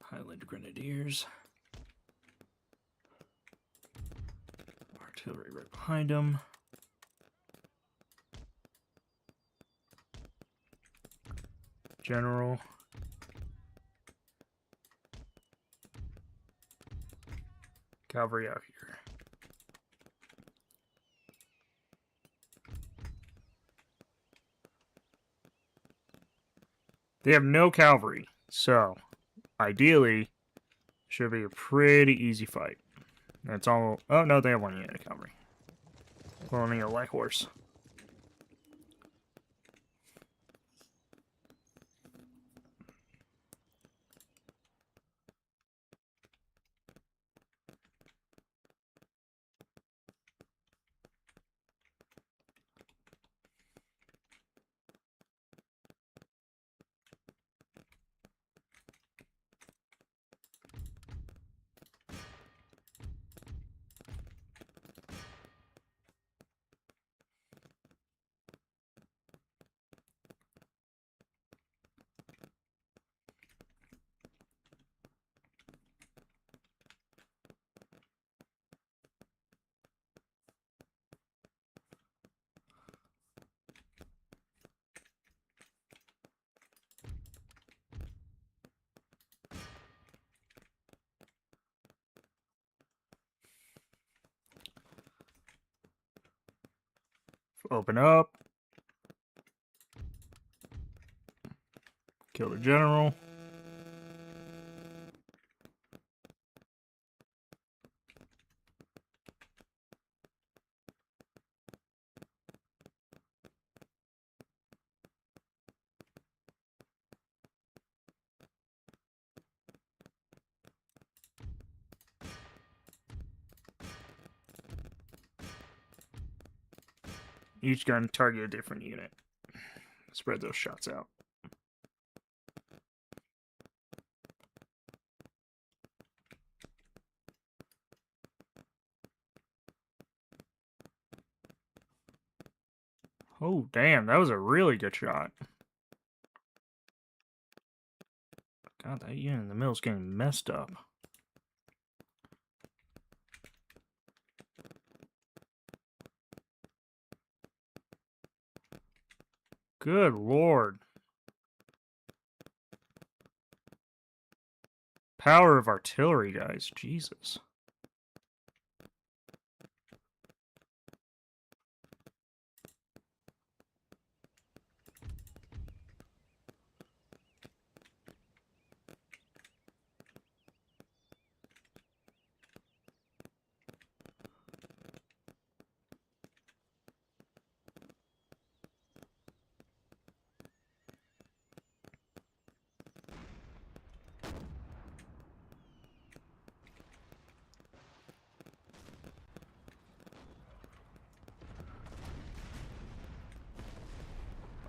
Highland Grenadiers. Artillery right behind them. General. Cavalry out here. They have no cavalry, so ideally should be a pretty easy fight. That's all. Oh no, they have one unit of cavalry. We'll need a light horse. Open up. Kill the general. Each gun target a different unit. Spread those shots out. Oh, damn, that was a really good shot. God, that unit in the middle is getting messed up. Good lord. Power of artillery, guys. Jesus.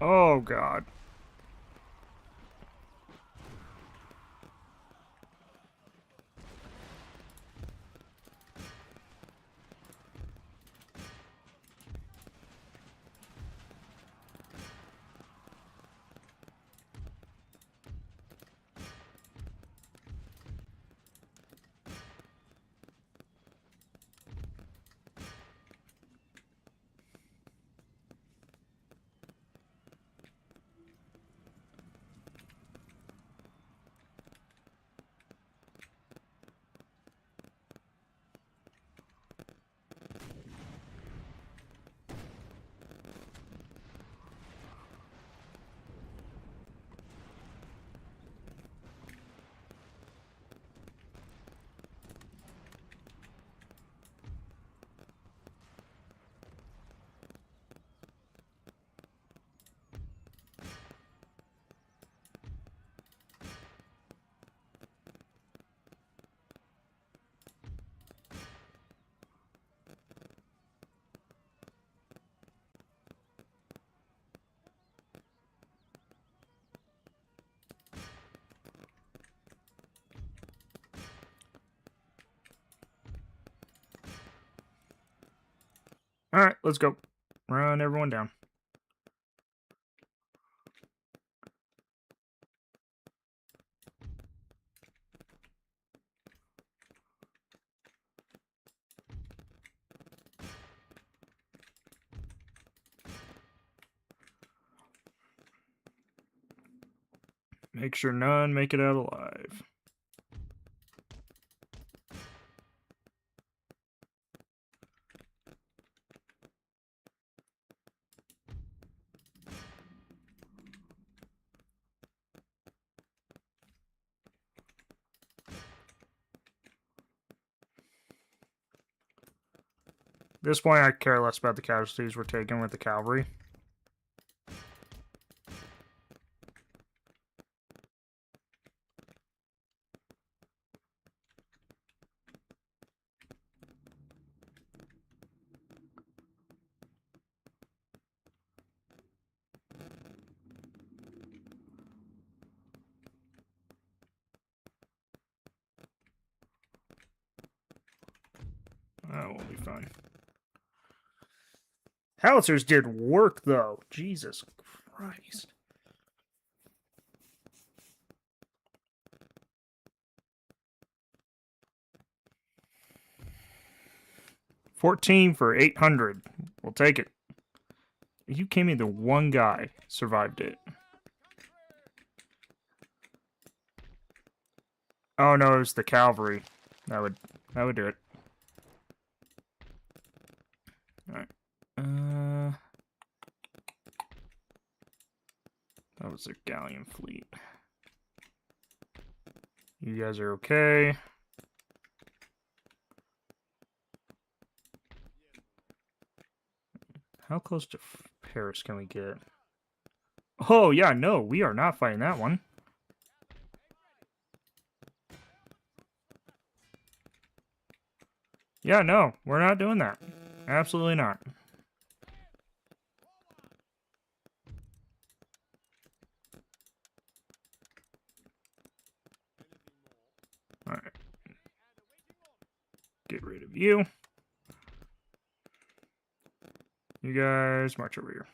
Oh, God. Alright, let's go. Run everyone down. Make sure none make it out alive. At this point, I care less about the casualties we're taking with the cavalry. That will be fine. Howitzers did work, though. Jesus Christ. $14 for 800. We'll take it. You came in, the one guy survived it. Oh no, it was the cavalry. That would do it. Alright. That was a galleon fleet. You guys are okay. How close to Paris can we get? Oh, yeah, no, we are not fighting that one. Yeah, no, we're not doing that. Absolutely not. Alright. Get rid of you. You guys march over here.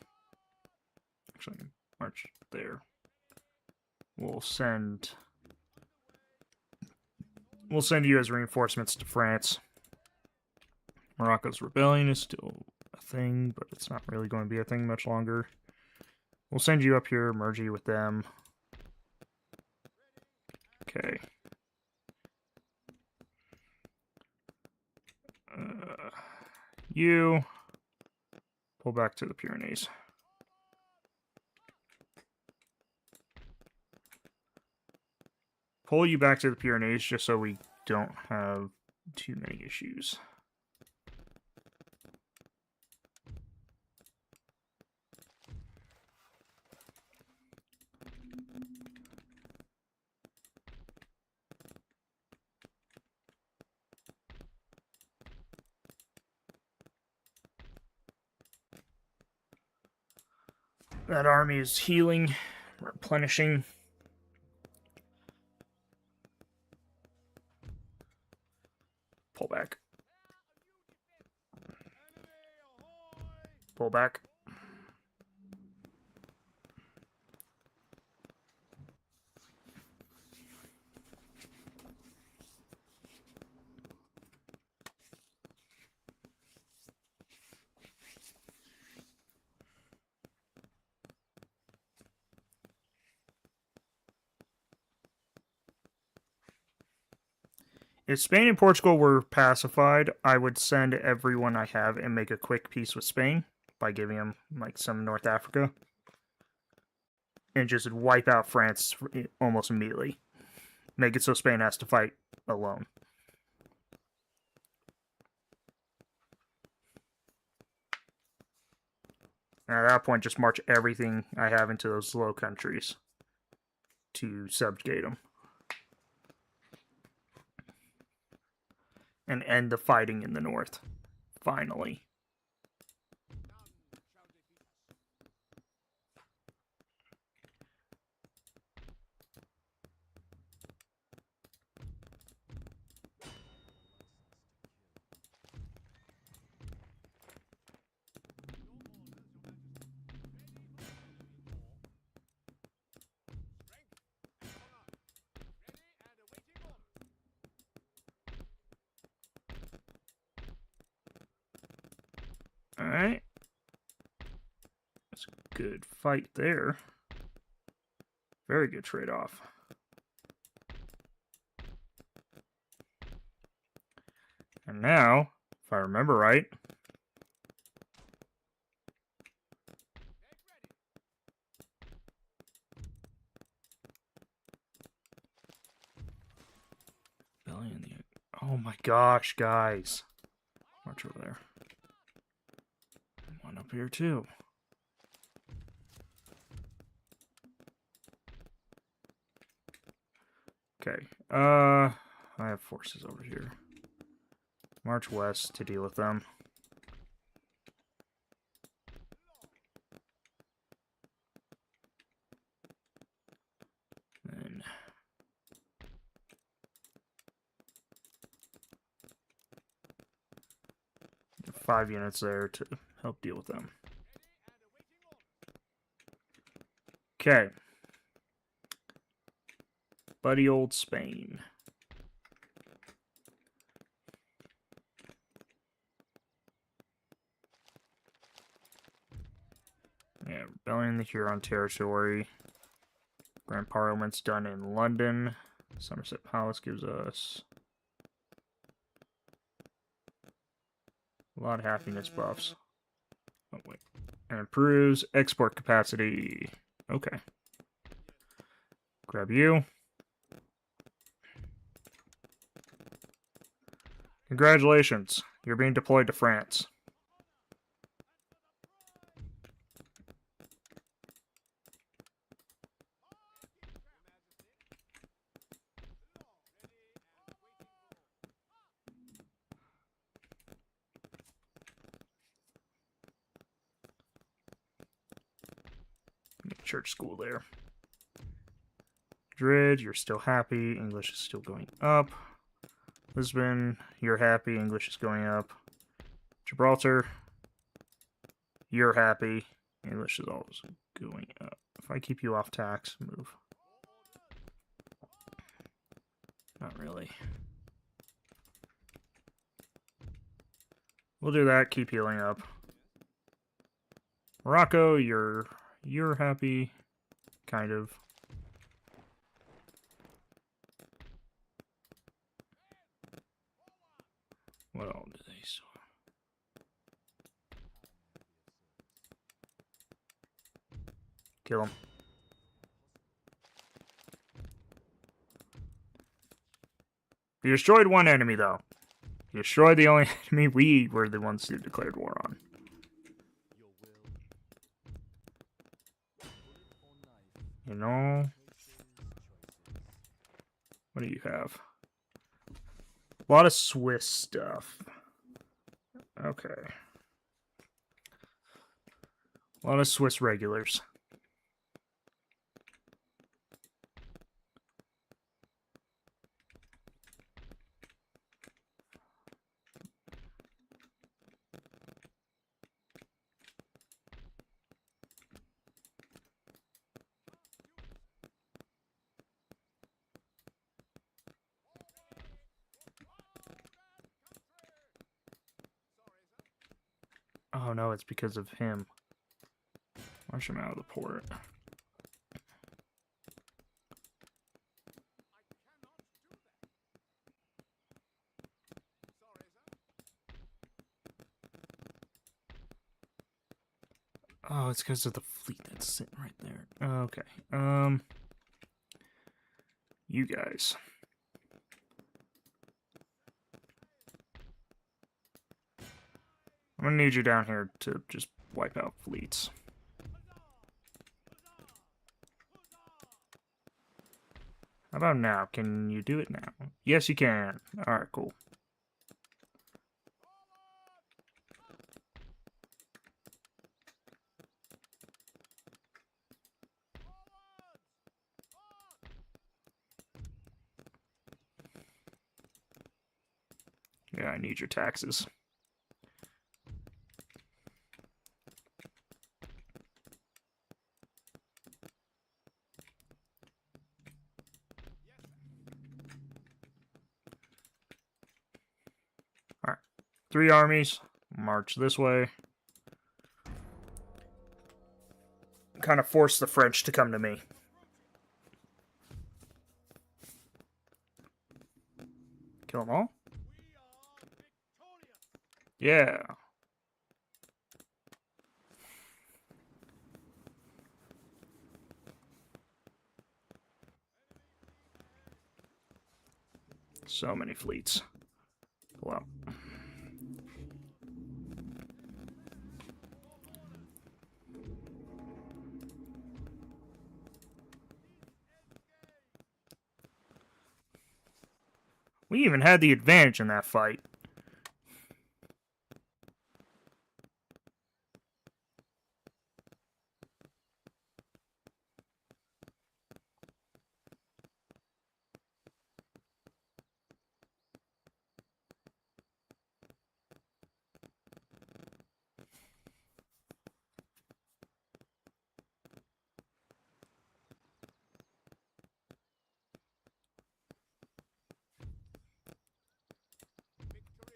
Actually, march there. We'll send you as reinforcements to France. Morocco's rebellion is still a thing, but it's not really going to be a thing much longer. We'll send you up here, merge you with them. Okay. You pull back to the Pyrenees. Pull you back to the Pyrenees just so we don't have too many issues. That army is healing, replenishing. Pull back. Pull back. If Spain and Portugal were pacified, I would send everyone I have and make a quick peace with Spain by giving them like some North Africa and just wipe out France almost immediately. Make it so Spain has to fight alone. And at that point, just march everything I have into those Low Countries to subjugate them. And end the fighting in the north. Finally. Alright. That's a good fight there. Very good trade-off. And now, if I remember right, oh my gosh, guys. March over there. One up here too. Okay. I have forces over here. March west to deal with them. Then 5 units there to help deal with them. Okay. Buddy old Spain. Yeah, rebellion in the Huron territory. Grand Parliament's done in London. Somerset Palace gives us a lot of happiness buffs. Oh, wait. And improves export capacity. Okay. Grab you. Congratulations. You're being deployed to France. Church school there. Madrid, you're still happy. English is still going up. Lisbon, you're happy. English is going up. Gibraltar, you're happy. English is always going up. If I keep you off tax, move. Not really. We'll do that. Keep healing up. Morocco, you're happy. Kind of. What all do they saw? Kill him. You destroyed one enemy, though. You destroyed the only enemy we were the ones who declared war on. You know... What do you have? A lot of Swiss stuff. Okay. A lot of Swiss regulars. Oh no, it's because of him. March him out of the port. Oh, it's because of the fleet that's sitting right there. Okay. You guys. I'm gonna need you down here to just wipe out fleets. How about now? Can you do it now? Yes, you can. Alright, cool. Yeah, I need your taxes. Alright. 3 armies. March this way. Kind of force the French to come to me. Kill them all? Yeah. So many fleets. Wow. We even had the advantage in that fight.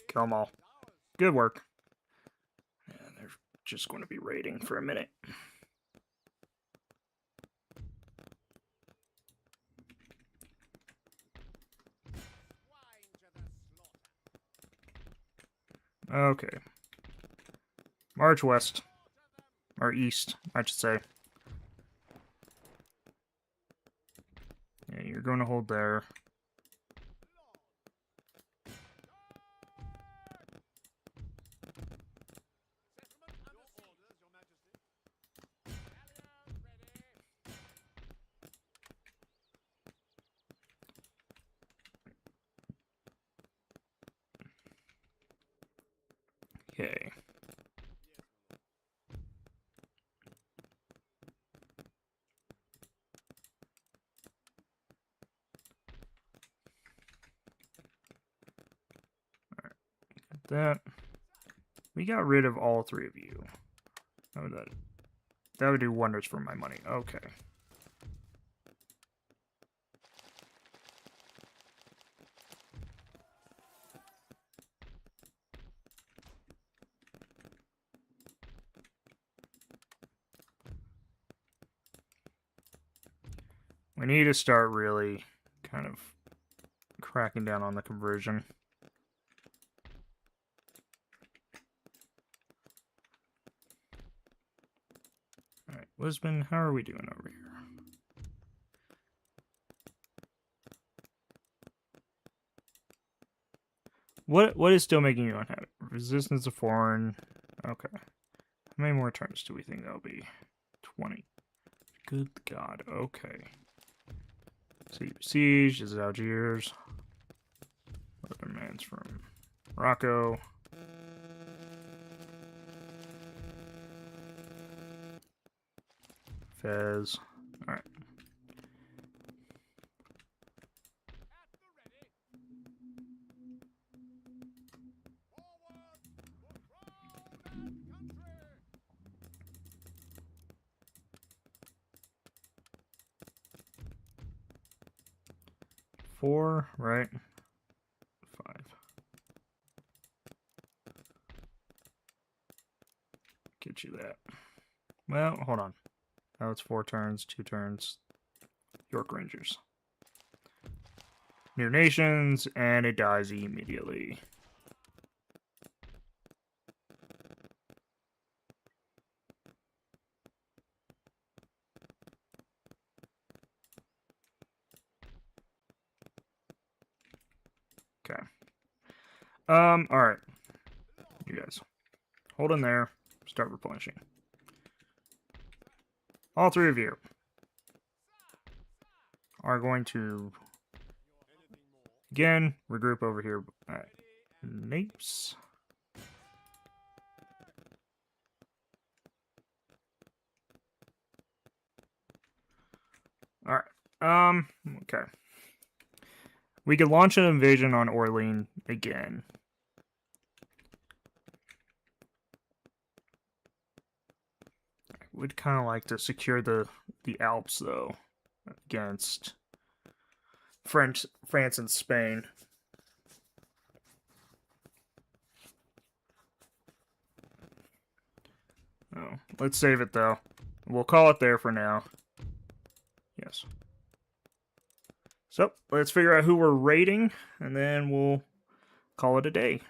Kill them all. Good work. Yeah, they're just going to be raiding for a minute. Okay. March west. Or east, I should say. Yeah, you're going to hold there. Okay. Alright. Got that. We got rid of all 3 of you. How would that would do wonders for my money. Okay. We need to start really kind of cracking down on the conversion. Alright, Lisbon, how are we doing over here? What is still making you unhappy? Resistance to foreign. Okay. How many more turns do we think that'll be? 20. Good God. Okay. So you besiege. Is it Algiers? Other man's from Morocco. Fez. Alright. Four, right? 5. get you that. Well, hold on. Oh, it's 4 turns, 2 turns. York Rangers. New nations, and it dies immediately. Okay. Alright. You guys. Hold in there. Start replenishing. All 3 of you are going to again regroup over here at Napes. Alright. Okay. We could launch an invasion on Orleans again. I would kind of like to secure the Alps, though, against France and Spain. Oh, let's save it, though. We'll call it there for now. Yes. So, let's figure out who we're raiding, and then we'll call it a day.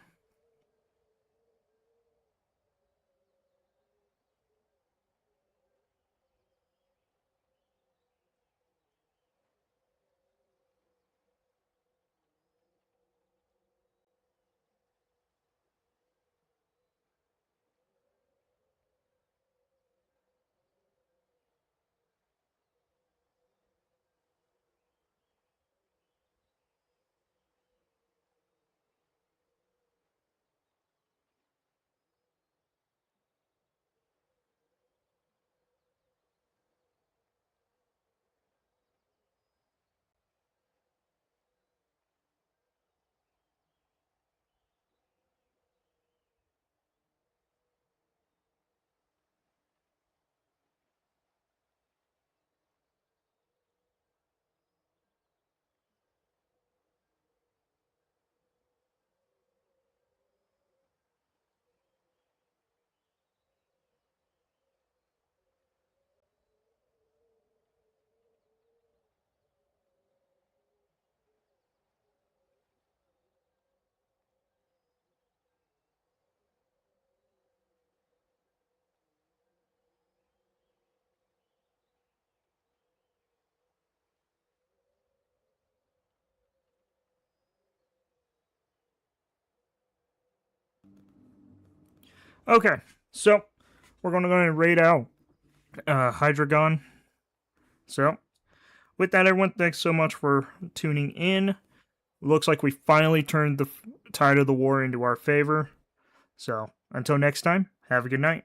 Okay, so we're going to go ahead and raid out Hydragon. So, with that, everyone, thanks so much for tuning in. Looks like we finally turned the tide of the war into our favor. So, until next time, have a good night.